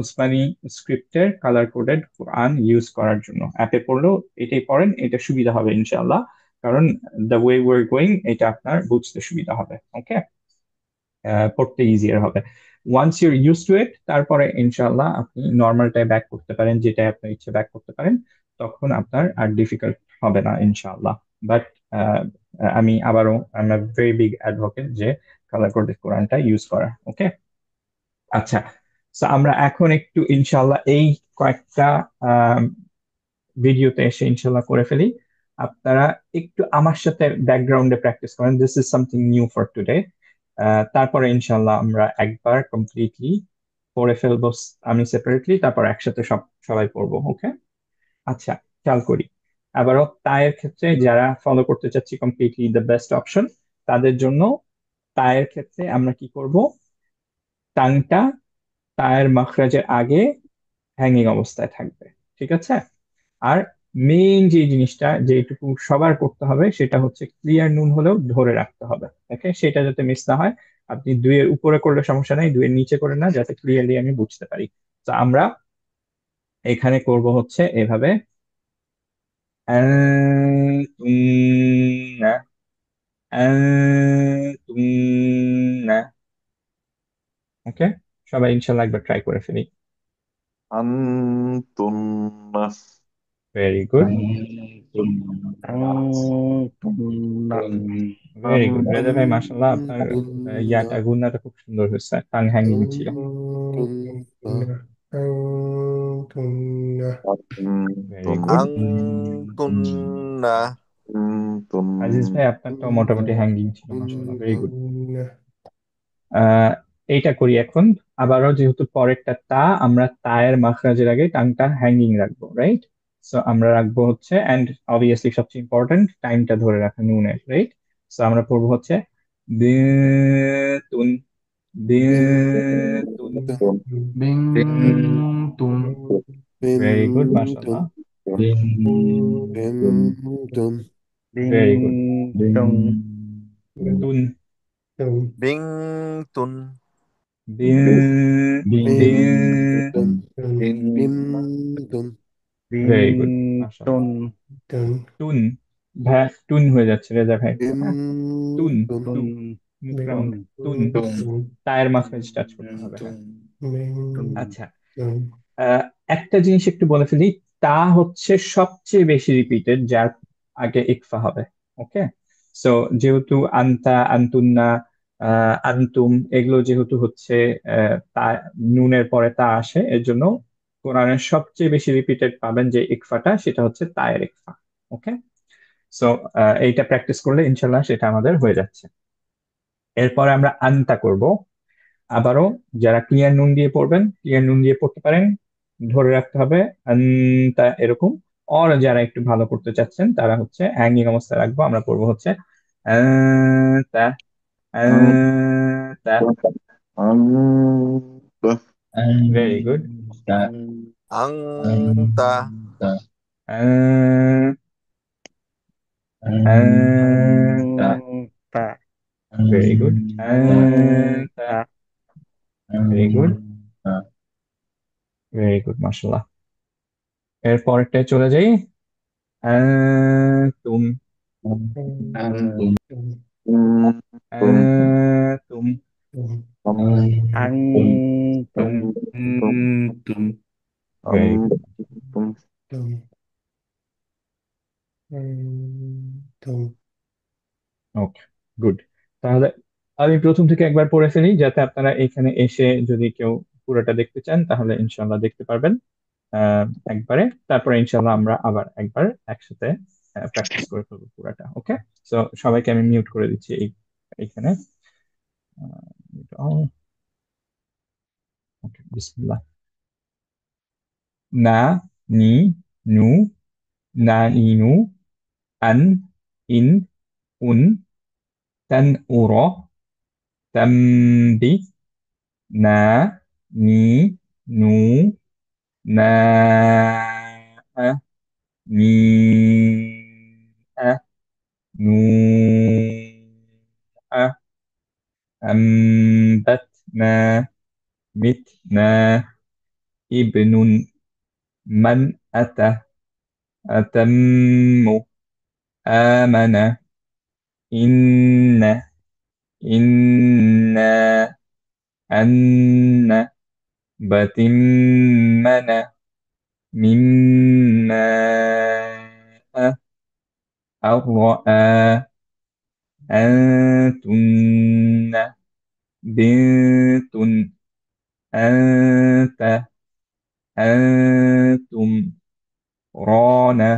উসমানী স্ক্রিপ্টের কালার কোডেড কোরআন ইউজ করার জন্য। অ্যাপে পড়লেও এটাই পড়েন, এটা সুবিধা হবে ইনশাআল্লাহ। কারণ দ্য ওয়ে ওয়ার গোয়িং, এটা আপনার বুঝতে সুবিধা হবে। ওকে, পড়তে ইজিয়ার হবে। ওয়ান্স ইউর ইউজ টু ইট, তারপরে ইনশাআল্লাহ আপনি নর্মালটায় ব্যাক করতে পারেন, যেটাই আপনার ইচ্ছে ব্যাক করতে পারেন। তখন আপনার আর ডিফিকাল্ট হবে না ইনশাআল্লাহ। বাট আমি আবারও I am very big advocate যে কালার কোডেড কোরআনটা ইউজ করা। ওকে, আচ্ছা। তো আমরা এখন একটু ইনশাল্লাহ এই কয়েকটা ভিডিওতে এসে ইনশাল্লাহ করে ফেলি। আপনারা একটু আমার সাথে ব্যাকগ্রাউন্ডে প্র্যাকটিস করেন, this is something new for today. তারপরে ইনশাল্লাহ আমরা একবার কমপ্লিটলি পড়ে ফেলবো, আমি সেপারেটলি, তারপর একসাথে সবাই পড়বো। ওকে, আচ্ছা, খেয়াল করি। আবারও তায়ের ক্ষেত্রে যারা ফলো করতে চাচ্ছি কমপ্লিটলি দ্য বেস্ট অপশন, তাদের জন্য তায়ের ক্ষেত্রে আমরা কি করব? টাংটা তায়ের মাখরাজের আগে হ্যাঙ্গিং অবস্থায় থাকবে, ঠিক আছে? আর মেইন যে জিনিসটা যেটুকু সবার করতে হবে সেটা হচ্ছে ক্লিয়ার নুন হলেও ধরে রাখতে হবে। ওকে, সেটা যাতে মিস না হয়। আপনি দুইয়ের উপরে করলে সমস্যা নাই, দুইয়ের নিচে করে না, যাতে ক্লিয়ারলি আমি বুঝতে পারি। তো আমরা এখানে করব হচ্ছে এভাবে, আনতুন্না, আনতুন্না। ওকে, সবাই ইনশাল্লাহ একবার ট্রাই করে ফেলি। আন্তুন্নাস। Very good, very good Reza ভাই, মাশাল্লাহ আপনার ইয়াটা গুন্নাটা খুব সুন্দর হয়েছে, টাং হ্যাঙ্গিং ছিল। Very good. আংতুন্না। আজিজ ভাই আপনারটাও মোটামুটি হ্যাঙ্গিং ছিল, মাশাল্লাহ, ভেরি গুড। এইটা করি এখন। আবারও যেহেতু পরেরটা তা, আমরা তায়ের মাখরাজের আগে টাংটা হ্যাঙ্গিং রাখবো, রাইট? সো আমরা রাখবো হচ্ছে, অ্যান্ড অবভিয়াসলি সবচেয়ে ইম্পর্টেন্ট টাইমটা ধরে রাখা নুনের, রাইট? সো আমরা পড়বো হচ্ছে বেতুন, বেতুন, বিং তুন ভেরি গুড, মাশাআল্লাহ, বেন্টন ভেরি গুড, তুন, বিংতুন বেন্টন বেতুন, বেন্টন ভেরি গুড, মাশাআল্লাহ। টুন, ভাই টুন হয়ে যাচ্ছে রেজা ভাই, হ্যাঁ, টুন, টু, মুখ রাউন্ড, টুন, টায়ের মাঝখানে টাচ করতে হবে, হ্যাঁ। আচ্ছা, আহ, একটা জিনিস একটু বলে ফেলি, তা হচ্ছে সবচেয়ে বেশি রিপিটেড, যার আগে ইকফা হবে। ওকে, সো যেহেতু আন্তা, আন্তুন্না, আন্তুম, এগুলো যেহেতু হচ্ছে তা, নুনের পরে তা আসে, এর জন্য কোরআনের সবচেয়ে বেশি রিপিটেড পাবেন যে ইকফাটা, সেটা হচ্ছে তায়ের ইকফা। ওকে, সো এইটা প্র্যাকটিস করলে ইনশাল্লাহ সেটা আমাদের হয়ে যাচ্ছে। এরপরে আমরা আনতা করব। আবারও যারা ক্লিয়ার নুন দিয়ে পড়বেন, ক্লিয়ার নুন দিয়ে পড়তে পারেন, ধরে রাখতে হবে আনতা, এরকম। আর যারা একটু ভালো করতে চাচ্ছেন তারা হচ্ছে হ্যাঙ্গিং অবস্থায় রাখবো, আমরা পড়বো হচ্ছে আনতা, আনতা, ভেরি গুড, আংতা very good, very good, very good, মাশাআল্লাহ। এরপরটায় চলে যাই, তুম, তুম, ভেরি গুড, ওকে, গুড। তাহলে আমি প্রথম থেকে একবার পড়ে ফেলি, যাতে আপনারা এখানে এসে যদি কেউ পুরোটা দেখতে চান তাহলে ইনশাল্লাহ দেখতে পারবেন একবারে। তারপরে ইনশাল্লাহ আমরা আবার একবার একসাথে প্র্যাকটিস করে ফেলবো পুরোটা। ওকে, সো সবাইকে আমি মিউট করে দিচ্ছি এইখানে। ওকে, বিসমিল্লাহ। না, নি, নু, না, নি, নু, আন, ইন, উন, তান, উর, তামবি, না, নি, নু, না, নি, নু, أنبتنا، متنا، ابن، من أتى، أتم، آمن، إن، إنا، أن، بتمنا، مما، أرأى، أنتن، بنت، أنت، أنتم، رانا،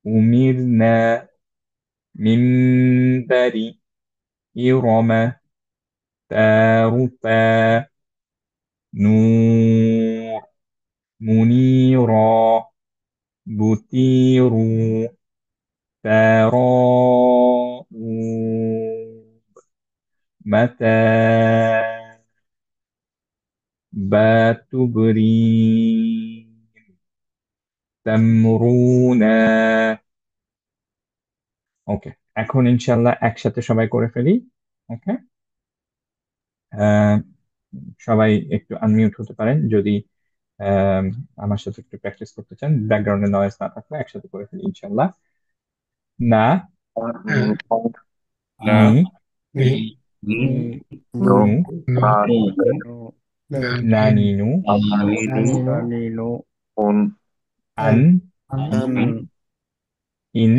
أمرنا، منبر، إرم، تعرفا، نور، منيرا، بطيروا، تراءوا، متى، باتبري، تمرون। ওকে, এখন ইনশাল্লাহ একসাথে সবাই করে ফেলি। ওকে, সবাই একটু আনমিউট হতে পারেন যদি আহ, আমার সাথে একটু প্র্যাকটিস করতে চান, ব্যাকগ্রাউন্ডে নয়েজ না থাকলে একসাথে করে ফেলি ইনশাল্লাহ। না, না নি, নু, না, নি, নু, আন, ইন,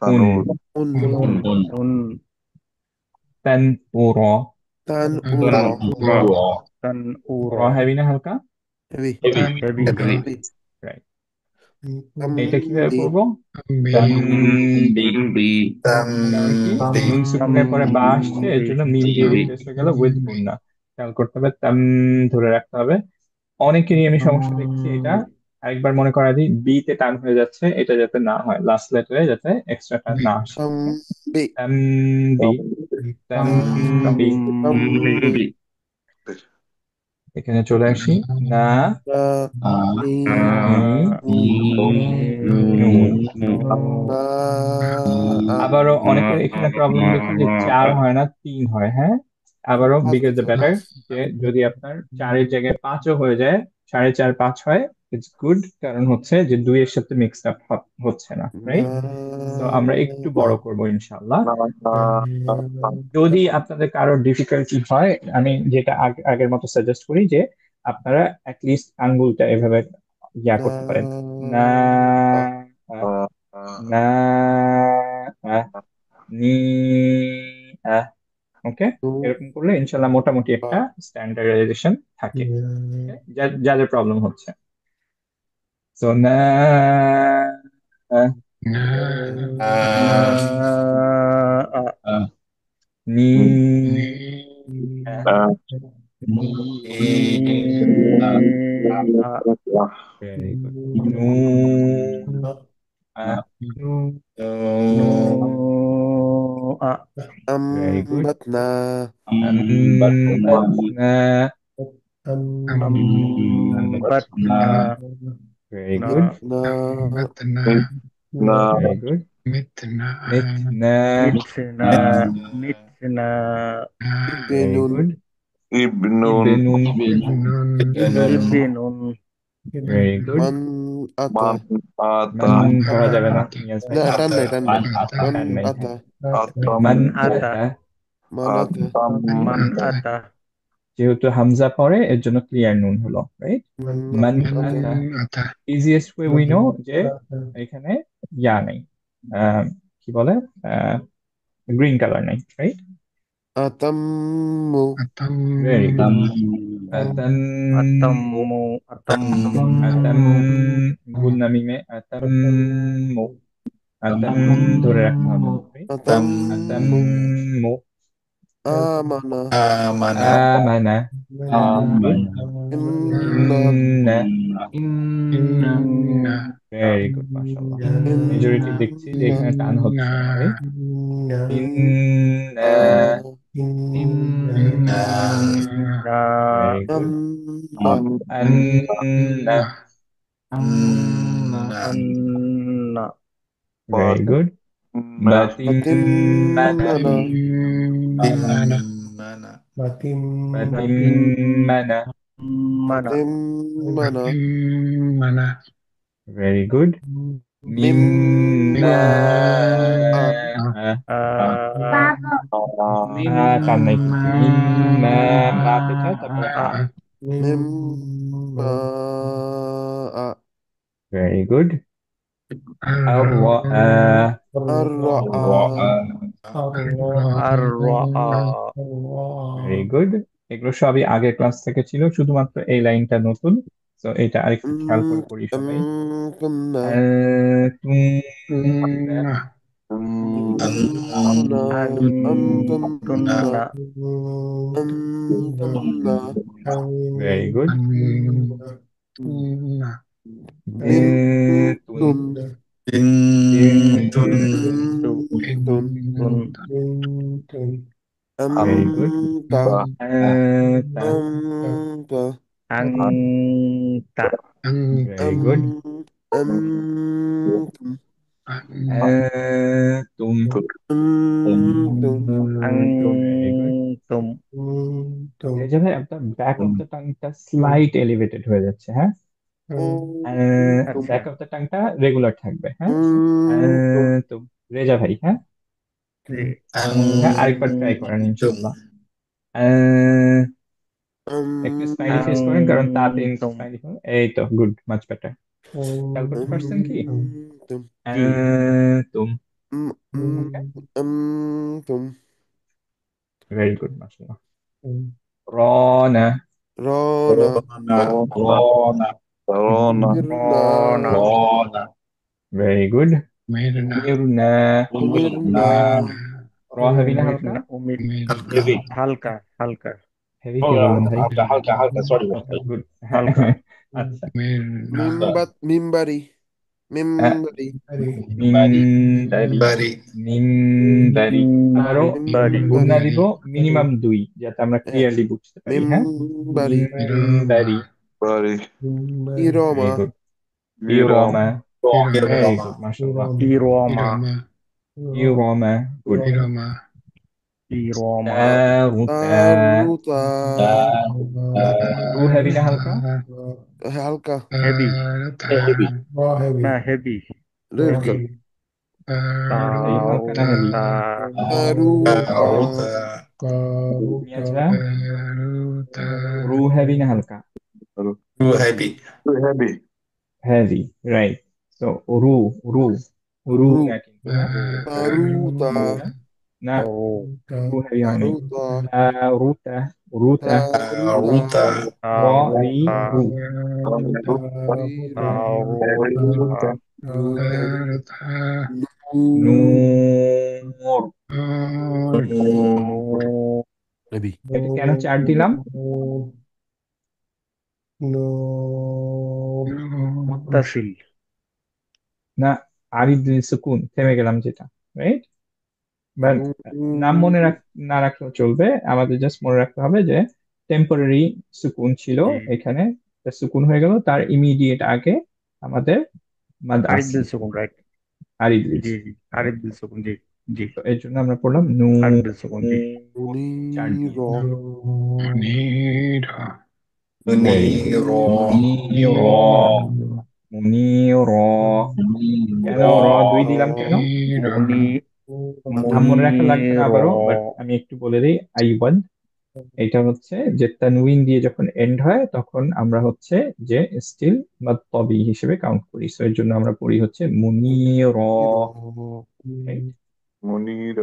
উন, তান, উর, তান উরা র হ্যাভি না হালকা, হেভি রাইট। এটা কিভাবে তামবি পড়বো? তামবি, কারণ কি তামবি নুন সুকুনের পরে বা আসছে, এর জন্য মিম দিয়ে রিপ্লেস হয়ে গেল উইথ গুন্না। খেয়াল করতে হবে, তাম ধরে রাখতে হবে, অনেকেরই আমি সমস্যা দেখছি এটা। আরেকবার মনে করা দিই, বি তে টান হয়ে যাচ্ছে, এটা যাতে না হয়, লাস্ট লেটারে যাতে এক্সট্রা টান না আসে। বি তাম্বি, তাম্বি। তাম্বি এখানে চলে আসি, না নি নি নুন। আবারও অনেকের এখানে প্রবলেম দেখি যে 4 হয় না, 3 হয়। হ্যাঁ, আবারও বিগের দ্য বেটার, যে যদি আপনার 4-এর জায়গায় 5ও হয়ে যায়, 4.5 5 হয়, ইটস গুড। কারণ হচ্ছে যে 2 এর সাথে মিক্সড আপ হচ্ছে না, রাইট? তো আমরা একটু বড় করবো ইনশাআল্লাহ। যদি আপনাদের কারো ডিফিকাল্টি হয়, আমি যেটা আগের মতো সাজেস্ট করি যে আপনারা অ্যাটলিস্ট আঙ্গুলটা এভাবে করতে পারেন, না না নি ওকে। এরকম করলে ইনশাল্লাহ মোটামুটি একটা স্ট্যান্ডার্ডাইজেশন থাকে। যাদের প্রবলেম হচ্ছে, সো না নি ভেরি গুড, নু ভেরি গুড, বাতনা ভেরি গুড, না ভেরি গুড, মিথনা ভেরি ইবনুন গুড, ইবনুন ইবনুন ইবনুন ভেরি গুড, মান আতা মান আতা মান ধরা যাবে না নিয়াজ ভাই, না টান নাই টান নাই মান টান নাই। আতা আতাম মান আতা আতা, মান আতা আতাম মান আতা যেহেতু হামজা পরে এর জন্য ক্লিয়ার নুন হলো, রাইট? মান আতা, ইজিয়েস্ট ওয়ে উই নো যে এখানে নেই, কি বলে, গ্রিন কালার নেই, রাইট? আতাম্মু ভেরি গুড, আতাম আতাম্মু আতাম্মু আতাম, গুন্না মিমে আতাম্মু, আতাম ধরে রাখতে হবে, right? আতাম্মু আতাম্মু, আমানা আমানা, good, ইন্না ইন্না, very good, মাশাআল্লাহ। মেজরিটি দেখছি যে এখানে টান হচ্ছে, right? ইন্না, very good, আন্না, আন্না very good, বাতিম্মানা, বাতিম্মানা, মানা মানা very good, মিম্মা, টান নাই কিন্তু, মিম্মা, মা পেঁচা তারপরে মিম্মা very good, আররা, আর very good। এগুলো সবই আগের ক্লাস থেকে ছিল, শুধুমাত্র এই লাইনটা নতুন, তো এটা আরেকটু খেয়াল করে করি সবাই। কুন্না তুমনা, আন্তুন্না أنتن very good, بنتن Bintun, very good, أنت anta, أنت আংতা very good, أنتم antum, أنتم very good. আংতুম এই যে ভাই আপনার ব্যাক অফ দ্য টাংটা স্লাইট এলিভেটেড হয়ে যাচ্ছে, হ্যাঁ? ব্যাক অফ দ্য টাংটা রেগুলার থাকবে, হ্যাঁ? তো রেজা ভাই, হ্যাঁ, জি হ্যাঁ, আরেকবার ট্রাই করেন ইনশাল্লাহ। একটু স্মাইলি ফেস করেন, কারণ তাতে আংতুম স্মাইলি, এই তো গুড, মাচ বেটার। খেয়াল করতে পারছেন কি? জি তুম, ওকে, أنتم ভেরি গুড, মাশাআল্লাহ। রনা, رانا রনা রনা رنا রনা ভেরি গুড। মিরনা, أمرنا র হবে না হালকা, উমির হালকা হালকা হেভি কি বললেন ভাই? হালকা হালকা হালকা সরি ওকে ভাই। গুড। হালকা। আচ্ছা মিমবারি মিমবারি মিনদারি বাড়ি মিনদারি আবারও বাড়ি। গুণা মিমবারি দিব মিনিমাম 2 যাতে আমরা হ্যাঁ ক্লিয়ারলি বুঝতে পারি। হ্যাঁ, মিমবারি মিনদারি। বাড়ি Irma very good. Irom Irma. Very Rama good মাশাআল্লাহ। ইরমা। Irma good. ইরমা। তারুতা। তারুতা রু হেভি না হালকা? হালকা হেভি। হেভি না হেভি। রেলকা ভাই হালকা না হেভি? তারুতা। তারুতা তারুতা মিয়াজরা রু হেভি না হালকা? Too heavy heavy heavy, right. So রু রু রু রু না কিন্তু, হ্যাঁ তারুতা রুটা না, ও রু হেভি হয় নাই। তারুতা রুটা রুটা তারুতা র রি তারুতা। রু। রিরু তারুতা। রু হেভি নূর। নূর। হেভি এটা কেন 4 দিলাম? মুত্তাসিল। না, আরিদ সুকুন থেমে গেলাম যেটা, রাইট? বাট নাম মনে না রাখলেও চলবে, আমাদের জাস্ট মনে রাখতে হবে যে টেম্পোরারি সুকুন ছিল জি। এখানে, তা সুকুন হয়ে গেল, তার ইমিডিয়েট আগে আমাদের মাদ আরিফ বিল আসলি, সুকুন, রাইট। আরিদ জি লিলস। জি আরিফ বিল সুকুন, জি জি। তো এর জন্য আমরা পড়লাম আরিফ বিল সুকুন, জি। চার দিয়ে। মুনির ভেরি গুড। মুনির মুনির মুনির। কেন র 2 দিলাম কেন? মনি নাম মনে রাখা লাগবে না মনির। আবারও, বাট আমি একটু বলে দিই। আইওয়ান, এটা হচ্ছে যে তানউইন দিয়ে যখন এন্ড হয় তখন আমরা হচ্ছে যে স্টিল বা তবি হিসেবে কাউন্ট করি, সো এর জন্য আমরা পড়ি হচ্ছে মুনির। মনির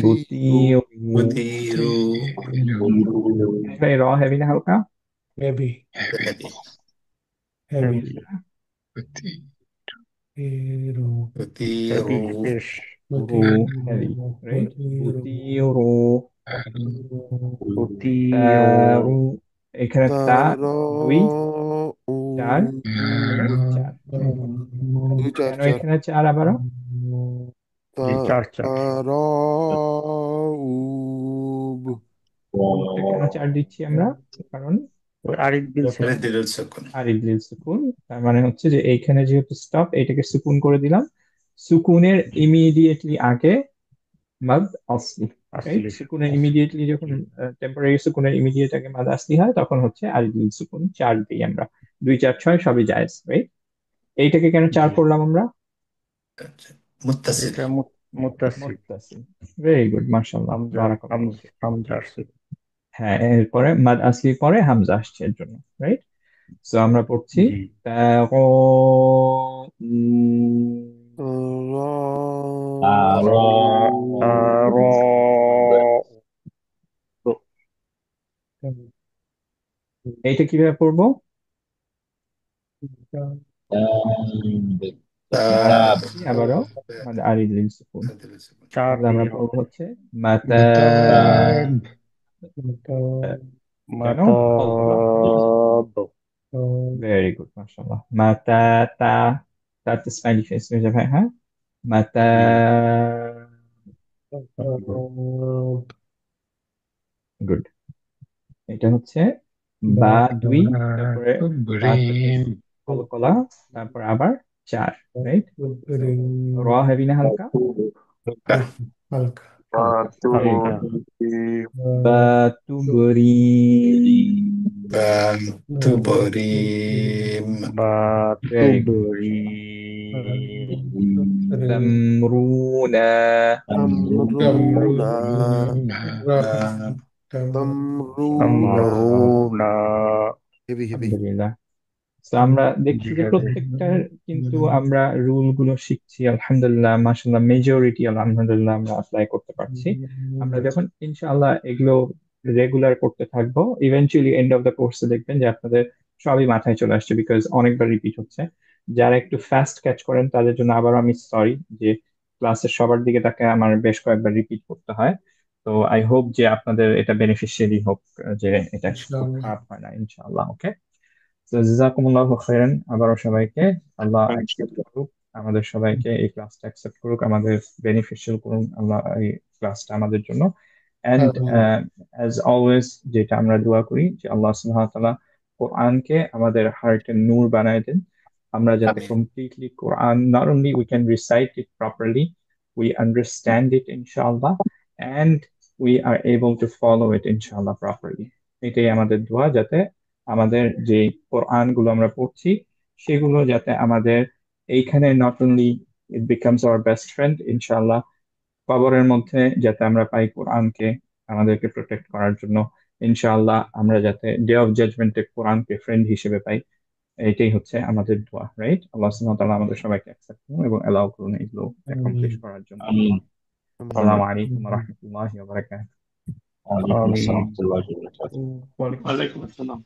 বুতির। বুধিরু ভাই র হেভি না হালকা? হেভি হেভি হেভি হেভি বুধিরু শেষ। রু হেভি, রাইট? বুতির। বুতির। তারু, এখানে তা তার 2 4 এখানে 4, রাইট? 2 4 কেন 4 এখানে 4 আবারও? জি, 4 4। তারাউব এটা কেন 4 দিচ্ছি আমরা? কারণ আরিফ বিল সুকুন। রেদিরুল সুকুন আরিদ লিল সুকুন, তার মানে হচ্ছে যে এইখানে যেহেতু স্টপ, এটাকে সুকুন করে দিলাম, সুকুনের ইমিডিয়েটলি আগে মাদ আসলি, রাইট? আসলি। সুকুনের ইমিডিয়েটলি যখন টেম্পোরারি সুকুনের ইমিডিয়েট আগে মাদ আসলি হয় তখন হচ্ছে আরিদ লিল সুকুন 4 দিই আমরা। 2 4 6 সবই জায়েজ, রাইট? এইটাকে কেন 4 জি। করলাম আমরা? মুত্তাসিল এটা মুত্তাসিল। মুত্তাসিল। ভেরি গুড মাশাআল্লাহ, হামজা বারাকাল্লাহ ফিক। হামজা আসছে। হ্যাঁ, এরপরে মাদ আসলির পরে হামজা আসছে এর জন্য, রাইট? সো আমরা পড়ছি জি। তাগু। তারা। এইটা কিভাবে পড়বো? আবারও মানে আরিদ লিল সুকুন, 4 তাহলে আমরা দিয়ে পড়বো হবে। হচ্ছে মাতা। কেন আল্লাহ? মাতাব। ভেরি গুড মাশাআল্লাহ। মাতা তা, তাতে স্মাইলি ফেস হয়ে যাবে, হ্যাঁ? মাতা। জি। গুড। এটা হচ্ছে বা 2, তারপরে তাতে কলকলা, তারপর আবার 4, রাইট? র হেভি না হালকা? হালকা ভেরি গুড। হালকা। বাতু বরি। তুবরিম ভেরি গুড। বাতুবরি। তামরুনা। তামরুনা তামরুনা তামরুনা। হেভি হেভি আলহামদুলিল্লাহ। তো আমরা দেখছি জি যে হবে। প্রত্যেকটার কিন্তু আমরা রুল গুলো শিখছি আলহামদুলিল্লাহ, মাশাআল্লাহ মেজরিটি আলহামদুলিল্লাহ আমরা অ্যাপ্লাই করতে পারছি। আমরা যখন ইনশাআল্লাহ এগুলো রেগুলার করতে থাকবো, ইভেনচুয়ালি এন্ড অফ দ্য কোর্সে দেখবেন যে আপনাদের সবই মাথায় চলে আসছে, বিকজ অনেকবার রিপিট হচ্ছে। যারা একটু ফাস্ট ক্যাচ করেন তাদের জন্য আবার আমি সরি যে ক্লাসের সবার দিকে তাকে আমার বেশ কয়েকবার রিপিট করতে হয়। তো আই হোপ যে আপনাদের এটা বেনিফিশিয়ারি হোক, যে এটা খুব ইনশাআল্লাহ। খারাপ হয় না ইনশাআল্লাহ। ওকে, তো জাযাকুমুল্লাহু খাইরান আবারও সবাইকে। আল্লাহ অ্যাকসেপ্ট করুক আমাদের সবাইকে, এই ক্লাসটা অ্যাকসেপ্ট করুক, আমাদের বেনিফিশিয়াল করুন আল্লাহ এই ক্লাসটা আমাদের জন্য। And Amin. অ্যাজ অলওয়েজ যেটা আমরা দোয়া করি যে আল্লাহ সুবহানাহু ওয়া তাআলা কোরআনকে আমাদের হার্টের নূর বানায় দেন, আমরা যাতে completely Quran not only we can recite it properly, we understand it inshallah, and we are able to follow it inshallah properly. এটাই আমাদের দোয়া, যাতে আমাদের যে কোরআন গুলো আমরা পড়ছি সেগুলো যাতে আমাদের এইখানে not only it becomes our best friend inshallah, কবরের মধ্যে যাতে আমরা পাই কোরআনকে আমাদেরকে প্রোটেক্ট করার জন্য ইনশাআল্লাহ, আমরা যাতে ডে অফ জাজমেন্টে কোরআনকে ফ্রেন্ড হিসেবে পাই। এটাই হচ্ছে আমাদের দোয়া, রাইট? আল্লাহ সুবহানাহু ওয়া তাআলা আমাদের সবাইকে অ্যাকসেপ্ট করুন এবং অ্যালাউ করুন এগুলো অ্যাকমপ্লিশ আমিন। করার জন্য। আমিন। আসসালামু আলাইকুম ওয়া রাহমাতুল্লাহি ওয়া বারাকাতুহু। ওয়ালাইকুম আসসালাম আমিন। ওয়া রাহমাতুল্লাহি ওয়া বারাকাতুহু। ওয়ালাইকুম আসসালাম। ওয়ালাইকুম আসসালাম।